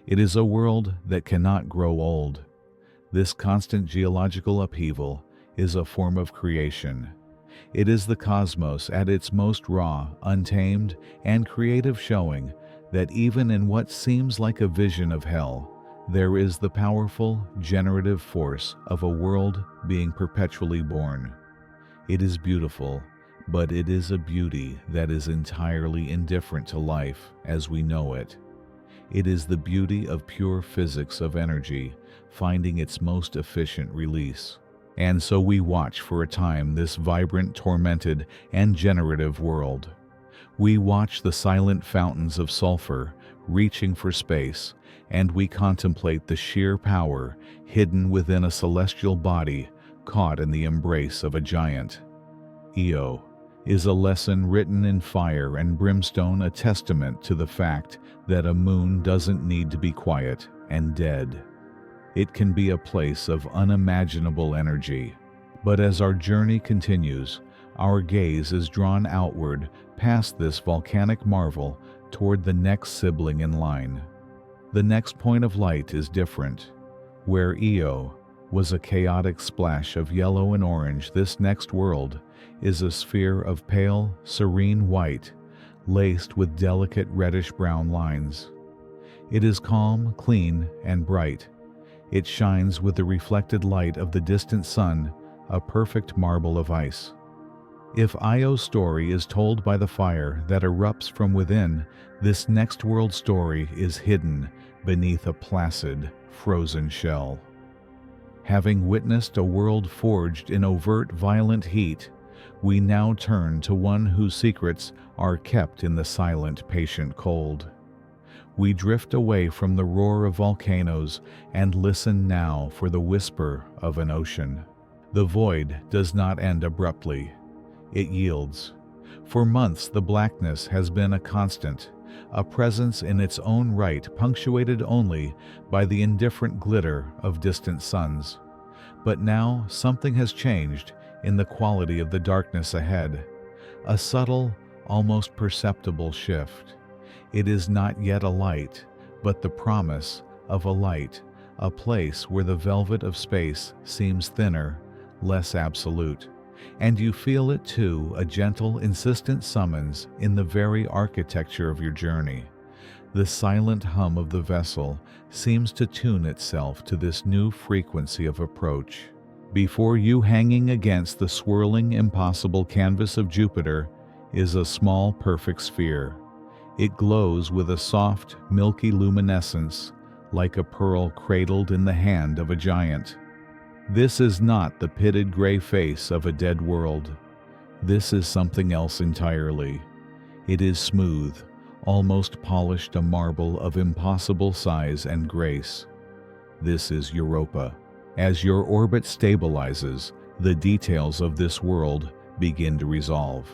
Speaker 1: It is a world that cannot grow old. This constant geological upheaval is a form of creation. It is the cosmos at its most raw, untamed, and creative, showing that even in what seems like a vision of hell, there is the powerful, generative force of a world being perpetually born. It is beautiful, but it is a beauty that is entirely indifferent to life as we know it. It is the beauty of pure physics of energy, finding its most efficient release. And so we watch for a time this vibrant, tormented, and generative world. We watch the silent fountains of sulfur reaching for space, and we contemplate the sheer power hidden within a celestial body caught in the embrace of a giant. Io is a lesson written in fire and brimstone, a testament to the fact that a moon doesn't need to be quiet and dead. It can be a place of unimaginable energy. But as our journey continues, our gaze is drawn outward past this volcanic marvel toward the next sibling in line. The next point of light is different. Where Io was a chaotic splash of yellow and orange, this next world is a sphere of pale, serene white, laced with delicate reddish-brown lines. It is calm, clean, and bright. It shines with the reflected light of the distant sun, a perfect marble of ice. If Io's story is told by the fire that erupts from within, this next world story is hidden beneath a placid, frozen shell. Having witnessed a world forged in overt, violent heat, we now turn to one whose secrets are kept in the silent, patient cold. We drift away from the roar of volcanoes and listen now for the whisper of an ocean. The void does not end abruptly. It yields. For months the blackness has been a constant, a presence in its own right, punctuated only by the indifferent glitter of distant suns. But now something has changed in the quality of the darkness ahead. A subtle, almost perceptible shift. It is not yet a light, but the promise of a light, a place where the velvet of space seems thinner, less absolute. And you feel it too, a gentle, insistent summons in the very architecture of your journey. The silent hum of the vessel seems to tune itself to this new frequency of approach. Before you, hanging against the swirling, impossible canvas of Jupiter, is a small, perfect sphere. It glows with a soft, milky luminescence, like a pearl cradled in the hand of a giant. This is not the pitted gray face of a dead world. This is something else entirely. It is smooth, almost polished, a marble of impossible size and grace. This is Europa. As your orbit stabilizes, the details of this world begin to resolve.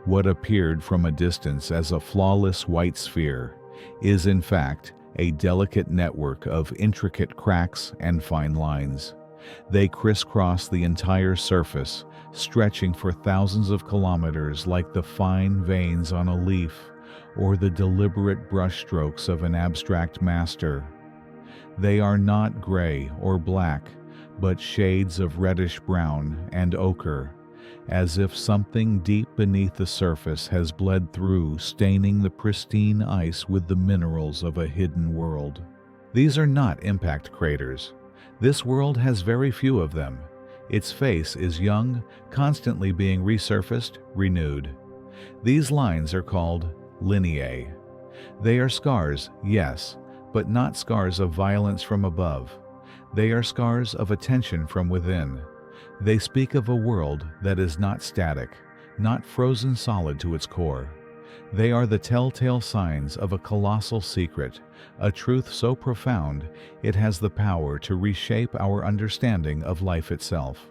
Speaker 1: What appeared from a distance as a flawless white sphere is in fact a delicate network of intricate cracks and fine lines. They crisscross the entire surface, stretching for thousands of kilometers like the fine veins on a leaf or the deliberate brushstrokes of an abstract master. They are not gray or black, but shades of reddish-brown and ochre, as if something deep beneath the surface has bled through, staining the pristine ice with the minerals of a hidden world. These are not impact craters. This world has very few of them. Its face is young, constantly being resurfaced, renewed. These lines are called lineae. They are scars, yes, but not scars of violence from above. They are scars of attention from within. They speak of a world that is not static, not frozen solid to its core. They are the telltale signs of a colossal secret, a truth so profound it has the power to reshape our understanding of life itself.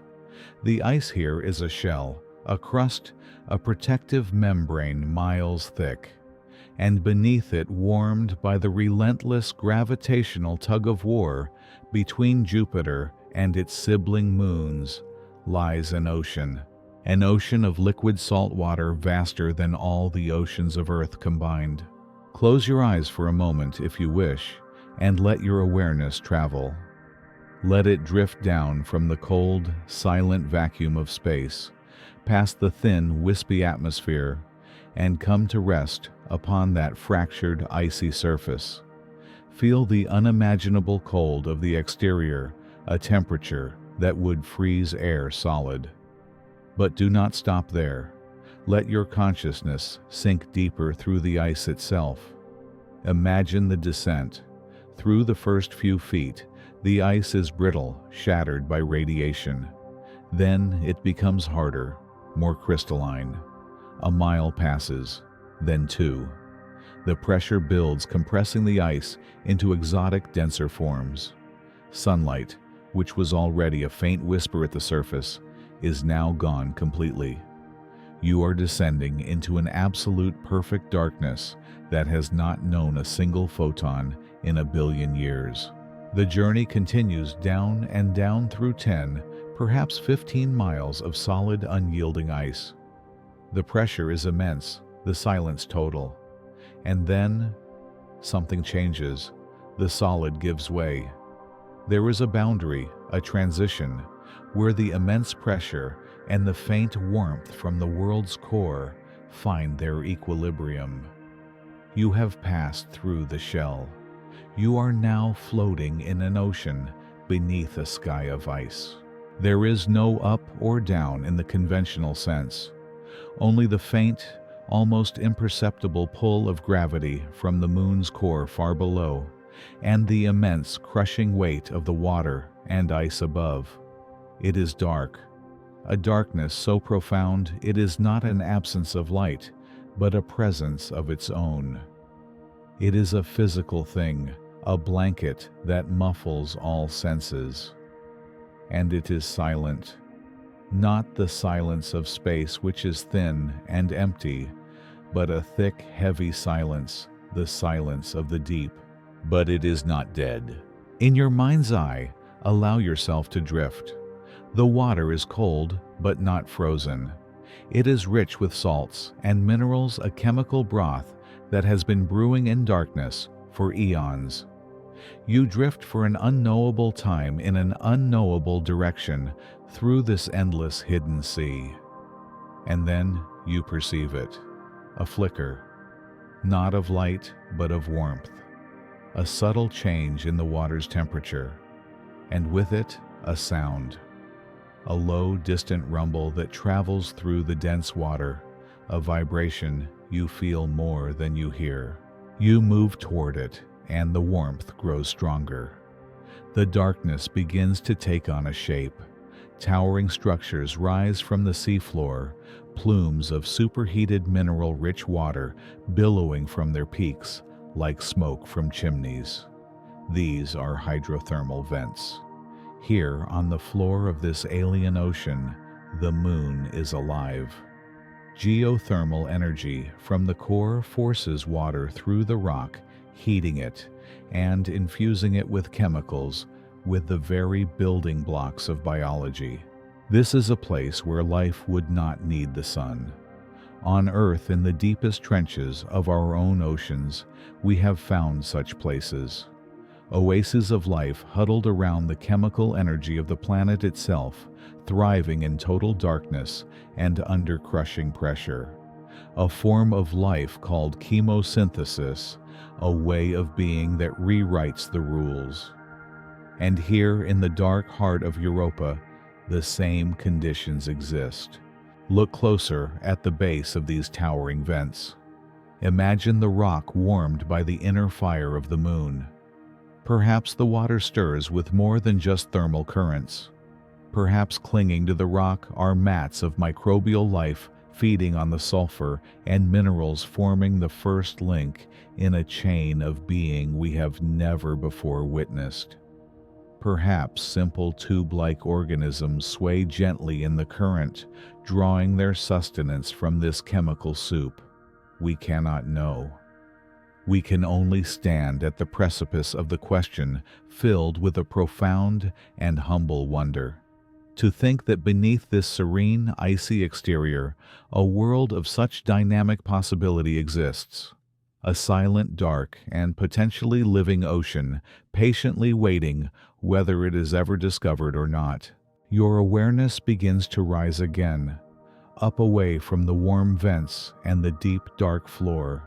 Speaker 1: The ice here is a shell, a crust, a protective membrane miles thick, and beneath it, warmed by the relentless gravitational tug-of-war between Jupiter and its sibling moons, lies an ocean of liquid salt water vaster than all the oceans of Earth combined. Close your eyes for a moment if you wish, and let your awareness travel. Let it drift down from the cold, silent vacuum of space, past the thin, wispy atmosphere, and come to rest upon that fractured, icy surface. Feel the unimaginable cold of the exterior, a temperature that would freeze air solid. But do not stop there. Let your consciousness sink deeper through the ice itself. Imagine the descent. Through the first few feet, the ice is brittle, shattered by radiation. Then it becomes harder, more crystalline. A mile passes, then two. The pressure builds, compressing the ice into exotic, denser forms. Sunlight, which was already a faint whisper at the surface, is now gone completely. You are descending into an absolute perfect darkness that has not known a single photon in a billion years. The journey continues down and down through 10, perhaps 15 miles of solid, unyielding ice. The pressure is immense, the silence total. And then, something changes. The solid gives way. There is a boundary, a transition, where the immense pressure and the faint warmth from the world's core find their equilibrium. You have passed through the shell. You are now floating in an ocean beneath a sky of ice. There is no up or down in the conventional sense, only the faint, almost imperceptible pull of gravity from the moon's core far below, and the immense crushing weight of the water and ice above. It is dark, a darkness so profound it is not an absence of light, but a presence of its own. It is a physical thing, a blanket that muffles all senses. And it is silent, not the silence of space which is thin and empty, but a thick, heavy silence, the silence of the deep. But it is not dead. In your mind's eye, allow yourself to drift. The water is cold, but not frozen. It is rich with salts and minerals, a chemical broth that has been brewing in darkness for eons. You drift for an unknowable time in an unknowable direction through this endless hidden sea. And then you perceive it, a flicker, not of light, but of warmth. A subtle change in the water's temperature, and with it, a sound. A low, distant rumble that travels through the dense water, a vibration you feel more than you hear. You move toward it, and the warmth grows stronger. The darkness begins to take on a shape. Towering structures rise from the seafloor, plumes of superheated mineral-rich water billowing from their peaks like smoke from chimneys. These are hydrothermal vents. Here, on the floor of this alien ocean, the moon is alive. Geothermal energy from the core forces water through the rock, heating it and infusing it with chemicals, with the very building blocks of biology. This is a place where life would not need the sun. On Earth, in the deepest trenches of our own oceans, we have found such places. Oases of life huddled around the chemical energy of the planet itself, thriving in total darkness and under crushing pressure. A form of life called chemosynthesis, a way of being that rewrites the rules. And here in the dark heart of Europa, the same conditions exist. Look closer at the base of these towering vents. Imagine the rock warmed by the inner fire of the moon. Perhaps the water stirs with more than just thermal currents. Perhaps clinging to the rock are mats of microbial life feeding on the sulfur and minerals, forming the first link in a chain of being we have never before witnessed. Perhaps simple tube-like organisms sway gently in the current, drawing their sustenance from this chemical soup. We cannot know. We can only stand at the precipice of the question, filled with a profound and humble wonder. To think that beneath this serene, icy exterior, a world of such dynamic possibility exists. A silent, dark, and potentially living ocean, patiently waiting whether it is ever discovered or not. Your awareness begins to rise again, up away from the warm vents and the deep, dark floor,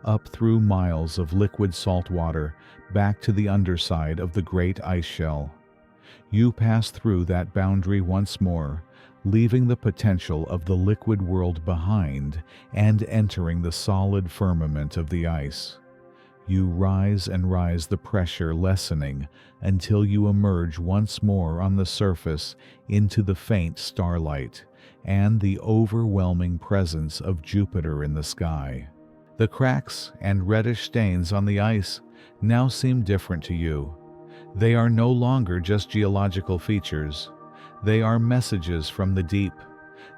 Speaker 1: up through miles of liquid salt water, back to the underside of the great ice shell. You pass through that boundary once more, leaving the potential of the liquid world behind and entering the solid firmament of the ice. You rise and rise, the pressure lessening until you emerge once more on the surface into the faint starlight and the overwhelming presence of Jupiter in the sky. The cracks and reddish stains on the ice now seem different to you. They are no longer just geological features. They are messages from the deep.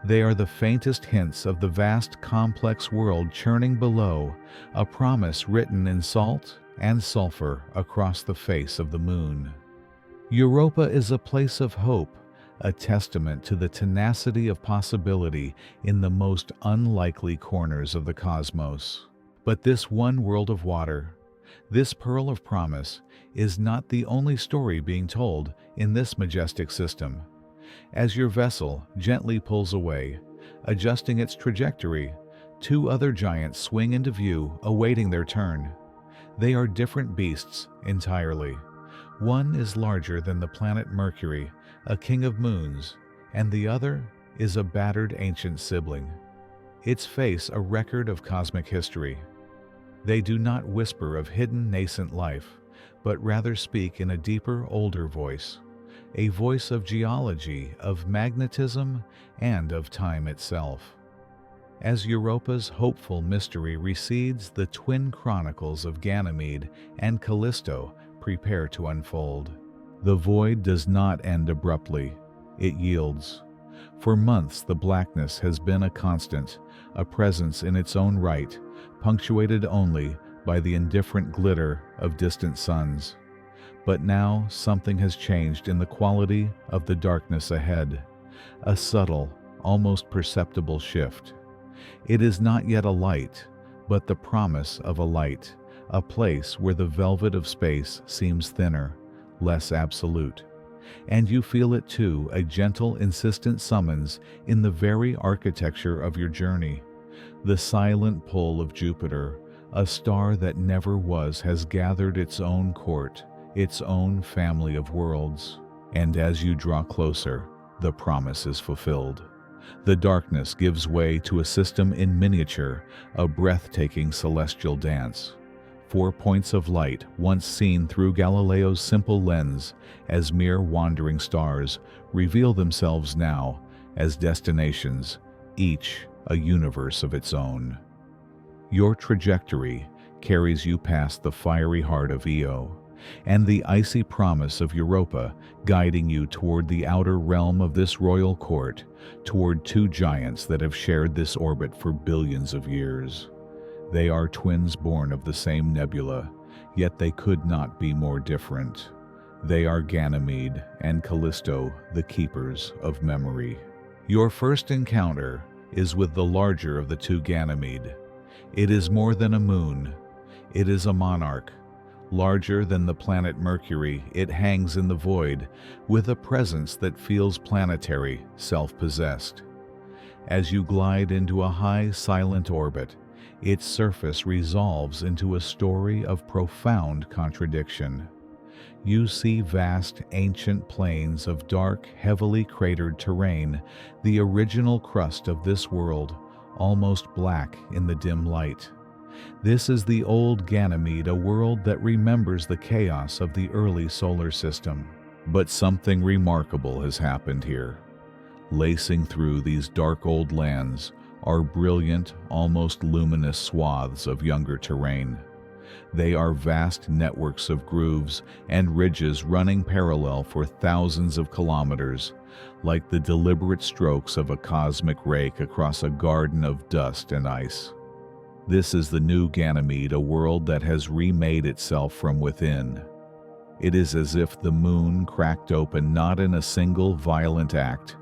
Speaker 1: They are the faintest hints of the vast, complex world churning below, a promise written in salt and sulfur across the face of the moon. Europa is a place of hope, a testament to the tenacity of possibility in the most unlikely corners of the cosmos. But this one world of water, this pearl of promise, is not the only story being told in this majestic system. As your vessel gently pulls away, adjusting its trajectory, two other giants swing into view, awaiting their turn. They are different beasts entirely. One is larger than the planet Mercury, a king of moons, and the other is a battered ancient sibling, its face a record of cosmic history. They do not whisper of hidden nascent life, but rather speak in a deeper, older voice, a voice of geology, of magnetism, and of time itself. As Europa's hopeful mystery recedes, the twin chronicles of Ganymede and Callisto prepare to unfold. The void does not end abruptly, it yields. For months the blackness has been a constant, a presence in its own right, punctuated only by the indifferent glitter of distant suns. But now something has changed in the quality of the darkness ahead, a subtle, almost perceptible shift. It is not yet a light, but the promise of a light, a place where the velvet of space seems thinner, less absolute. And you feel it too, a gentle, insistent summons in the very architecture of your journey. The silent pull of Jupiter, a star that never was, has gathered its own court, its own family of worlds. And as you draw closer, the promise is fulfilled. The darkness gives way to a system in miniature, a breathtaking celestial dance. 4 points of light, once seen through Galileo's simple lens as mere wandering stars, reveal themselves now as destinations, each a universe of its own. Your trajectory carries you past the fiery heart of Io, and the icy promise of Europa, guiding you toward the outer realm of this royal court, toward two giants that have shared this orbit for billions of years. They are twins born of the same nebula, yet they could not be more different. They are Ganymede and Callisto, the keepers of memory. Your first encounter is with the larger of the two Ganymede. It is more than a moon. It is a monarch. Larger than the planet Mercury, it hangs in the void, with a presence that feels planetary, self-possessed. As you glide into a high, silent orbit, its surface resolves into a story of profound contradiction. You see vast, ancient plains of dark, heavily cratered terrain, the original crust of this world, almost black in the dim light. This is the old Ganymede, a world that remembers the chaos of the early solar system. But something remarkable has happened here. Lacing through these dark old lands are brilliant, almost luminous swaths of younger terrain. They are vast networks of grooves and ridges running parallel for thousands of kilometers, like the deliberate strokes of a cosmic rake across a garden of dust and ice. This is the new Ganymede, a world that has remade itself from within. It is as if the moon cracked open not in a single violent act,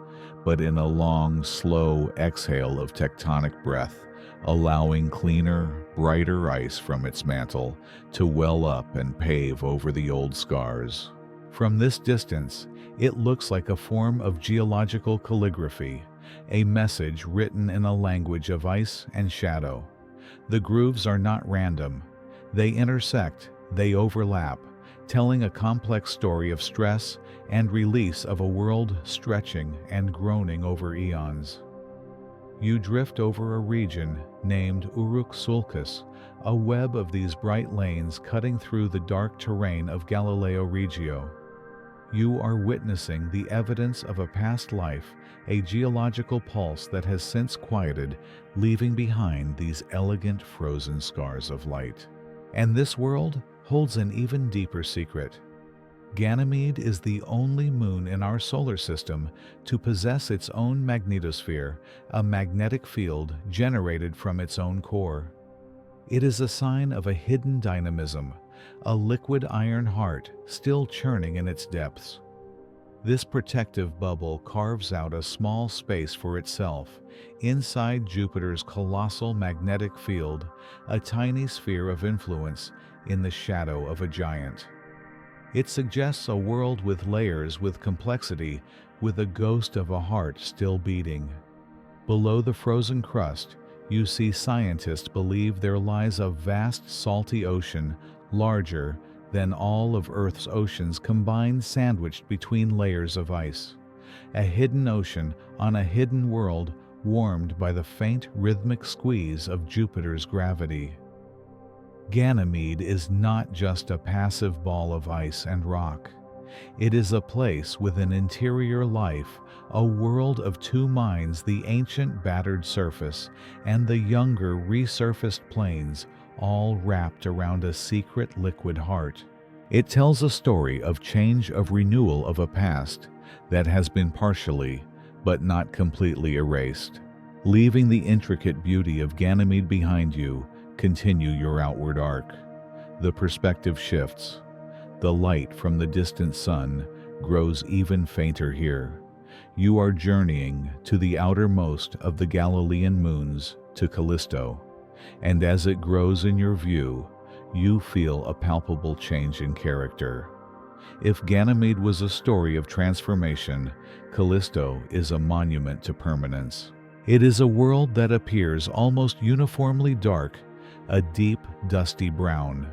Speaker 1: but in a long, slow exhale of tectonic breath, allowing cleaner, brighter ice from its mantle to well up and pave over the old scars. From this distance, it looks like a form of geological calligraphy, a message written in a language of ice and shadow. The grooves are not random. They intersect, they overlap, telling a complex story of stress and release of a world stretching and groaning over eons. You drift over a region named Uruk Sulcus, a web of these bright lanes cutting through the dark terrain of Galileo Regio. You are witnessing the evidence of a past life, a geological pulse that has since quieted, leaving behind these elegant frozen scars of light. And this world holds an even deeper secret. Ganymede is the only moon in our solar system to possess its own magnetosphere, a magnetic field generated from its own core. It is a sign of a hidden dynamism, a liquid iron heart still churning in its depths. This protective bubble carves out a small space for itself inside Jupiter's colossal magnetic field, a tiny sphere of influence in the shadow of a giant. It suggests a world with layers, with complexity, with a ghost of a heart still beating. Below the frozen crust, you see scientists believe there lies a vast salty ocean, larger than all of Earth's oceans combined, sandwiched between layers of ice. A hidden ocean on a hidden world, warmed by the faint rhythmic squeeze of Jupiter's gravity. Ganymede is not just a passive ball of ice and rock. It is a place with an interior life, a world of two minds, the ancient battered surface and the younger resurfaced plains, all wrapped around a secret liquid heart. It tells a story of change, of renewal of a past that has been partially, but not completely erased. Leaving the intricate beauty of Ganymede behind you, continue your outward arc. The perspective shifts. The light from the distant sun grows even fainter here. You are journeying to the outermost of the Galilean moons, to Callisto, and as it grows in your view, you feel a palpable change in character. If Ganymede was a story of transformation, Callisto is a monument to permanence. It is a world that appears almost uniformly dark, a deep, dusty brown.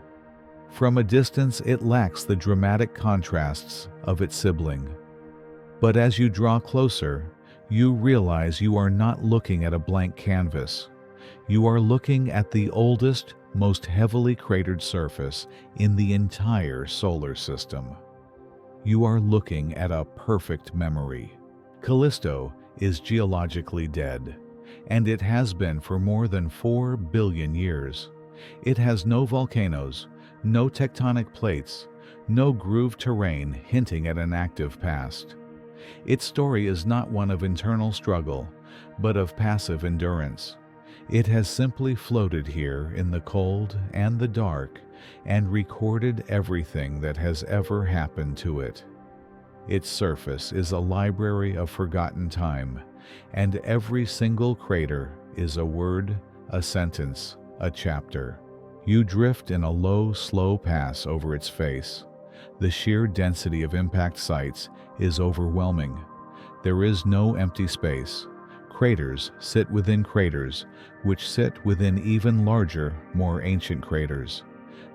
Speaker 1: From a distance, it lacks the dramatic contrasts of its sibling. But as you draw closer, you realize you are not looking at a blank canvas. You are looking at the oldest, most heavily cratered surface in the entire solar system. You are looking at a perfect memory. Callisto is geologically dead, and it has been for more than 4 billion years. It has no volcanoes, no tectonic plates, no grooved terrain hinting at an active past. Its story is not one of internal struggle, but of passive endurance. It has simply floated here in the cold and the dark and recorded everything that has ever happened to it. Its surface is a library of forgotten time, and every single crater is a word, a sentence, a chapter. You drift in a low, slow pass over its face. The sheer density of impact sites is overwhelming. There is no empty space. Craters sit within craters, which sit within even larger, more ancient craters.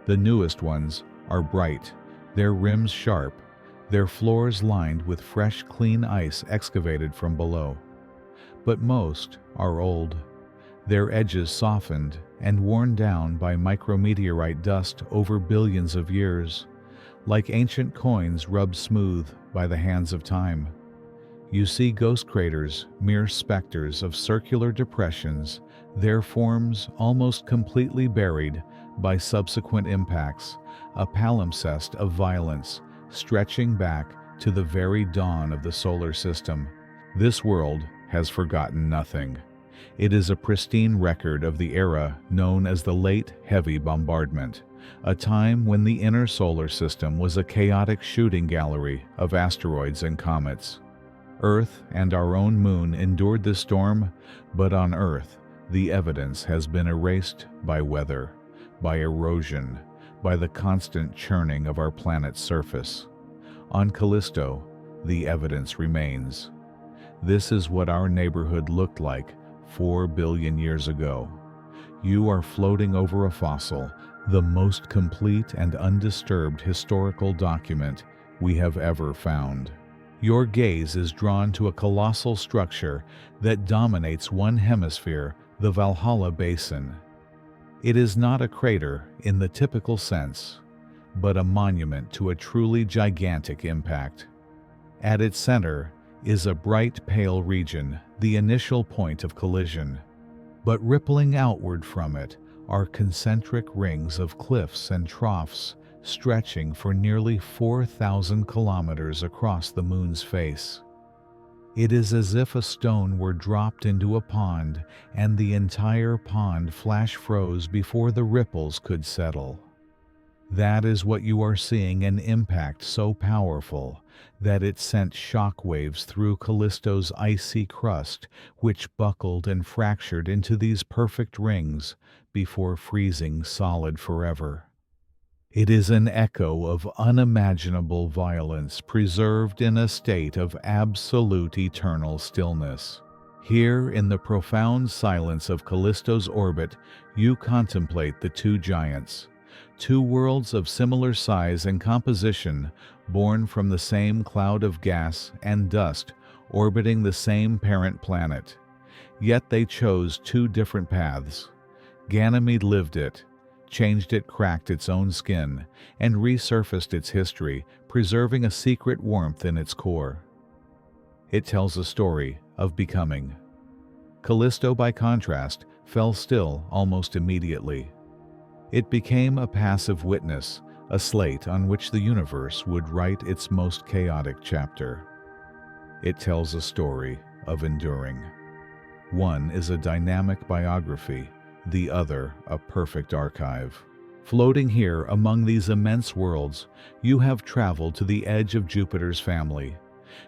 Speaker 1: The newest ones are bright, their rims sharp, their floors lined with fresh, clean ice excavated from below. But most are old, their edges softened and worn down by micrometeorite dust over billions of years, like ancient coins rubbed smooth by the hands of time. You see ghost craters, mere specters of circular depressions, their forms almost completely buried by subsequent impacts, a palimpsest of violence stretching back to the very dawn of the solar system. This world has forgotten nothing. It is a pristine record of the era known as the Late Heavy Bombardment, a time when the inner solar system was a chaotic shooting gallery of asteroids and comets. Earth and our own moon endured this storm, but on Earth, the evidence has been erased by weather, by erosion, by the constant churning of our planet's surface. On Callisto, the evidence remains. This is what our neighborhood looked like 4 billion years ago. You are floating over a fossil, the most complete and undisturbed historical document we have ever found. Your gaze is drawn to a colossal structure that dominates one hemisphere, the Valhalla Basin. It is not a crater in the typical sense, but a monument to a truly gigantic impact. At its center is a bright pale region, the initial point of collision. But rippling outward from it are concentric rings of cliffs and troughs stretching for nearly 4,000 kilometers across the moon's face. It is as if a stone were dropped into a pond and the entire pond flash froze before the ripples could settle. That is what you are seeing, an impact so powerful that it sent shock waves through Callisto's icy crust, which buckled and fractured into these perfect rings before freezing solid forever. It is an echo of unimaginable violence preserved in a state of absolute eternal stillness. Here, in the profound silence of Callisto's orbit, you contemplate the two giants, two worlds of similar size and composition, born from the same cloud of gas and dust, orbiting the same parent planet. Yet they chose two different paths. Ganymede lived it, changed it, cracked its own skin, and resurfaced its history, preserving a secret warmth in its core. It tells a story of becoming. Callisto, by contrast, fell still almost immediately. It became a passive witness, a slate on which the universe would write its most chaotic chapter. It tells a story of enduring. One is a dynamic biography, the other a perfect archive. Floating here among these immense worlds, you have traveled to the edge of Jupiter's family.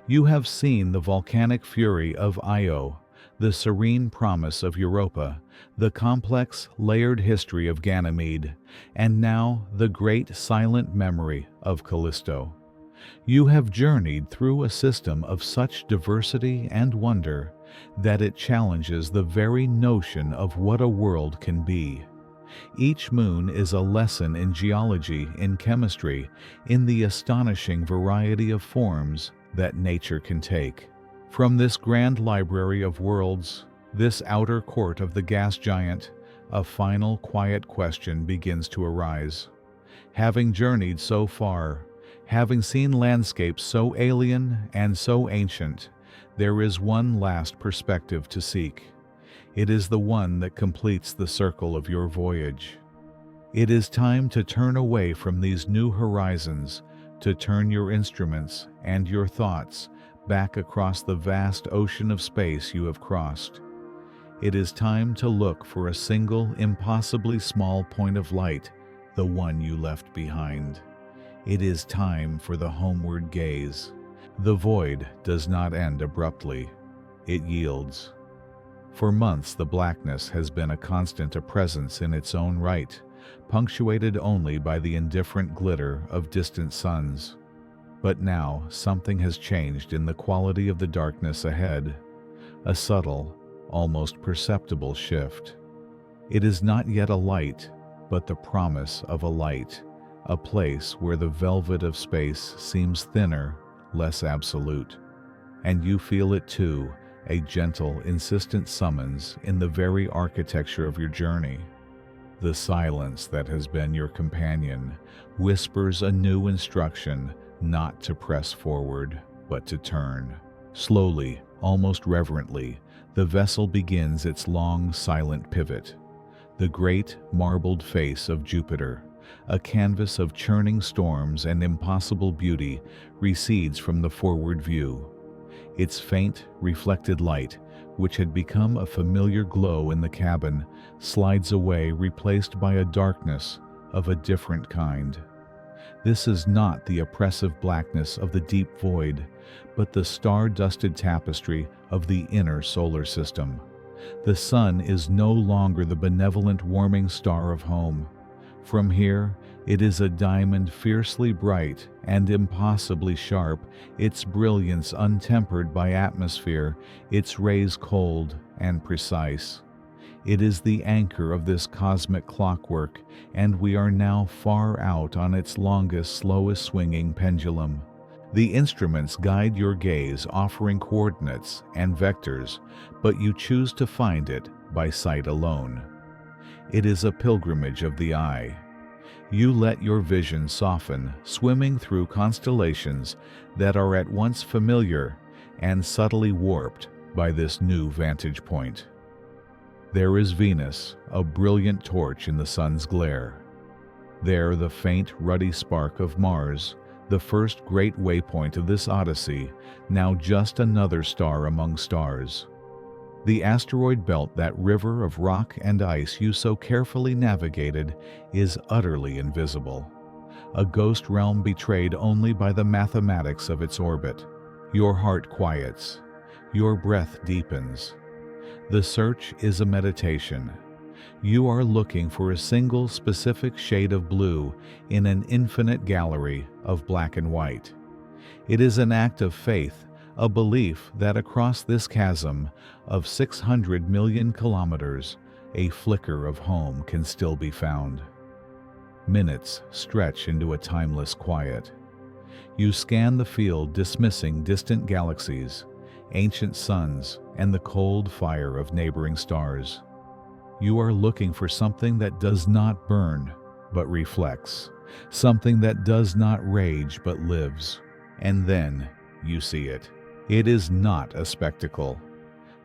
Speaker 1: You have seen the volcanic fury of Io, the serene promise of Europa, the complex, layered history of Ganymede, and now the great silent memory of Callisto. You have journeyed through a system of such diversity and wonder that it challenges the very notion of what a world can be. Each moon is a lesson in geology, in chemistry, in the astonishing variety of forms that nature can take. From this grand library of worlds, this outer court of the gas giant, a final quiet question begins to arise. Having journeyed so far, having seen landscapes so alien and so ancient, there is one last perspective to seek. It is the one that completes the circle of your voyage. It is time to turn away from these new horizons, to turn your instruments and your thoughts back across the vast ocean of space you have crossed. It is time to look for a single, impossibly small point of light, the one you left behind. It is time for the homeward gaze. The void does not end abruptly. it yields. For months the blackness has been a constant presence in its own right, punctuated only by the indifferent glitter of distant suns. But now something has changed in the quality of the darkness ahead, a subtle, almost perceptible shift. It is not yet a light, but the promise of a light, a place where the velvet of space seems thinner, less absolute. And you feel it too, a gentle, insistent summons in the very architecture of your journey. The silence that has been your companion whispers a new instruction not to press forward, but to turn. Slowly, almost reverently, the vessel begins its long, silent pivot. The great marbled face of Jupiter, a canvas of churning storms and impossible beauty, recedes from the forward view. Its faint, reflected light, which had become a familiar glow in the cabin, slides away, replaced by a darkness of a different kind. This is not the oppressive blackness of the deep void, but the star-dusted tapestry of the inner solar system. The sun is no longer the benevolent warming star of home. From here, it is a diamond fiercely bright and impossibly sharp, its brilliance untempered by atmosphere, its rays cold and precise. It is the anchor of this cosmic clockwork, and we are now far out on its longest, slowest swinging pendulum. The instruments guide your gaze, offering coordinates and vectors, but you choose to find it by sight alone. It is a pilgrimage of the eye. You let your vision soften, swimming through constellations that are at once familiar and subtly warped by this new vantage point. There is Venus, a brilliant torch in the sun's glare. There the faint, ruddy spark of Mars, the first great waypoint of this odyssey, now just another star among stars. The asteroid belt, that river of rock and ice you so carefully navigated, is utterly invisible, a ghost realm betrayed only by the mathematics of its orbit. Your heart quiets, your breath deepens. The search is a meditation. You are looking for a single specific shade of blue in an infinite gallery of black and white. It is an act of faith, a belief that across this chasm of 600 million kilometers, a flicker of home can still be found. Minutes stretch into a timeless quiet. You scan the field, dismissing distant galaxies, ancient suns, and the cold fire of neighboring stars. You are looking for something that does not burn, but reflects, something that does not rage, but lives. And then you see it. It is not a spectacle.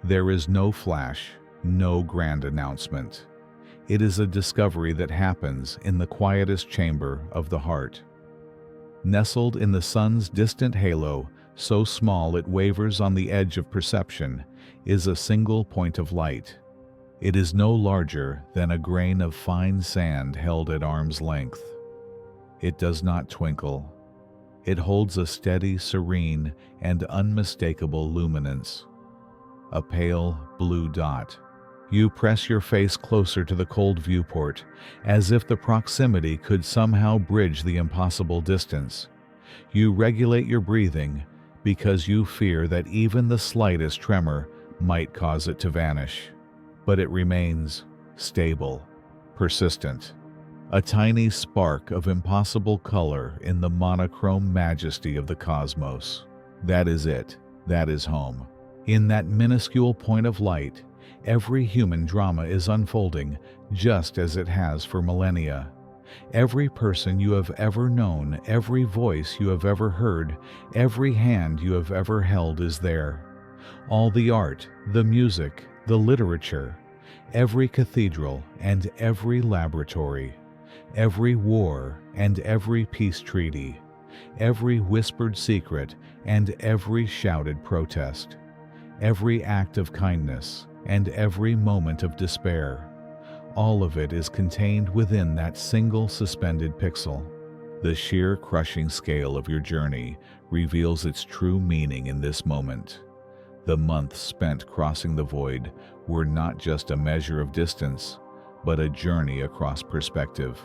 Speaker 1: There is no flash, no grand announcement. It is a discovery that happens in the quietest chamber of the heart. Nestled in the sun's distant halo, so small it wavers on the edge of perception, is a single point of light. It is no larger than a grain of fine sand held at arm's length. It does not twinkle. It holds a steady, serene, and unmistakable luminance. A pale blue dot. You press your face closer to the cold viewport, as if the proximity could somehow bridge the impossible distance. You regulate your breathing, because you fear that even the slightest tremor might cause it to vanish. But it remains stable, persistent. A tiny spark of impossible color in the monochrome majesty of the cosmos. That is it. That is home. In that minuscule point of light, every human drama is unfolding, just as it has for millennia. Every person you have ever known, every voice you have ever heard, every hand you have ever held is there. All the art, the music, the literature, every cathedral and every laboratory, every war and every peace treaty, every whispered secret and every shouted protest, every act of kindness and every moment of despair. All of it is contained within that single suspended pixel. The sheer crushing scale of your journey reveals its true meaning in this moment. The months spent crossing the void were not just a measure of distance, but a journey across perspective.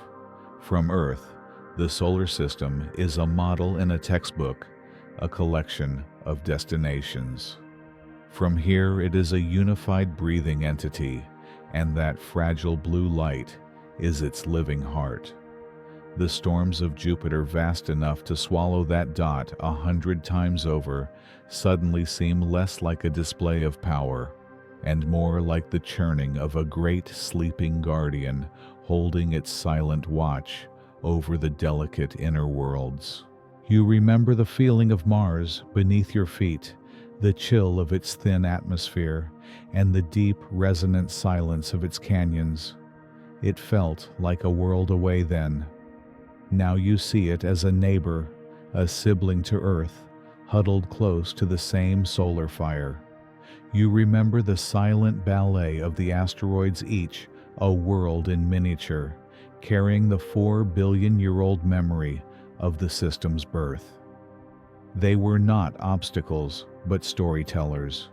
Speaker 1: From Earth, the solar system is a model in a textbook, a collection of destinations. From here, it is a unified breathing entity, and that fragile blue light is its living heart. The storms of Jupiter, vast enough to swallow that dot 100 times over, suddenly seem less like a display of power and more like the churning of a great sleeping guardian holding its silent watch over the delicate inner worlds. You remember the feeling of Mars beneath your feet, the chill of its thin atmosphere, and the deep, resonant silence of its canyons. It felt like a world away then. Now you see it as a neighbor, a sibling to Earth, huddled close to the same solar fire. You remember the silent ballet of the asteroids, each a world in miniature, carrying the 4 billion-year-old memory of the system's birth. They were not obstacles, but storytellers.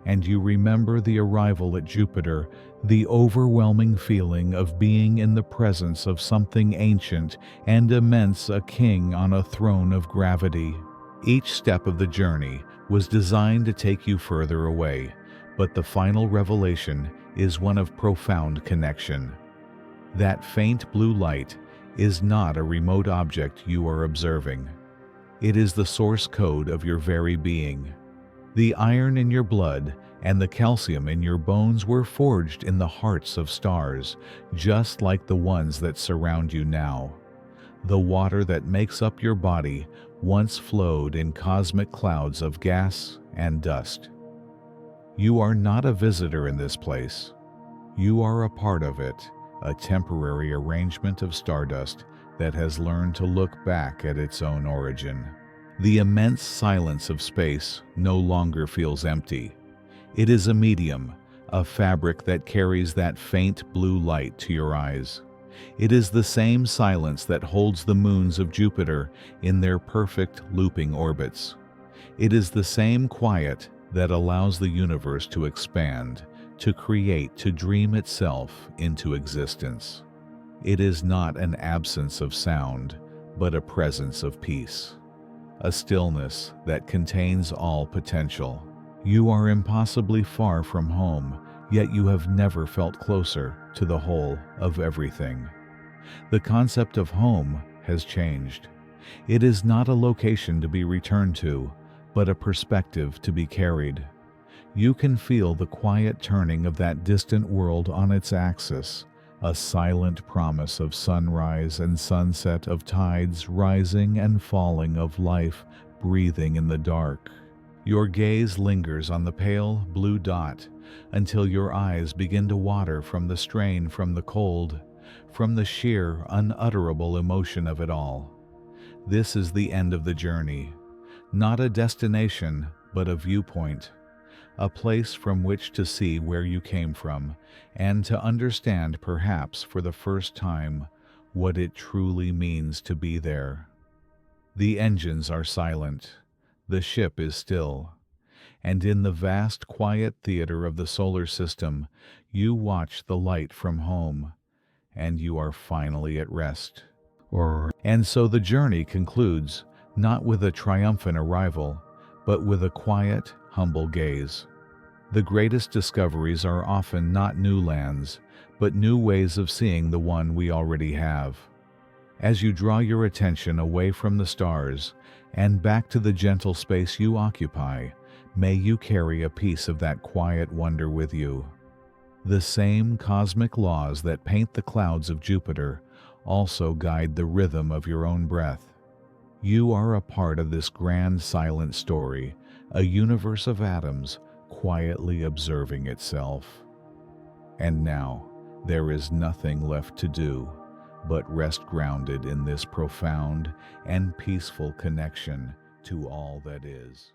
Speaker 1: And you remember the arrival at Jupiter, the overwhelming feeling of being in the presence of something ancient and immense, a king on a throne of gravity. Each step of the journey was designed to take you further away, but the final revelation is one of profound connection. That faint blue light is not a remote object you are observing. It is the source code of your very being. The iron in your blood and the calcium in your bones were forged in the hearts of stars, just like the ones that surround you now. The water that makes up your body once flowed in cosmic clouds of gas and dust. You are not a visitor in this place. You are a part of it, a temporary arrangement of stardust that has learned to look back at its own origin. The immense silence of space no longer feels empty. It is a medium, a fabric that carries that faint blue light to your eyes. It is the same silence that holds the moons of Jupiter in their perfect looping orbits. It is the same quiet that allows the universe to expand, to create, to dream itself into existence. It is not an absence of sound, but a presence of peace. A stillness that contains all potential. You are impossibly far from home, yet you have never felt closer to the whole of everything. The concept of home has changed. It is not a location to be returned to, but a perspective to be carried. You can feel the quiet turning of that distant world on its axis, a silent promise of sunrise and sunset, of tides rising and falling, of life breathing in the dark. Your gaze lingers on the pale blue dot until your eyes begin to water from the strain, from the cold, from the sheer, unutterable emotion of it all. This is the end of the journey, not a destination, but a viewpoint, a place from which to see where you came from, and to understand, perhaps for the first time, what it truly means to be there. The engines are silent, the ship is still, and in the vast quiet theater of the solar system, you watch the light from home, and you are finally at rest. And so the journey concludes, not with a triumphant arrival, but with a quiet, humble gaze. The greatest discoveries are often not new lands, but new ways of seeing the one we already have. As you draw your attention away from the stars and back to the gentle space you occupy, may you carry a piece of that quiet wonder with you. The same cosmic laws that paint the clouds of Jupiter also guide the rhythm of your own breath. You are a part of this grand silent story, a universe of atoms quietly observing itself. And now, there is nothing left to do but rest grounded in this profound and peaceful connection to all that is.